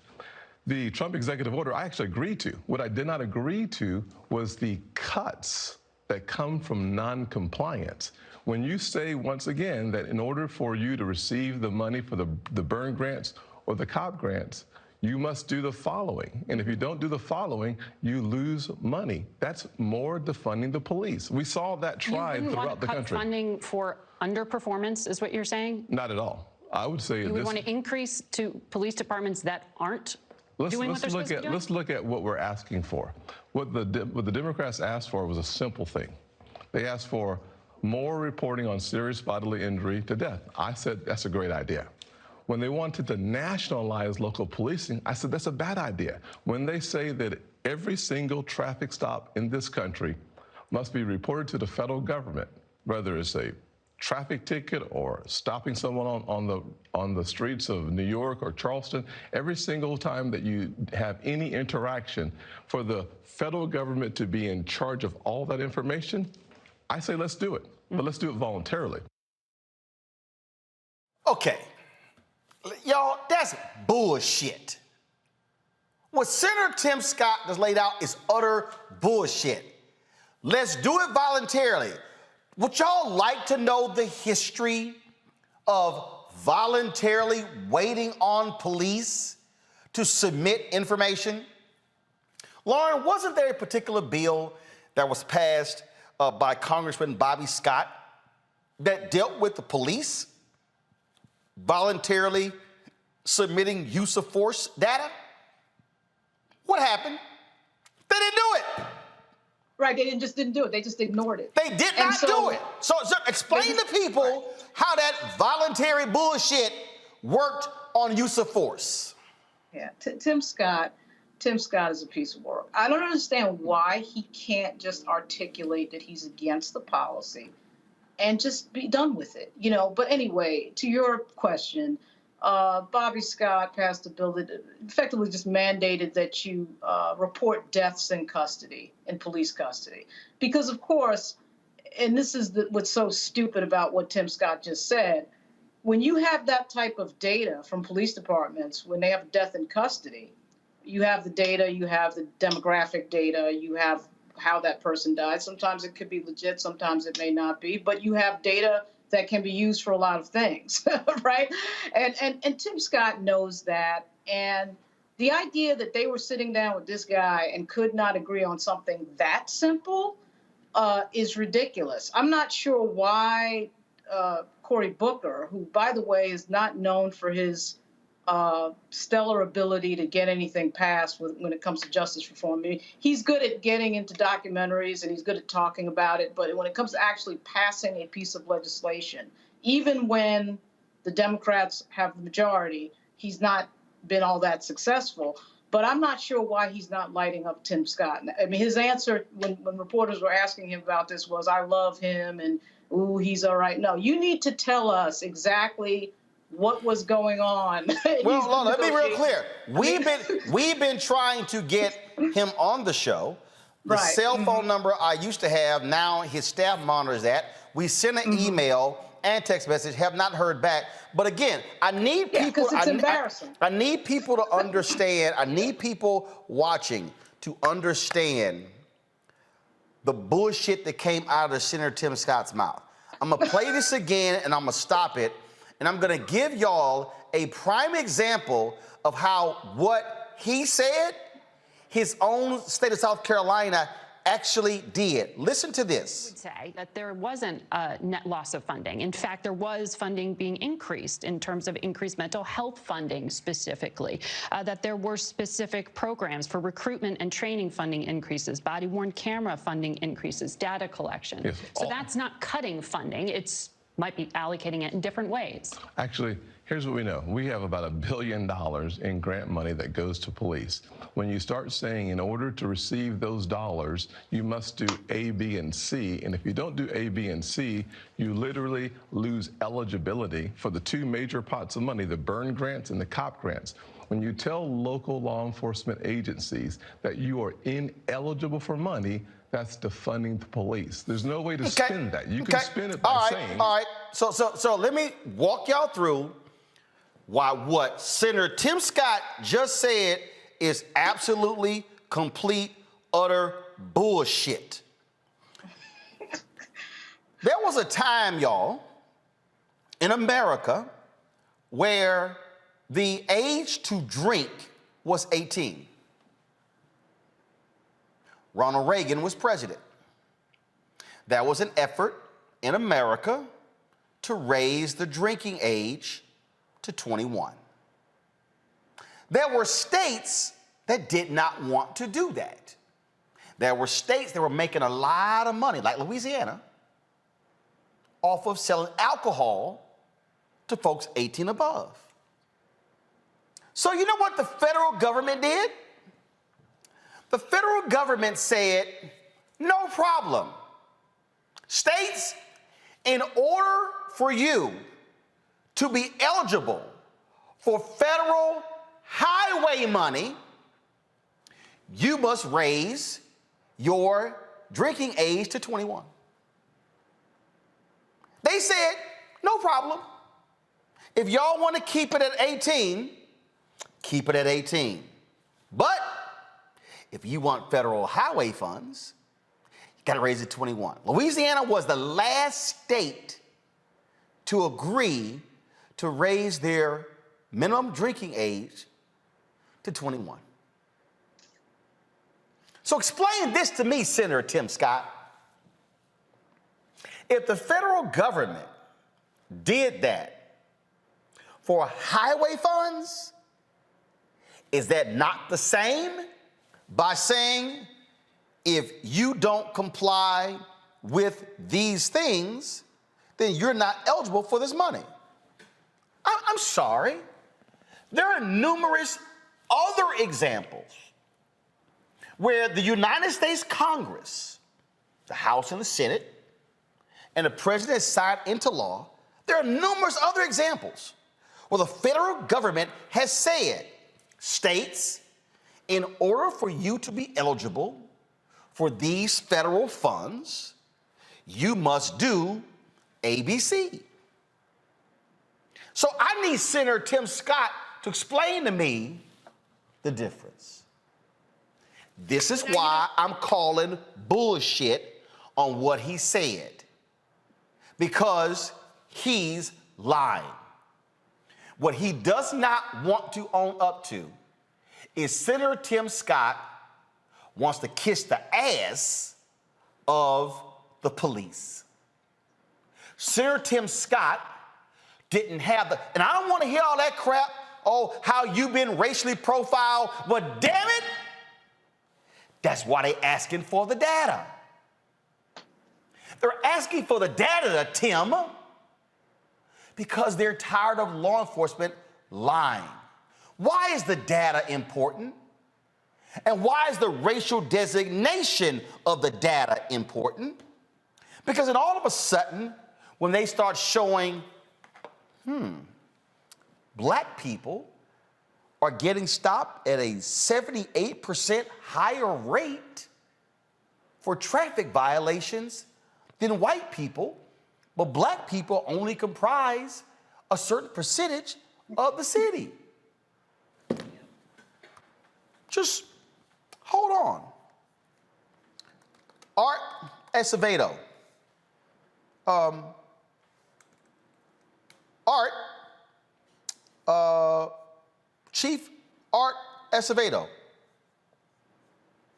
Speaker 22: The Trump executive order, I actually agreed to. What I did not agree to was the cuts that come from non-compliance. When you say, once again, that in order for you to receive the money for the burn grants or the COP grants, you must do the following. And if you don't do the following, you lose money. That's more defunding the police. We saw that tried throughout the country. You wouldn't want to cut funding for underperformance, is what you're saying? Not at all. I would say—
Speaker 3: You would want to increase to police departments that aren't doing what they're supposed to be doing?
Speaker 22: Let's look at what we're asking for. What the Democrats asked for was a simple thing. They asked for more reporting on serious bodily injury to death. I said that's a great idea. When they wanted to nationalize local policing, I said that's a bad idea. When they say that every single traffic stop in this country must be reported to the federal government, whether it's a traffic ticket or stopping someone on the streets of New York or Charleston, every single time that you have any interaction, for the federal government to be in charge of all that information, I say let's do it, but let's do it voluntarily.
Speaker 1: Okay. Y'all, that's bullshit. What Senator Tim Scott has laid out is utter bullshit. Let's do it voluntarily. Would y'all like to know the history of voluntarily waiting on police to submit information? Lauren, wasn't there a particular bill that was passed by Congressman Bobby Scott that dealt with the police voluntarily submitting use of force data? What happened? They didn't do it.
Speaker 8: Right, they just didn't do it. They just ignored it.
Speaker 1: They did not do it. So explain to people how that voluntary bullshit worked on use of force.
Speaker 8: Yeah, Tim Scott is a piece of work. I don't understand why he can't just articulate that he's against the policy and just be done with it, you know. But anyway, to your question, Bobby Scott passed a bill that effectively just mandated that you report deaths in custody, in police custody. Because, of course, and this is what's so stupid about what Tim Scott just said, when you have that type of data from police departments, when they have death in custody, you have the data, you have the demographic data, you have how that person died. Sometimes it could be legit, sometimes it may not be, but you have data that can be used for a lot of things, right? And Tim Scott knows that. And the idea that they were sitting down with this guy and could not agree on something that simple is ridiculous. I'm not sure why Cory Booker, who, by the way, is not known for his stellar ability to get anything passed when it comes to justice reform. I mean, he's good at getting into documentaries and he's good at talking about it, but when it comes to actually passing a piece of legislation, even when the Democrats have the majority, he's not been all that successful. But I'm not sure why he's not lighting up Tim Scott. I mean, his answer when reporters were asking him about this was, I love him and, ooh, he's all right. No, you need to tell us exactly what was going on.
Speaker 1: Well, Lola, let me be real clear. We've been trying to get him on the show. The cell phone number I used to have, now his staff monitors that. We sent an email and text message, have not heard back. But again, I need people.
Speaker 8: It's embarrassing.
Speaker 1: I need people to understand. I need people watching to understand the bullshit that came out of Senator Tim Scott's mouth. I'm gonna play this again, and I'm gonna stop it, and I'm gonna give y'all a prime example of how what he said, his own state of South Carolina actually did. Listen to this.
Speaker 3: I would say that there wasn't a net loss of funding. In fact, there was funding being increased in terms of increased mental health funding specifically, that there were specific programs for recruitment and training funding increases, body-worn camera funding increases, data collection.
Speaker 22: Yes.
Speaker 3: So that's not cutting funding. It's might be allocating it in different ways.
Speaker 22: Actually, here's what we know. We have about $1 billion in grant money that goes to police. When you start saying in order to receive those dollars, you must do A, B, and C, and if you don't do A, B, and C, you literally lose eligibility for the two major pots of money, the burn grants and the COP grants. When you tell local law enforcement agencies that you are ineligible for money, that's defunding the police. There's no way to spin that. You can spin it by saying.
Speaker 1: All right. So let me walk y'all through why what Senator Tim Scott just said is absolutely complete, utter bullshit. There was a time, y'all, in America where the age to drink was 18. Ronald Reagan was president. There was an effort in America to raise the drinking age to 21. There were states that did not want to do that. There were states that were making a lot of money, like Louisiana, off of selling alcohol to folks 18 above. So you know what the federal government did? The federal government said, no problem. States, in order for you to be eligible for federal highway money, you must raise your drinking age to 21. They said, no problem. If y'all want to keep it at 18, keep it at 18. But if you want federal highway funds, you got to raise it to 21. Louisiana was the last state to agree to raise their minimum drinking age to 21. So explain this to me, Senator Tim Scott. If the federal government did that for highway funds, is that not the same by saying if you don't comply with these things, then you're not eligible for this money? I'm sorry. There are numerous other examples where the United States Congress, the House and the Senate, and the president signed into law. There are numerous other examples where the federal government has said, states, in order for you to be eligible for these federal funds, you must do ABC. So I need Senator Tim Scott to explain to me the difference. This is why I'm calling bullshit on what he said, because he's lying. What he does not want to own up to is Senator Tim Scott wants to kiss the ass of the police. Senator Tim Scott didn't have the, and I don't want to hear all that crap, oh, how you've been racially profiled. But damn it, that's why they asking for the data. They're asking for the data, Tim, because they're tired of law enforcement lying. Why is the data important? And why is the racial designation of the data important? Because then all of a sudden, when they start showing, black people are getting stopped at a 78% higher rate for traffic violations than white people, but black people only comprise a certain percentage of the city. Just hold on. Art Acevedo. Chief Art Acevedo,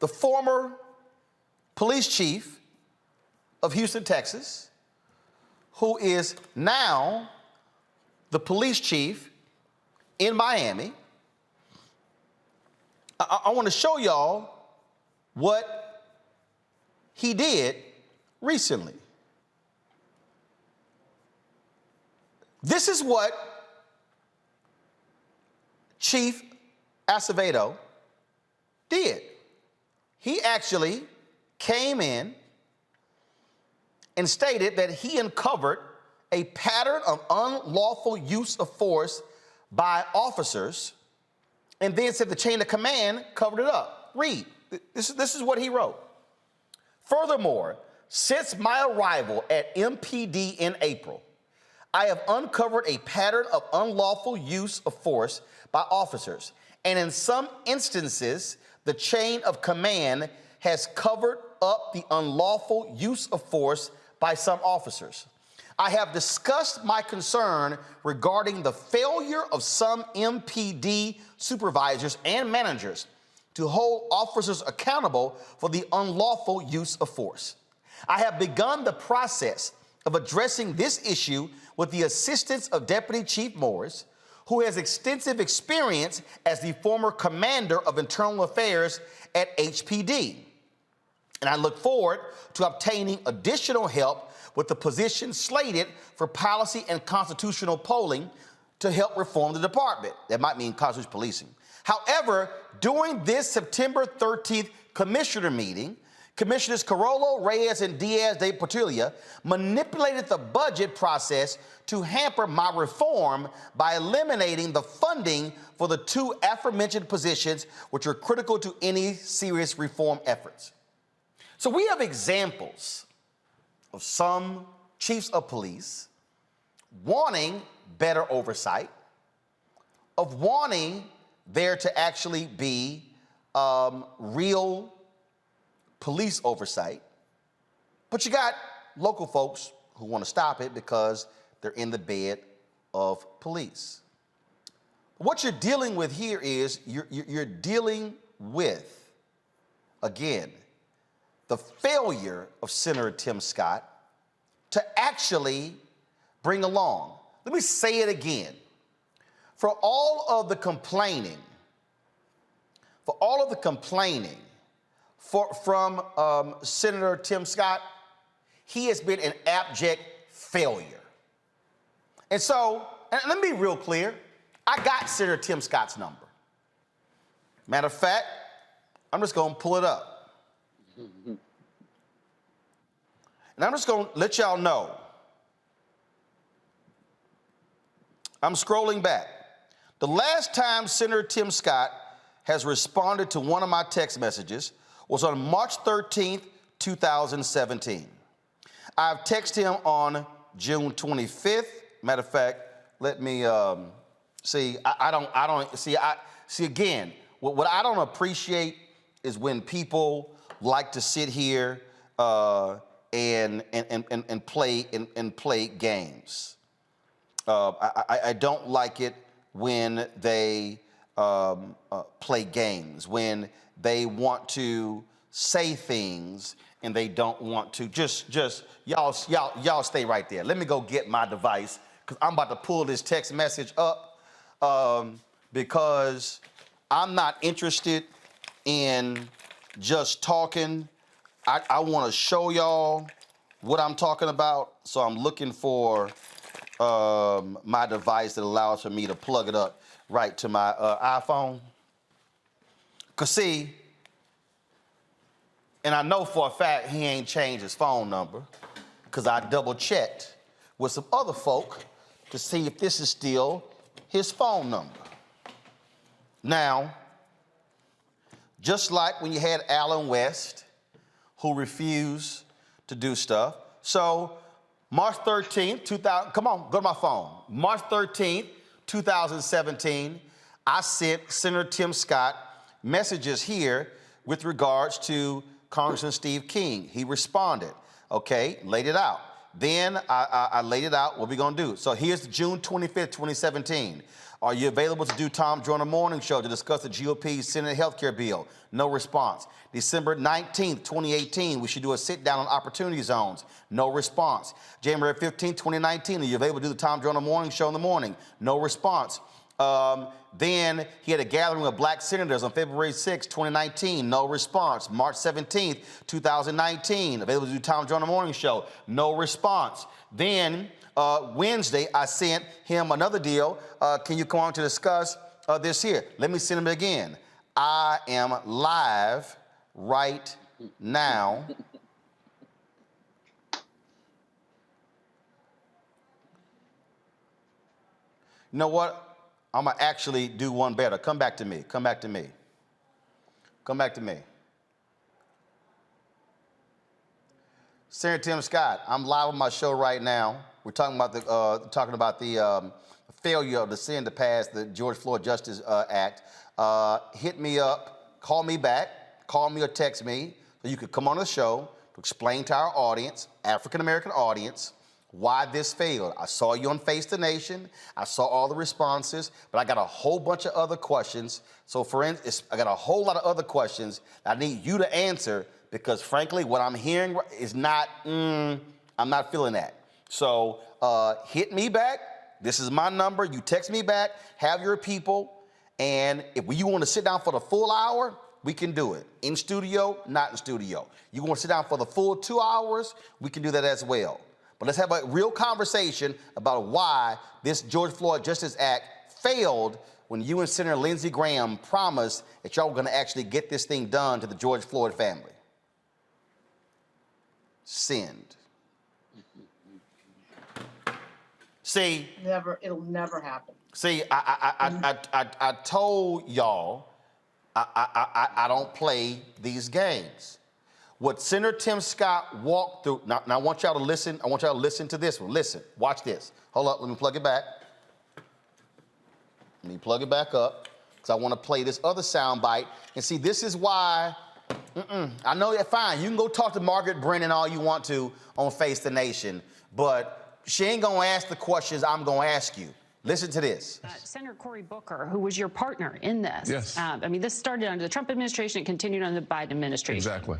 Speaker 1: the former police chief of Houston, Texas, who is now the police chief in Miami. I want to show y'all what he did recently. This is what Chief Acevedo did. He actually came in and stated that he uncovered a pattern of unlawful use of force by officers, and then said the chain of command covered it up. Read. This is what he wrote. Furthermore, since my arrival at MPD in April, I have uncovered a pattern of unlawful use of force by officers, and in some instances, the chain of command has covered up the unlawful use of force by some officers. I have discussed my concern regarding the failure of some MPD supervisors and managers to hold officers accountable for the unlawful use of force. I have begun the process of addressing this issue with the assistance of Deputy Chief Morris, who has extensive experience as the former commander of internal affairs at HPD. And I look forward to obtaining additional help with the position slated for policy and constitutional polling to help reform the department. That might mean constitutional policing. However, during this September 13th commissioner meeting, Commissioners Carollo, Reyes, and Diaz de Portilla manipulated the budget process to hamper my reform by eliminating the funding for the two aforementioned positions, which are critical to any serious reform efforts. So we have examples of some chiefs of police wanting better oversight, of wanting there to actually be real police oversight, but you got local folks who want to stop it because they're in the bed of police. What you're dealing with here is you're dealing with, again, the failure of Senator Tim Scott to actually bring along. Let me say it again. For all of the complaining, from Senator Tim Scott, he has been an abject failure. And so, and let me be real clear, I got Senator Tim Scott's number. Matter of fact, I'm just gonna pull it up. And I'm just gonna let y'all know. I'm scrolling back. The last time Senator Tim Scott has responded to one of my text messages was on March 13th, 2017. I've texted him on June 25th. Matter of fact, let me see. Again, what I don't appreciate is when people like to sit here and play games. I don't like it when they play games, when they want to say things and they don't want to. Just y'all stay right there. Let me go get my device because I'm about to pull this text message up because I'm not interested in just talking. I want to show y'all what I'm talking about. So I'm looking for my device that allows for me to plug it up right to my iPhone. Cause see, and I know for a fact he ain't changed his phone number because I double checked with some other folk to see if this is still his phone number. Now, just like when you had Alan West, who refused to do stuff. So March 13th, 2000, come on, go to my phone. March 13th, 2017, I sent Senator Tim Scott messages here with regards to Congressman Steve King. He responded, okay, laid it out. Then I laid it out, what we gonna do. So here's June 25th, 2017. Are you available to do Tom Joyner Morning Show to discuss the GOP Senate healthcare bill? No response. December 19th, 2018, we should do a sit down on opportunity zones. No response. January 15th, 2019, are you available to do the Tom Joyner Morning Show in the morning? No response. Then he had a gathering of black senators on February 6, 2019. No response. March 17th, 2019. Available to do Tom Joyner Morning Show. No response. Then Wednesday, I sent him another deal. Can you come on to discuss this here? Let me send him again. I am live right now. You know what? I'm gonna actually do one better. Come back to me. Come back to me. Come back to me. Senator Tim Scott, I'm live on my show right now. We're talking about the failure of the Senate to pass the George Floyd Justice Act. Hit me up, call me back, call me or text me, so you could come on the show to explain to our audience, African-American audience, why this failed. I saw you on Face the Nation. I saw all the responses, but I got a whole bunch of other questions. So for instance, I got a whole lot of other questions I need you to answer because frankly, what I'm hearing is not, I'm not feeling that. So hit me back. This is my number. You text me back, have your people. And if you want to sit down for the full hour, we can do it. In studio, not in studio. You want to sit down for the full 2 hours, we can do that as well. But let's have a real conversation about why this George Floyd Justice Act failed when you and Senator Lindsey Graham promised that y'all were going to actually get this thing done to the George Floyd family. Send. See,
Speaker 8: it'll never happen.
Speaker 1: See, I told y'all I don't play these games. What Senator Tim Scott walked through, now I want y'all to listen, I want y'all to listen to this one. Listen, watch this. Hold up, let me plug it back. Let me plug it back up, because I want to play this other sound bite. And see, this is why, I know you're fine. You can go talk to Margaret Brennan all you want to on Face the Nation, but she ain't going to ask the questions I'm going to ask you. Listen to this.
Speaker 3: Senator Cory Booker, who was your partner in this.
Speaker 22: Yes.
Speaker 3: I mean, this started under the Trump administration and continued under the Biden administration.
Speaker 22: Exactly.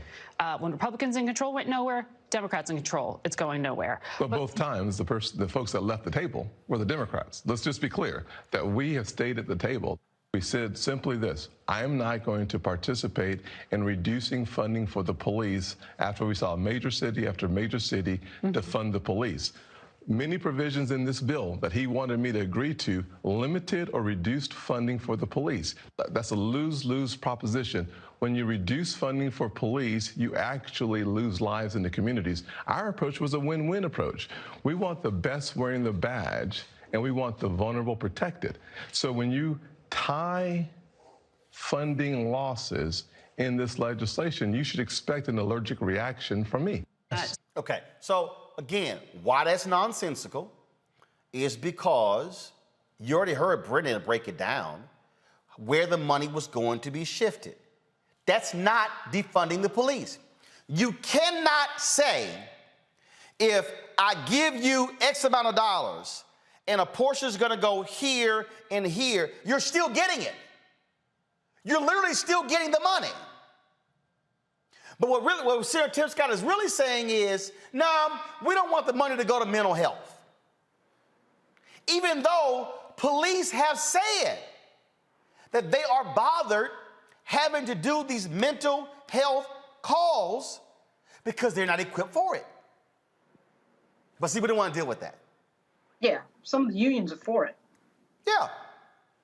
Speaker 3: When Republicans in control went nowhere, Democrats in control, it's going nowhere.
Speaker 22: But both times, the folks that left the table were the Democrats. Let's just be clear that we have stayed at the table. We said simply this: I am not going to participate in reducing funding for the police after we saw major city after major city defund the police. Many provisions in this bill that he wanted me to agree to limited or reduced funding for the police. That's a lose-lose proposition. When you reduce funding for police, you actually lose lives in the communities. Our approach was a win-win approach. We want the best wearing the badge, and we want the vulnerable protected. So when you tie funding losses in this legislation, you should expect an allergic reaction from me.
Speaker 1: Okay, so again, why that's nonsensical is because you already heard Brennan break it down where the money was going to be shifted. That's not defunding the police. You cannot say, if I give you X amount of dollars and a portion is going to go here and here, you're still getting it. You're literally still getting the money. But what Senator Tim Scott is really saying is, no, we don't want the money to go to mental health. Even though police have said that they are bothered having to do these mental health calls because they're not equipped for it. But see, we don't want to deal with that.
Speaker 8: Yeah, some of the unions are for it.
Speaker 1: Yeah.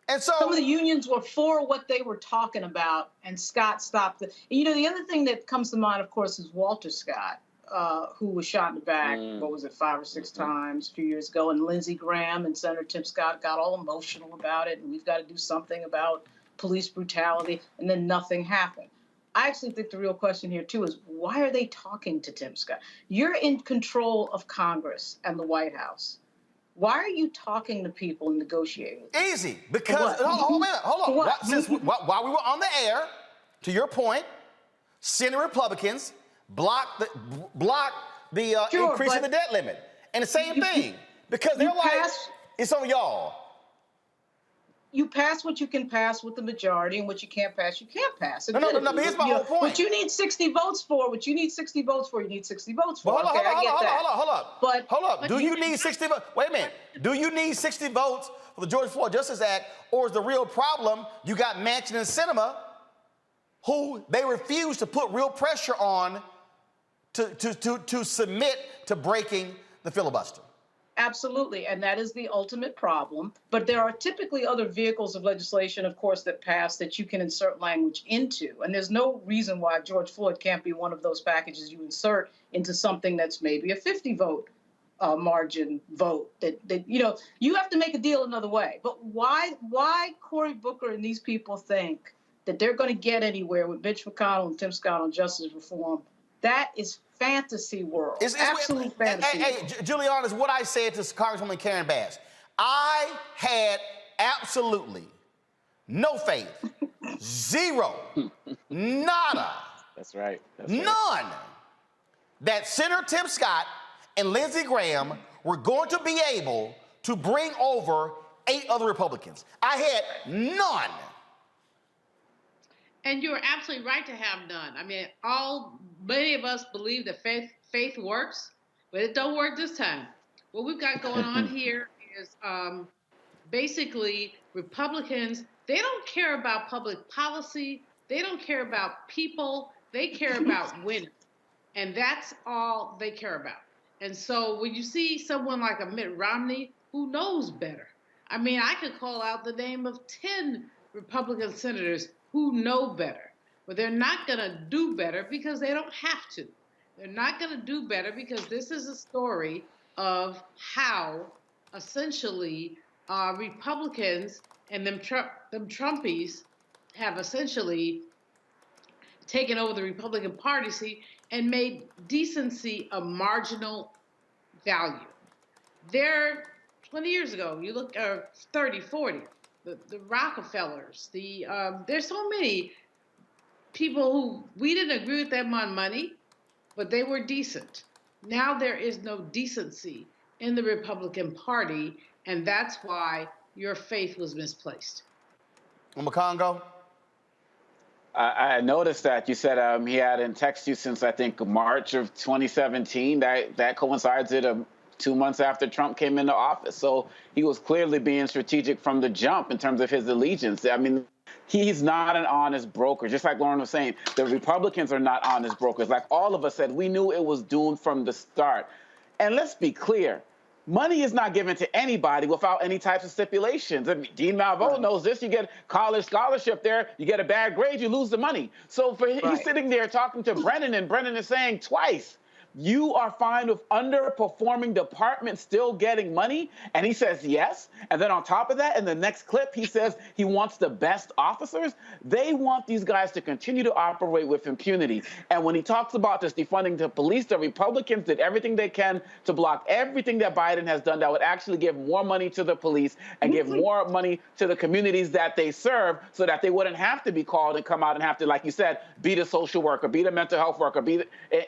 Speaker 1: And so
Speaker 8: some of the unions were for what they were talking about, and Scott stopped it. You know, the other thing that comes to mind, of course, is Walter Scott, who was shot in the back, what was it, 5 or 6 times a few years ago, and Lindsey Graham and Senator Tim Scott got all emotional about it, and we've got to do something about police brutality, and then nothing happened. I actually think the real question here, too, is why are they talking to Tim Scott? You're in control of Congress and the White House. Why are you talking to people and negotiating?
Speaker 1: Easy, because hold on. While we were on the air, to your point, Senate Republicans blocked the increase in the debt limit, and the same thing because they're like, it's on y'all.
Speaker 8: You pass what you can pass with the majority, and what you can't pass, you can't pass.
Speaker 1: No, but here's my whole point.
Speaker 8: What you need 60 votes for, you need 60 votes for.
Speaker 1: Hold up. Do you need 60 votes? Wait a minute. Do you need 60 votes for the George Floyd Justice Act, or is the real problem you got Manchin and Sinema, who they refuse to put real pressure on to submit to breaking the filibuster?
Speaker 8: Absolutely, and that is the ultimate problem. But there are typically other vehicles of legislation, of course, that pass that you can insert language into. And there's no reason why George Floyd can't be one of those packages you insert into something that's maybe a 50-vote margin vote. That you have to make a deal another way. But why Cory Booker and these people think that they're going to get anywhere with Mitch McConnell and Tim Scott on justice reform? That is fantasy world. It's absolute fantasy.
Speaker 1: Hey, Juliana, is what I said to Congresswoman Karen Bass. I had absolutely no faith, zero, nada.
Speaker 7: That's right.
Speaker 1: None. That Senator Tim Scott and Lindsey Graham were going to be able to bring over 8 other Republicans. I had none.
Speaker 6: And you're absolutely right to have none. I mean, many of us believe that faith works, but it don't work this time. What we've got going on here is basically Republicans, they don't care about public policy. They don't care about people. They care about winning. And that's all they care about. And so when you see someone like a Mitt Romney, who knows better? I mean, I could call out the name of 10 Republican senators who know better, but they're not going to do better because they don't have to. They're not going to do better because this is a story of how essentially Republicans and them Trumpies have essentially taken over the Republican Party and made decency a marginal value. There, 20 years ago, you look, 30, 40, the Rockefellers, there's so many people who we didn't agree with them on money, but they were decent. Now there is no decency in the Republican Party, and that's why your faith was misplaced.
Speaker 1: Congo?
Speaker 7: I noticed that you said he hadn't texted you since, I think, March of 2017. That coincides with 2 months after Trump came into office. So he was clearly being strategic from the jump in terms of his allegiance. I mean, he's not an honest broker. Just like Lauren was saying, the Republicans are not honest brokers. Like all of us said, we knew it was doomed from the start. And let's be clear. Money is not given to anybody without any types of stipulations. I mean, Dean Malveaux knows this. You get college scholarship there, you get a bad grade, you lose the money. So he's sitting there talking to Brennan, and Brennan is saying twice, you are fine with underperforming departments still getting money? And he says yes. And then on top of that, in the next clip, he says he wants the best officers. They want these guys to continue to operate with impunity. And when he talks about this defunding the police, the Republicans did everything they can to block everything that Biden has done that would actually give more money to the police and give more money to the communities that they serve so that they wouldn't have to be called and come out and have to, like you said, be the social worker, be the mental health worker,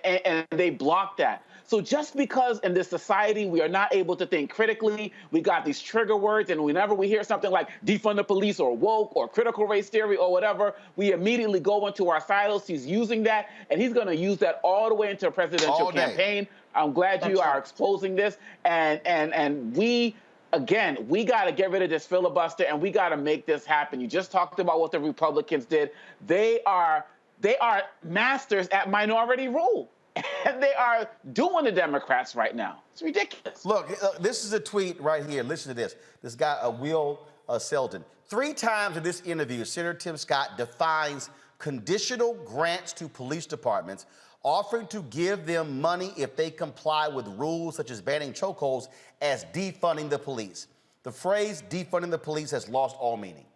Speaker 7: and they block that. So just because in this society we are not able to think critically, we got these trigger words, and whenever we hear something like defund the police or woke or critical race theory or whatever, we immediately go into our silos. He's using that, and he's going to use that all the way into a presidential campaign. I'm glad you are exposing this, and we. Again, we got to get rid of this filibuster, and we got to make this happen. You just talked about what the Republicans did. They are masters at minority rule, and they are doing the Democrats right now. It's ridiculous.
Speaker 1: Look, this is a tweet right here. Listen to this. This guy, Will Selden. 3 times in this interview, Senator Tim Scott defines conditional grants to police departments, offering to give them money if they comply with rules such as banning chokeholds as defunding the police. The phrase defunding the police has lost all meaning.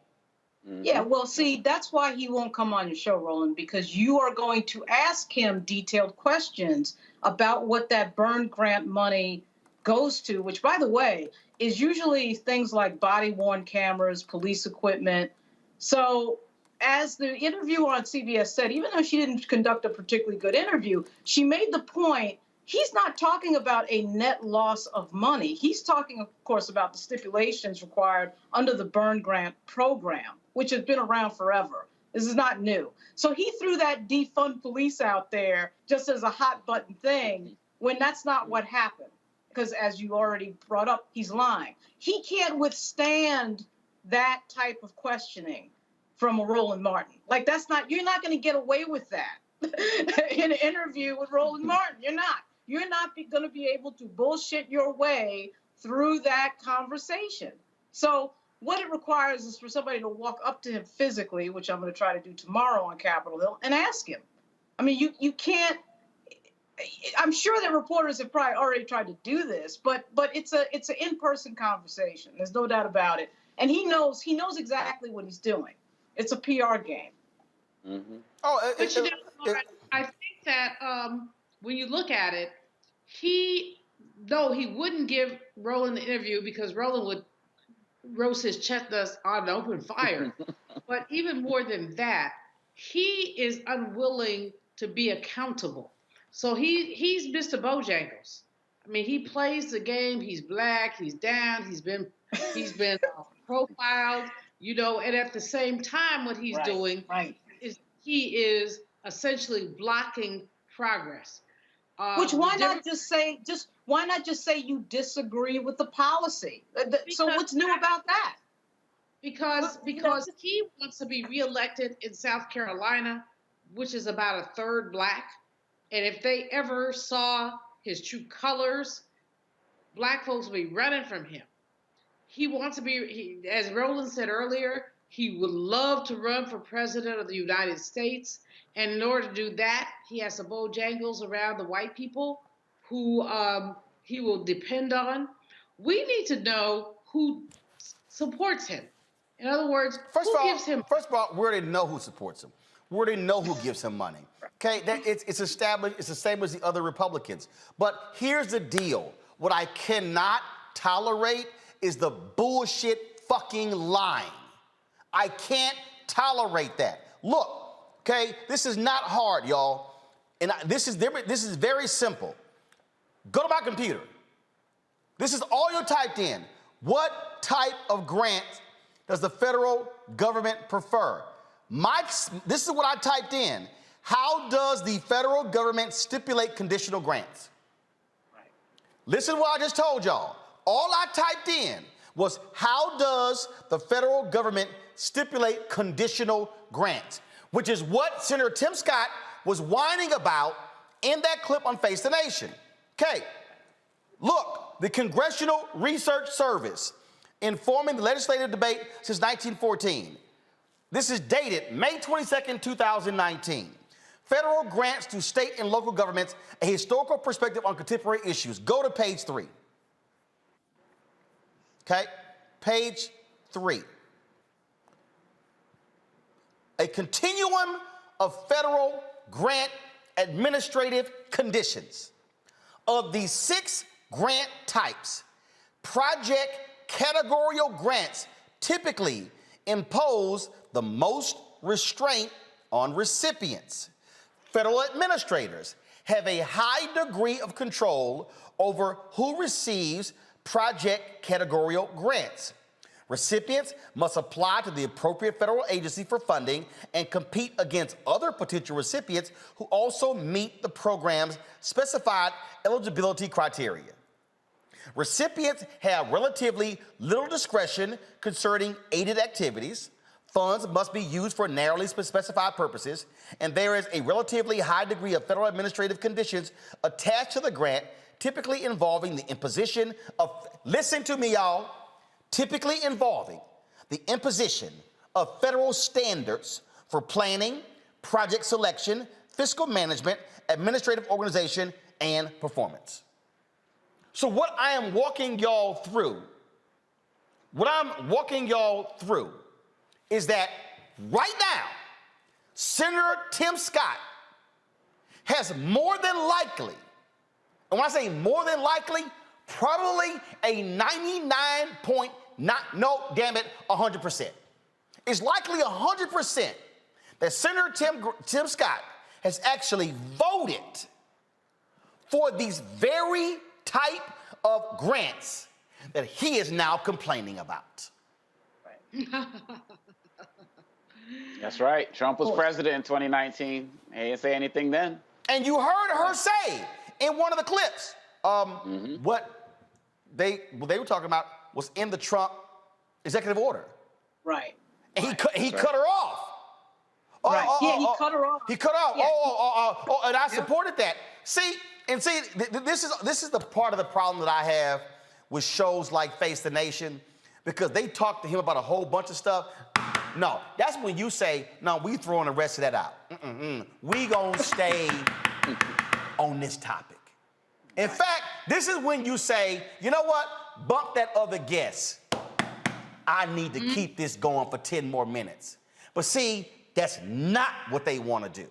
Speaker 8: Yeah, well, see, that's why he won't come on your show, Roland, because you are going to ask him detailed questions about what that burn grant money goes to, which, by the way, is usually things like body-worn cameras, police equipment. So as the interviewer on CBS said, even though she didn't conduct a particularly good interview, she made the point, he's not talking about a net loss of money. He's talking, of course, about the stipulations required under the burn grant program, which has been around forever. This is not new. So he threw that defund police out there just as a hot button thing when that's not what happened. Because as you already brought up, he's lying. He can't withstand that type of questioning from a Roland Martin. Like, you're not going to get away with that in an interview with Roland Martin. You're not. You're not going to be able to bullshit your way through that conversation. So what it requires is for somebody to walk up to him physically, which I'm going to try to do tomorrow on Capitol Hill, and ask him. I mean, you can't. I'm sure that reporters have probably already tried to do this, but it's an in-person conversation. There's no doubt about it, and he knows exactly what he's doing. It's a PR game.
Speaker 6: Mm-hmm. I think that when you look at it, he wouldn't give Roland the interview because Roland would roast his chestnuts on open fire. But even more than that, he is unwilling to be accountable. So he's Mr. Bojangles. I mean, he plays the game. He's black. He's down. He's been profiled. You know, and at the same time, what he's doing is he is essentially blocking progress.
Speaker 8: Which why not just say you disagree with the policy? So what's new about that?
Speaker 6: Because he wants to be reelected in South Carolina, which is about a third black, and if they ever saw his true colors, black folks would be running from him. He wants to be, as Roland said earlier, he would love to run for president of the United States. And in order to do that, he has some Bojangles around the white people who he will depend on. We need to know who supports him. In other words, who gives him?
Speaker 1: First of all, we already know who supports him. We already know who gives him money. Okay, it's established. It's the same as the other Republicans. But here's the deal. What I cannot tolerate is the bullshit fucking lying. I can't tolerate that. Look, okay, this is not hard, y'all. And this is very simple. Go to my computer. This is all you typed in. What type of grant does the federal government prefer? This is what I typed in. How does the federal government stipulate conditional grants? Listen to what I just told y'all. All I typed in was how does the federal government stipulate conditional grants, which is what Senator Tim Scott was whining about in that clip on Face the Nation. Okay, look, the Congressional Research Service informing the legislative debate since 1914. This is dated May 22nd, 2019. Federal grants to state and local governments, a historical perspective on contemporary issues. Go to page 3. Okay, page 3. A continuum of federal grant administrative conditions. Of these 6 grant types, project categorical grants typically impose the most restraint on recipients. Federal administrators have a high degree of control over who receives project categorical grants. Recipients must apply to the appropriate federal agency for funding and compete against other potential recipients who also meet the program's specified eligibility criteria. Recipients have relatively little discretion concerning aided activities. Funds must be used for narrowly specified purposes, and there is a relatively high degree of federal administrative conditions attached to the grant, typically involving the imposition of, listen to me, y'all, typically involving the imposition of federal standards for planning, project selection, fiscal management, administrative organization, and performance. So what I am walking y'all through, is that right now, Senator Tim Scott has more than likely, and when I say more than likely, probably a 100%. It's likely 100% that Senator Tim Scott has actually voted for these very type of grants that he is now complaining about.
Speaker 7: That's right. Trump was president in 2019. He didn't say anything then.
Speaker 1: And you heard her say in one of the clips, what they were talking about was in the Trump executive order.
Speaker 8: Right.
Speaker 1: And he cut her off.
Speaker 8: Right. He cut her off.
Speaker 1: He cut her off.
Speaker 8: Yeah.
Speaker 1: And I supported that. See, this is the part of the problem that I have with shows like Face the Nation, because they talk to him about a whole bunch of stuff. No, that's when you say, no, we throwing the rest of that out. We gonna stay on this topic. In fact, this is when you say, you know what? Bump that other guest. I need to keep this going for 10 more minutes. But see, that's not what they want to do.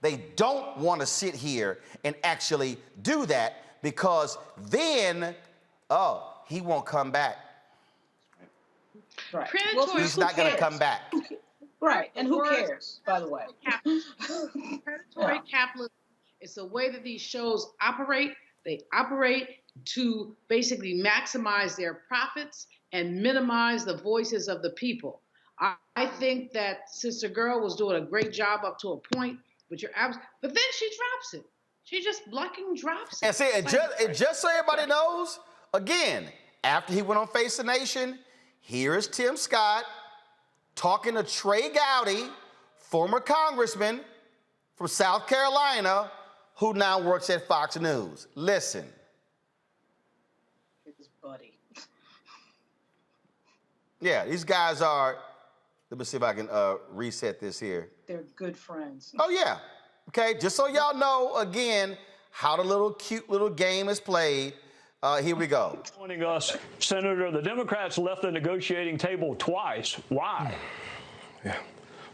Speaker 1: They don't want to sit here and actually do that, because then, he won't come back.
Speaker 8: Right.
Speaker 1: He's not going to come back.
Speaker 8: Right. And who cares, by the way?
Speaker 6: Predatory capitalism is the way that these shows operate. They operate to basically maximize their profits and minimize the voices of the people. I think that Sister Girl was doing a great job up to a point, but then she drops it. She just blocking drops it.
Speaker 1: And see, just so everybody knows, again, after he went on Face the Nation, here is Tim Scott talking to Trey Gowdy, former congressman from South Carolina, who now works at Fox News. Listen.
Speaker 8: His buddy.
Speaker 1: Yeah, these guys are, let me see if I can reset this here.
Speaker 8: They're good friends.
Speaker 1: Oh, yeah. Okay, just so y'all know, again, how the cute little game is played. Here we go.
Speaker 5: Joining us, Senator, the Democrats left the negotiating table twice. Why?
Speaker 22: Yeah.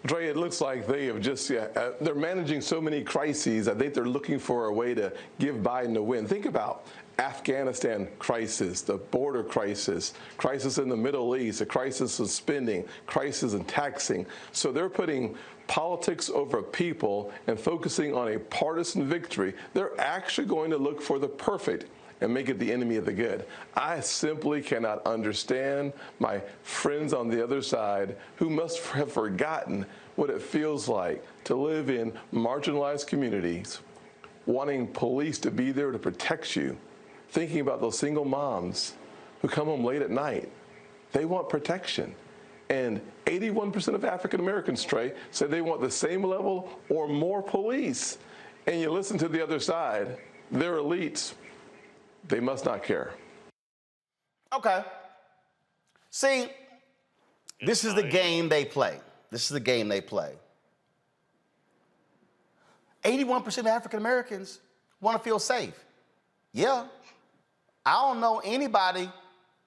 Speaker 22: Dre, it looks like they have just, they're managing so many crises. I think they're looking for a way to give Biden a win. Think about Afghanistan crisis, the border crisis, crisis in the Middle East, a crisis in spending, crisis in taxing. So they're putting politics over people and focusing on a partisan victory. They're actually going to look for the perfect and make it the enemy of the good. I simply cannot understand my friends on the other side who must have forgotten what it feels like to live in marginalized communities, wanting police to be there to protect you, thinking about those single moms who come home late at night. They want protection. And 81% of African Americans, Trey, say they want the same level or more police. And you listen to the other side, they're elites. They must not care.
Speaker 1: Okay. See, this is the game they play. 81% of African Americans want to feel safe. Yeah. I don't know anybody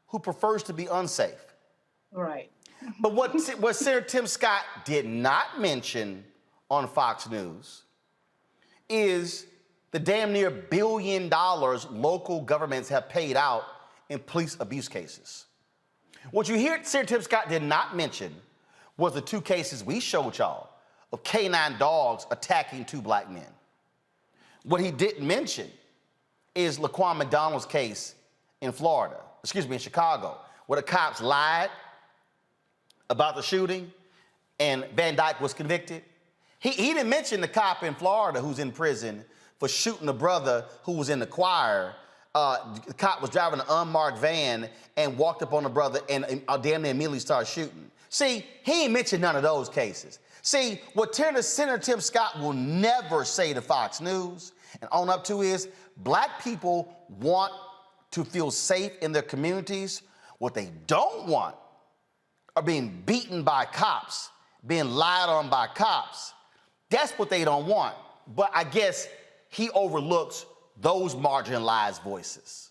Speaker 1: who prefers to be unsafe.
Speaker 8: Right.
Speaker 1: But what Senator Tim Scott did not mention on Fox News is the damn near $1 billion local governments have paid out in police abuse cases. What you hear Senator Tim Scott did not mention was the 2 cases we showed y'all of K-9 dogs attacking 2 black men. What he didn't mention is Laquan McDonald's case in in Chicago, where the cops lied about the shooting and Van Dyke was convicted. He didn't mention the cop in Florida who's in prison for shooting a brother who was in the choir. The cop was driving an unmarked van and walked up on the brother and damn near immediately started shooting. See, he ain't mentioned none of those cases. See, what Senator Tim Scott will never say to Fox News and own up to is black people want to feel safe in their communities. What they don't want are being beaten by cops, being lied on by cops. That's what they don't want. But I guess he overlooks those marginalized voices.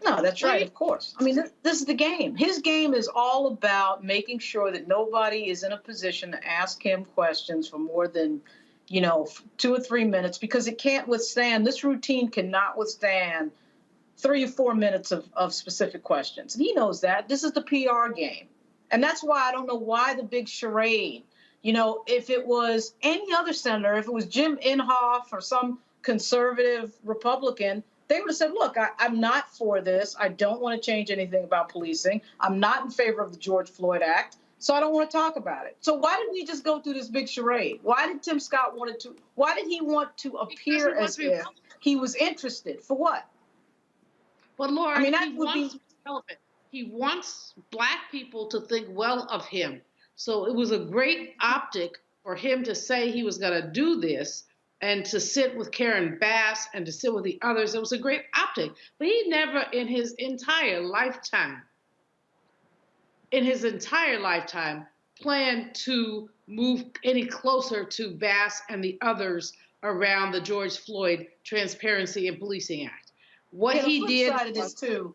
Speaker 8: No, that's right, of course. I mean, this is the game. His game is all about making sure that nobody is in a position to ask him questions for more than, 2 or 3 minutes, because it can't withstand, this routine cannot withstand 3 or 4 minutes of specific questions. And he knows that. This is the PR game. And that's why I don't know why the big charade. If it was any other senator, if it was Jim Inhofe or some conservative Republican, they would have said, look, I'm not for this. I don't want to change anything about policing. I'm not in favor of the George Floyd Act, so I don't want to talk about it. So why did we just go through this big charade? Why did Tim Scott why did he want to appear as if he was interested? For what?
Speaker 6: Well, Laura,
Speaker 8: I mean,
Speaker 6: he wants black people to think well of him. So it was a great optic for him to say he was going to do this and to sit with Karen Bass and to sit with the others. It was a great optic. But he never in his entire lifetime, planned to move any closer to Bass and the others around the George Floyd Transparency in Policing Act. What he did.
Speaker 8: The flip side of this, too,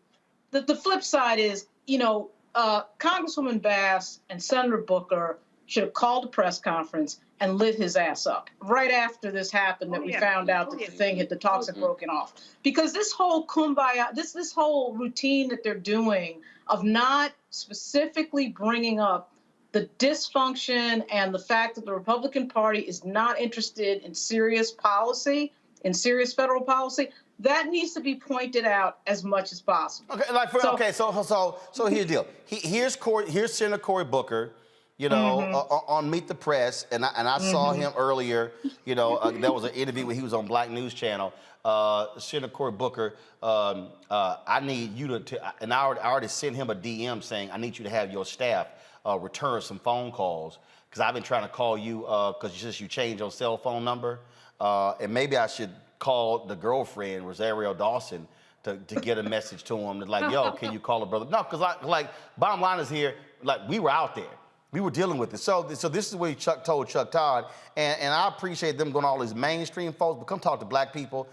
Speaker 8: the flip side is, Congresswoman Bass and Senator Booker should have called a press conference and lit his ass up right after this happened, that we found out that the talks had broken off. Because this whole kumbaya, this whole routine that they're doing of not specifically bringing up the dysfunction and the fact that the Republican Party is not interested in serious policy, in serious federal policy, that needs to be pointed out as much as possible.
Speaker 1: Okay, so here's the deal. Here's Senator Cory Booker, on Meet the Press, and I saw him earlier. There was an interview where he was on Black News Channel. Senator Cory Booker, I need you and I already sent him a DM saying I need you to have your staff return some phone calls, because I've been trying to call you because you changed your cell phone number, and maybe I should call the girlfriend, Rosario Dawson, to get a message to him, like, yo, can you call a brother? No, because bottom line is here, we were out there. We were dealing with it. So this is what Chuck told Chuck Todd, and I appreciate them going to all these mainstream folks, but come talk to black people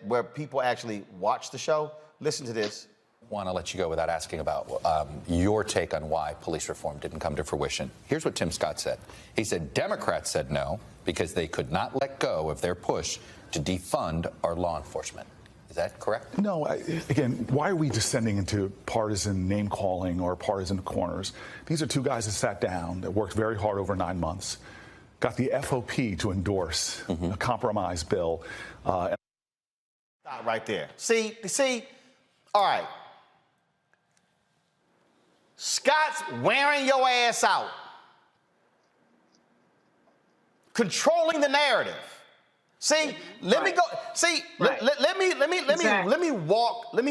Speaker 1: where people actually watch the show. Listen to this.
Speaker 9: Want to let you go without asking about your take on why police reform didn't come to fruition. Here's what Tim Scott said. He said Democrats said no because they could not let go of their push to defund our law enforcement. Is that correct?
Speaker 11: No. Again, why are we descending into partisan name-calling or partisan corners? These are two guys that sat down, that worked very hard over 9 months, got the FOP to endorse a compromise bill.
Speaker 1: Stop right there. See, all right. Scott's wearing your ass out, controlling the narrative. See, let me go. See, let me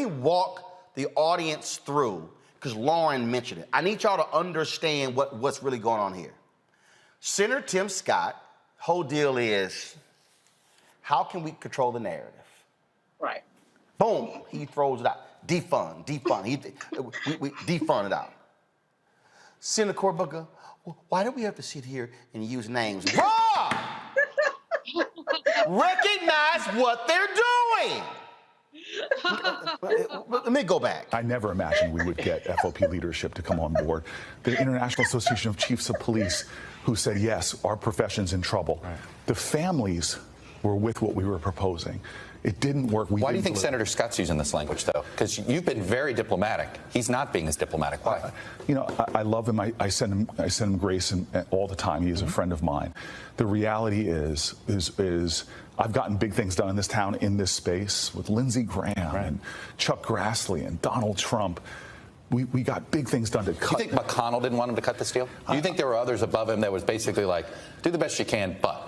Speaker 1: walk the audience through, because Lauren mentioned it. I need y'all to understand what's really going on here. Senator Tim Scott, whole deal is, how can we control the narrative?
Speaker 8: Right.
Speaker 1: Boom, he throws it out. Defund. We defund it out. Senator Cory Booker, why do we have to sit here and use names? Bruh! Recognize what they're doing. Let me go back.
Speaker 11: I never imagined we would get FOP leadership to come on board. The International Association of Chiefs of Police, who said, yes, our profession's in trouble. Right. The families were with what we were proposing. It didn't work.
Speaker 9: Why do you think Senator Scott's using this language, though? Because you've been very diplomatic. He's not being as diplomatic. Why?
Speaker 11: I love him. I send him grace all the time. He is a friend of mine. The reality is I've gotten big things done in this town, in this space, with Lindsey Graham and Chuck Grassley and Donald Trump. We got big things done to cut.
Speaker 9: Do you think McConnell didn't want him to cut this deal? Do you think there were others above him that was basically like, do the best you can, but?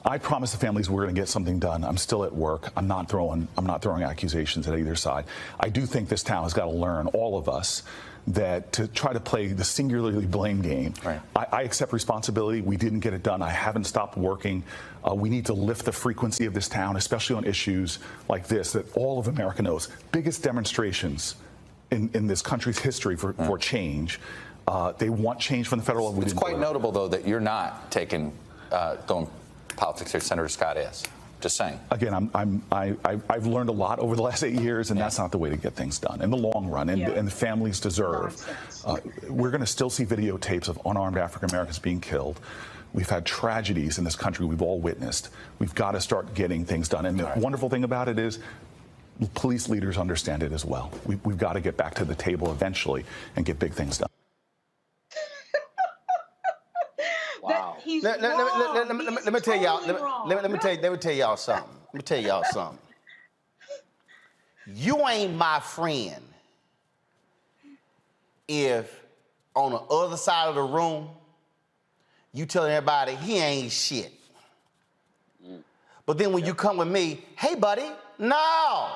Speaker 11: I promised the families we're going to get something done. I'm still at work. I'm not throwing accusations at either side. I do think this town has got to learn, all of us, that to try to play the singularly blame game. Right. I accept responsibility. We didn't get it done. I haven't stopped working. We need to lift the frequency of this town, especially on issues like this that all of America knows. Biggest demonstrations in this country's history for change. They want change from the federal level.
Speaker 9: It's quite notable, though, that you're not going politics here. Senator Scott is. Just saying.
Speaker 11: Again, I've learned a lot over the last 8 years, and that's not the way to get things done in the long run. And the families deserve. We're going to still see videotapes of unarmed African Americans being killed. We've had tragedies in this country we've all witnessed. We've got to start getting things done. And the wonderful thing about it is police leaders understand it as well. We've got to get back to the table eventually and get big things done.
Speaker 8: Wow.
Speaker 1: Let me tell y'all. Let me tell y'all something. Let me tell y'all something. You ain't my friend if on the other side of the room you telling everybody he ain't shit. But then when you come with me, hey buddy, no.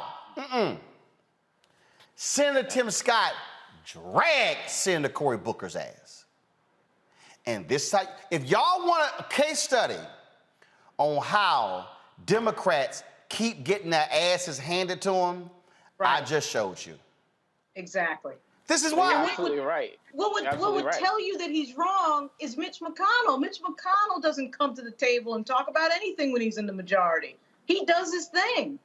Speaker 1: Senator Tim Scott dragged Senator Cory Booker's ass. And this side, if y'all want a case study on how Democrats keep getting their asses handed to them, I just showed you.
Speaker 8: Exactly.
Speaker 1: This is why.
Speaker 7: You're absolutely right.
Speaker 8: What would tell you that he's wrong is Mitch McConnell. Mitch McConnell doesn't come to the table and talk about anything when he's in the majority. He does his thing.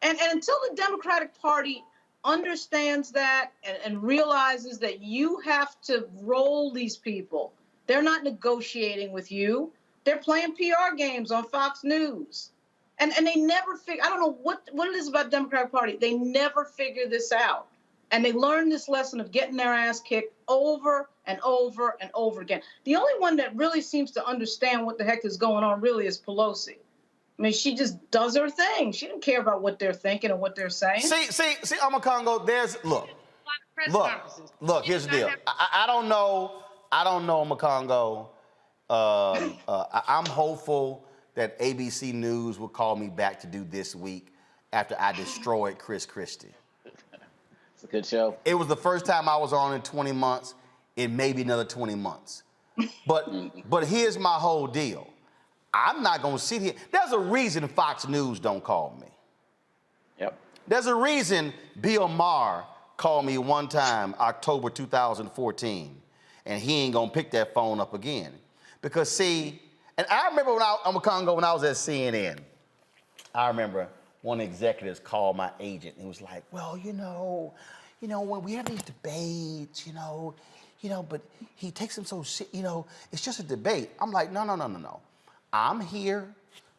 Speaker 8: And until the Democratic Party understands that and realizes that you have to roll these people, they're not negotiating with you. They're playing PR games on Fox News. And they never figure, I don't know what it is about the Democratic Party. They never figure this out. And they learn this lesson of getting their ass kicked over and over and over again. The only one that really seems to understand what the heck is going on really is Pelosi. I mean, she just does her thing. She didn't care about what they're thinking and what they're saying.
Speaker 1: See, Congo, look, here's the deal. I don't know, Macongo. I'm hopeful that ABC News will call me back to do This Week after I destroyed Chris Christie.
Speaker 7: It's a good show.
Speaker 1: It was the first time I was on in 20 months. It may be another 20 months. But here's my whole deal. I'm not going to sit here. There's a reason Fox News don't call me.
Speaker 7: Yep.
Speaker 1: There's a reason Bill Maher called me one time, October 2014, and he ain't going to pick that phone up again. Because, see, and I remember when I was at CNN, I remember one of the executives called my agent and was like, well, when we have these debates, but he takes them so, it's just a debate. I'm like, no. I'm here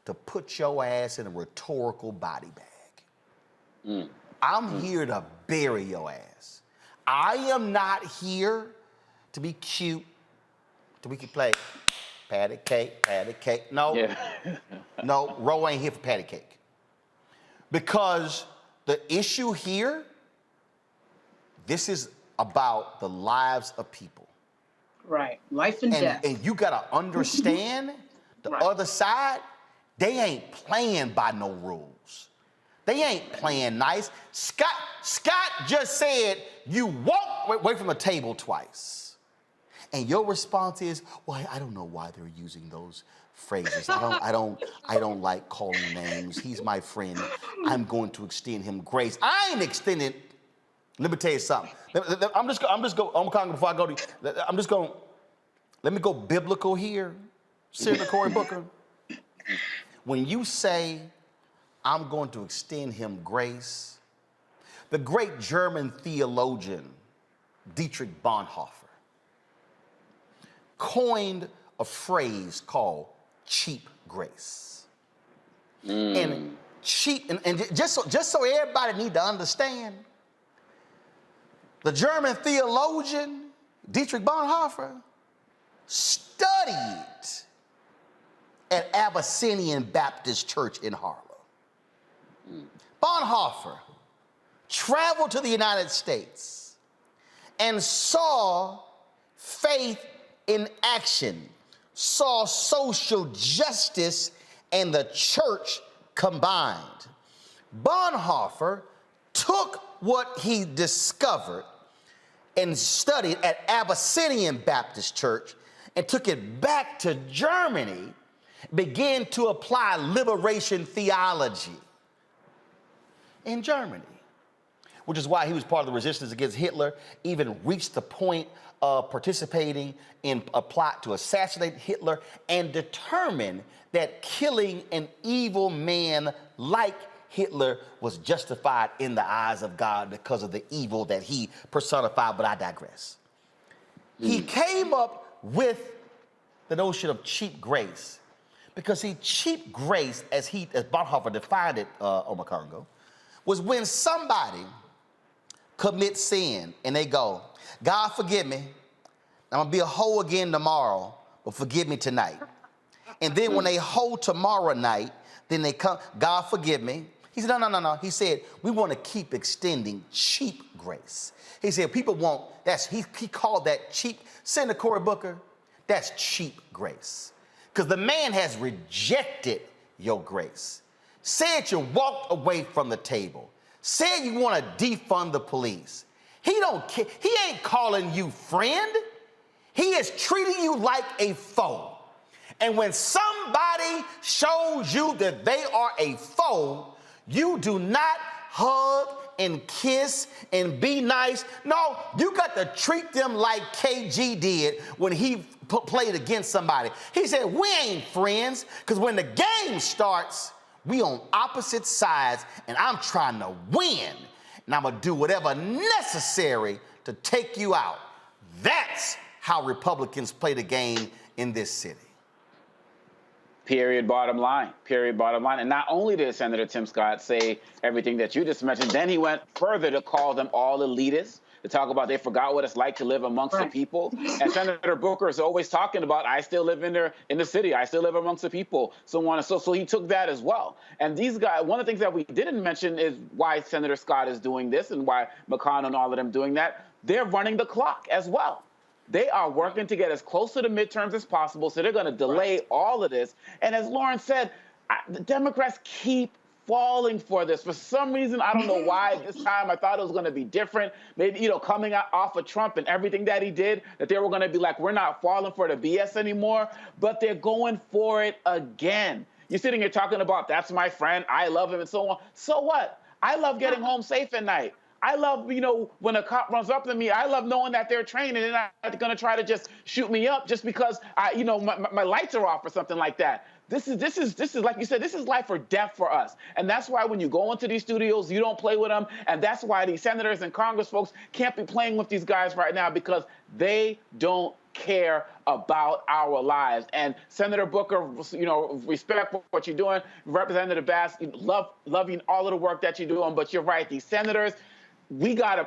Speaker 1: to put your ass in a rhetorical body bag. I'm here to bury your ass. I am not here to be cute, so we can play patty cake. No, no, Ro ain't here for patty cake. Because the issue here, this is about the lives of people.
Speaker 8: Right, life and death.
Speaker 1: And you gotta understand the other side, they ain't playing by no rules. They ain't playing nice. Scott just said you walk away from the table twice. And your response is, well, I don't know why they're using those phrases. I don't like calling names. He's my friend. I'm going to extend him grace. I ain't extending. Let me tell you something. Let me go biblical here, Senator Cory Booker. When you say, I'm going to extend him grace, the great German theologian Dietrich Bonhoeffer coined a phrase called cheap grace. And cheap, and just so everybody need to understand, the German theologian Dietrich Bonhoeffer studied at Abyssinian Baptist Church in Harlem. Bonhoeffer traveled to the United States and saw faith in action, saw social justice and the church combined. Bonhoeffer took what he discovered and studied at Abyssinian Baptist Church and took it back to Germany, began to apply liberation theology in Germany, which is why he was part of the resistance against Hitler, even reached the point of participating in a plot to assassinate Hitler, and determined that killing an evil man like Hitler was justified in the eyes of God because of the evil that he personified, but I digress. He came up with the notion of cheap grace because cheap grace, as Bonhoeffer defined it, Omar Congo, was when somebody commits sin and they go, God forgive me, I'm gonna be a hoe again tomorrow, but forgive me tonight. And then when they hoe tomorrow night, then they come, God forgive me. He said, no. He said, we want to keep extending cheap grace. He said, people want, he called that cheap, Senator Cory Booker, that's cheap grace. Because the man has rejected your grace. Said you walked away from the table. Said you want to defund the police. He don't care. He ain't calling you friend. He is treating you like a foe. And when somebody shows you that they are a foe, you do not hug and kiss and be nice. No, you got to treat them like KG did when he played against somebody. He said, we ain't friends, because when the game starts, we on opposite sides, and I'm trying to win, and I'm going to do whatever necessary to take you out. That's how Republicans play the game in this city.
Speaker 7: Period, bottom line. Period, bottom line. And not only did Senator Tim Scott say everything that you just mentioned, then he went further to call them all elitists, to talk about they forgot what it's like to live amongst the people. And Senator Booker is always talking about, I still live in the city. I still live amongst the people, so on and so he took that as well. And these guys, one of the things that we didn't mention is why Senator Scott is doing this and why McConnell and all of them doing that. They're running the clock as well. They are working to get as close to the midterms as possible, so they're going to delay all of this. And as Lauren said, the Democrats keep falling for this. For some reason, I don't know why this time I thought it was going to be different. Maybe, coming off of Trump and everything that he did, that they were going to be like, we're not falling for the BS anymore, but they're going for it again. You're sitting here talking about, that's my friend, I love him, and so on. So what? I love getting home safe at night. I love, when a cop runs up to me, I love knowing that they're trained and they're not going to try to just shoot me up just because my lights are off or something like that. This is like you said, this is life or death for us. And that's why when you go into these studios, you don't play with them. And that's why these senators and Congress folks can't be playing with these guys right now, because they don't care about our lives. And Senator Booker, respect what you're doing. Representative Bass, loving all of the work that you're doing. But you're right, these senators, we gotta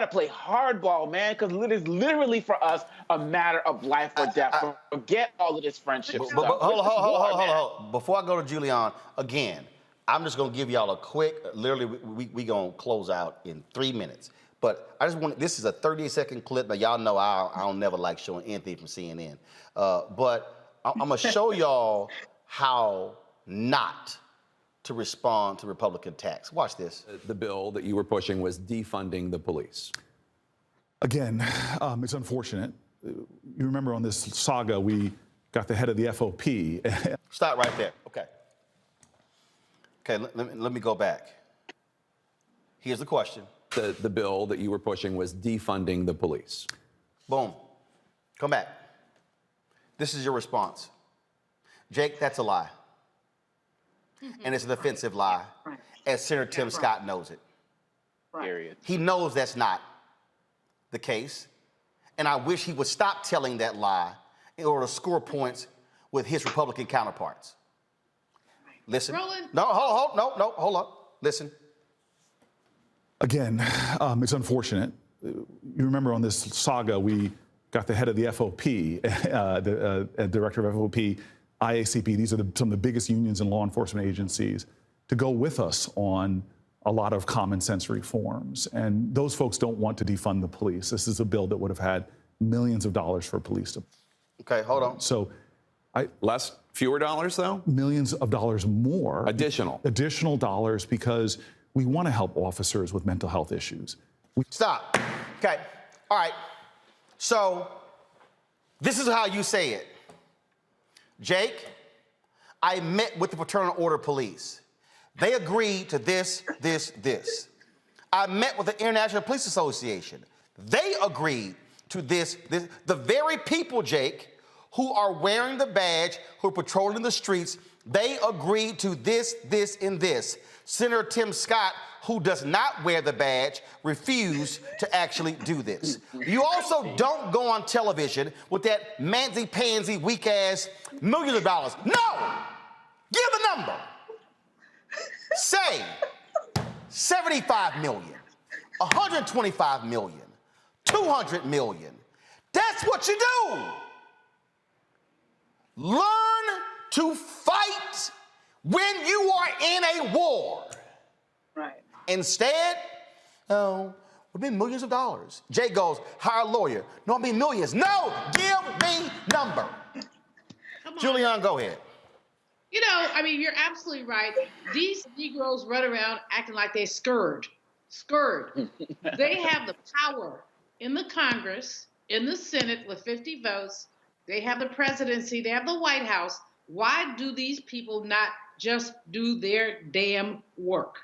Speaker 7: play hardball, man, because it is literally for us a matter of life or death. Forget all of this friendship stuff.
Speaker 1: Hold on. Before I go to Julian, again, I'm just gonna give y'all a quick, literally, we gonna close out in 3 minutes. But I just want, this is a 30-second clip, but y'all know I don't never like showing anything from CNN. But I'm gonna show y'all how not to respond to Republican attacks. Watch this.
Speaker 12: The bill that you were pushing was defunding the police.
Speaker 11: Again, it's unfortunate. You remember on this saga, we got the head of the FOP.
Speaker 1: Stop right there. Okay, let me go back. Here's the question.
Speaker 12: The bill that you were pushing was defunding the police.
Speaker 1: Boom. Come back. This is your response. Jake, that's a lie. And it's an offensive lie, as Senator Tim Scott knows it.
Speaker 7: Period.
Speaker 1: He knows that's not the case, and I wish he would stop telling that lie in order to score points with his Republican counterparts. Listen.
Speaker 6: Roland?
Speaker 1: No, hold on. Listen.
Speaker 11: Again, it's unfortunate. You remember on this saga, we got the head of the FOP, the director of FOP, IACP. These are some of the biggest unions and law enforcement agencies to go with us on a lot of common sense reforms. And those folks don't want to defund the police. This is a bill that would have had millions of dollars for police to.
Speaker 1: Okay, hold on.
Speaker 11: So,
Speaker 12: fewer dollars though?
Speaker 11: Millions of dollars more.
Speaker 12: Additional
Speaker 11: dollars because we want to help officers with mental health issues.
Speaker 1: Stop. Okay. All right. So this is how you say it. Jake, I met with the Fraternal Order Police. They agreed to this. I met with the International Police Association. They agreed to this. The very people, Jake, who are wearing the badge, who are patrolling the streets, they agreed to this, and this. Senator Tim Scott, who does not wear the badge, refused to actually do this. You also don't go on television with that mansy-pansy, weak-ass millions of dollars. No! Give the number. Say 75 million, 125 million, 200 million. That's what you do. Learn to fight when you are in a war.
Speaker 8: Right.
Speaker 1: Instead, it'll be millions of dollars. Jay goes, hire a lawyer. No, I mean millions. No, give me number. Julianne, go ahead.
Speaker 6: You know, I mean, you're absolutely right. These Negroes run around acting like they're scared. They have the power in the Congress, in the Senate with 50 votes. They have the presidency. They have the White House. Why do these people not just do their damn work?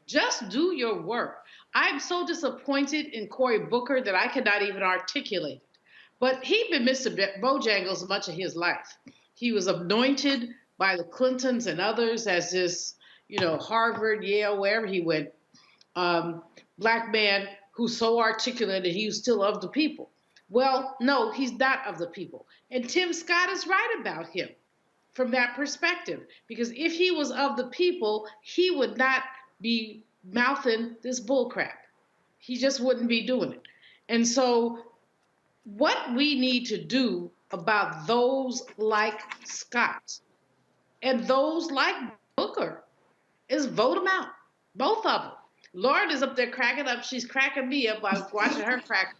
Speaker 6: Just do your work. I'm so disappointed in Cory Booker that I cannot even articulate it. But he'd been Mr. Bojangles much of his life. He was anointed by the Clintons and others as this, Harvard, Yale, wherever he went, black man who's so articulate that he was still of the people. Well, no, he's not of the people. And Tim Scott is right about him from that perspective, because if he was of the people, he would not be mouthing this bull crap. He just wouldn't be doing it. And so what we need to do about those like Scott and those like Booker is vote them out, both of them. Lauren is up there cracking up. She's cracking me up by watching her crack.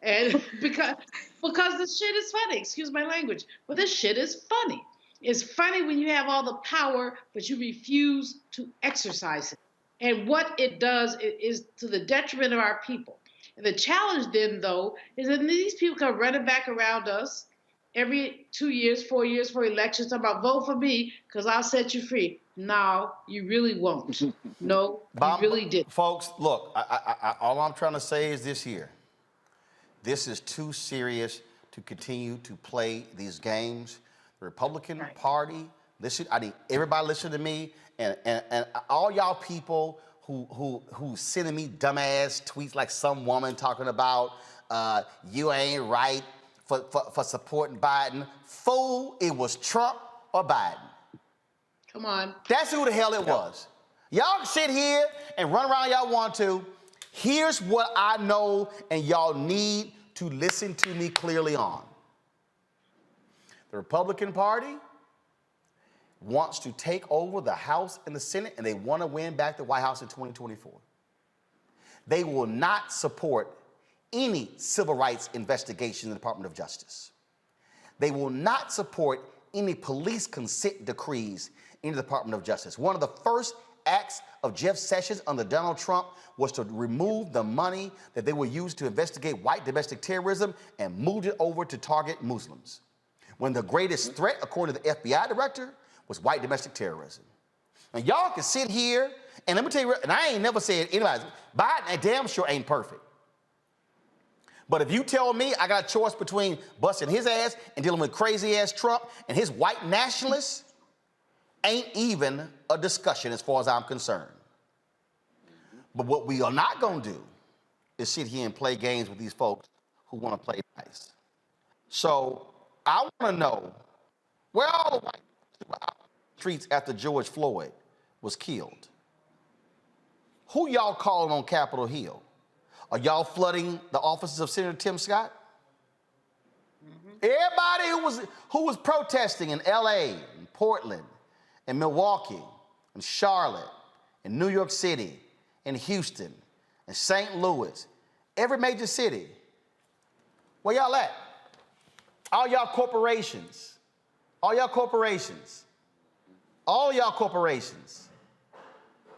Speaker 6: And because this shit is funny, excuse my language, but this shit is funny. It's funny when you have all the power, but you refuse to exercise it. And what it does is to the detriment of our people. And the challenge then, though, is that these people come running back around us every 2 years, 4 years for elections, talking about vote for me because I'll set you free. No, you really won't. No, you really didn't.
Speaker 1: Folks, look, all I'm trying to say is this here. This is too serious to continue to play these games. The Republican Party, listen, I need everybody listen to me, and all y'all people who sending me dumbass tweets like some woman talking about you ain't right for supporting Biden. Fool, it was Trump or Biden.
Speaker 6: Come on.
Speaker 1: That's who the hell it was. Y'all can sit here and run around y'all want to. Here's what I know, and y'all need to listen to me clearly on. The Republican Party wants to take over the House and the Senate, and they want to win back the White House in 2024. They will not support any civil rights investigation in the Department of Justice. They will not support any police consent decrees in the Department of Justice. One of the first acts of Jeff Sessions under Donald Trump was to remove the money that they would use to investigate white domestic terrorism and moved it over to target Muslims, when the greatest threat, according to the FBI director, was white domestic terrorism. And y'all can sit here, and let me tell you, and I ain't never said anybody, Biden damn sure ain't perfect. But if you tell me I got a choice between busting his ass and dealing with crazy-ass Trump and his white nationalists, ain't even a discussion as far as I'm concerned. But what we are not going to do is sit here and play games with these folks who want to play nice. So I want to know where all the white people are. streets after George Floyd was killed. Who y'all calling on Capitol Hill? Are y'all flooding the offices of Senator Tim Scott? Everybody who was protesting in LA, and Portland, and Milwaukee, and Charlotte, and New York City, and Houston, and St. Louis, every major city, where y'all at? All y'all corporations, all y'all corporations, all y'all corporations,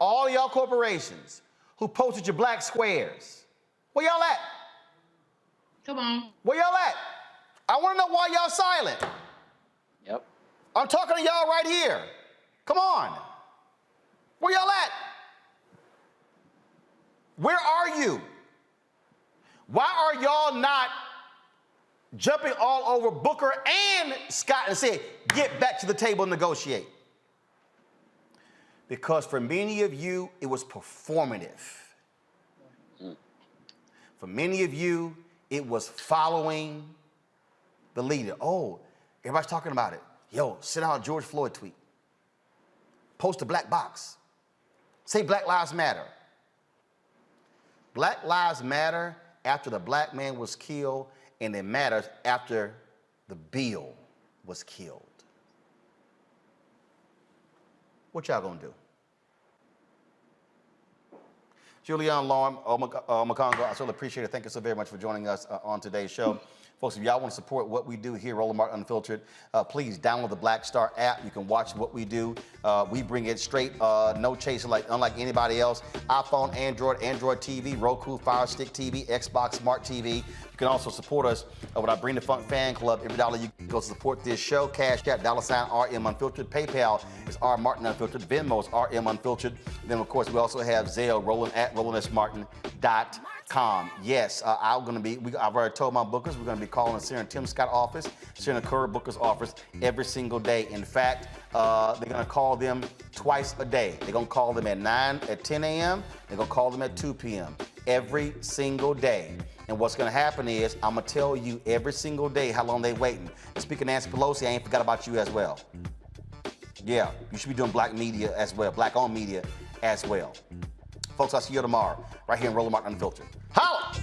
Speaker 1: all y'all corporations who posted your black squares, where y'all at?
Speaker 6: Come on.
Speaker 1: Where y'all at? I want to know why y'all silent.
Speaker 7: Yep.
Speaker 1: I'm talking to y'all right here. Come on. Where y'all at? Where are you? Why are y'all not jumping all over Booker and Scott and saying, get back to the table and negotiate? Because for many of you, it was performative. For many of you, it was following the leader. Oh, everybody's talking about it. Yo, send out a George Floyd tweet. Post a black box. Say Black Lives Matter. Black Lives Matter after the black man was killed, and it matters after the bill was killed. What y'all gonna do? Julianne Lauren, Makongo, I certainly appreciate it. Thank you so very much for joining us on today's show. Folks, if y'all want to support what we do here, Roland Martin Unfiltered, please download the Black Star app. You can watch what we do. We bring it straight, no chaser, unlike anybody else. iPhone, Android TV, Roku, Fire Stick TV, Xbox Smart TV. You can also support us with our Bring the Funk fan club. Every dollar you go to support this show. Cash App, $RM Unfiltered. PayPal is R Martin Unfiltered. Venmo is RM Unfiltered. Then, of course, we also have Zelle, Roland at RolandSMartin.com. Yes, I've already told my bookers we're going to be calling Senator Tim Scott office, Senator Kerr Booker's office every single day. In fact, they're going to call them twice a day. They're going to call them at 10 a.m. They're going to call them at 2 p.m. every single day. And what's going to happen is I'm going to tell you every single day how long they're waiting. And speaking of Nancy Pelosi, I ain't forgot about you as well. Yeah, you should be doing black media as well, black-owned media as well. Folks, I'll see you tomorrow right here in Roland Martin Unfiltered. Holla!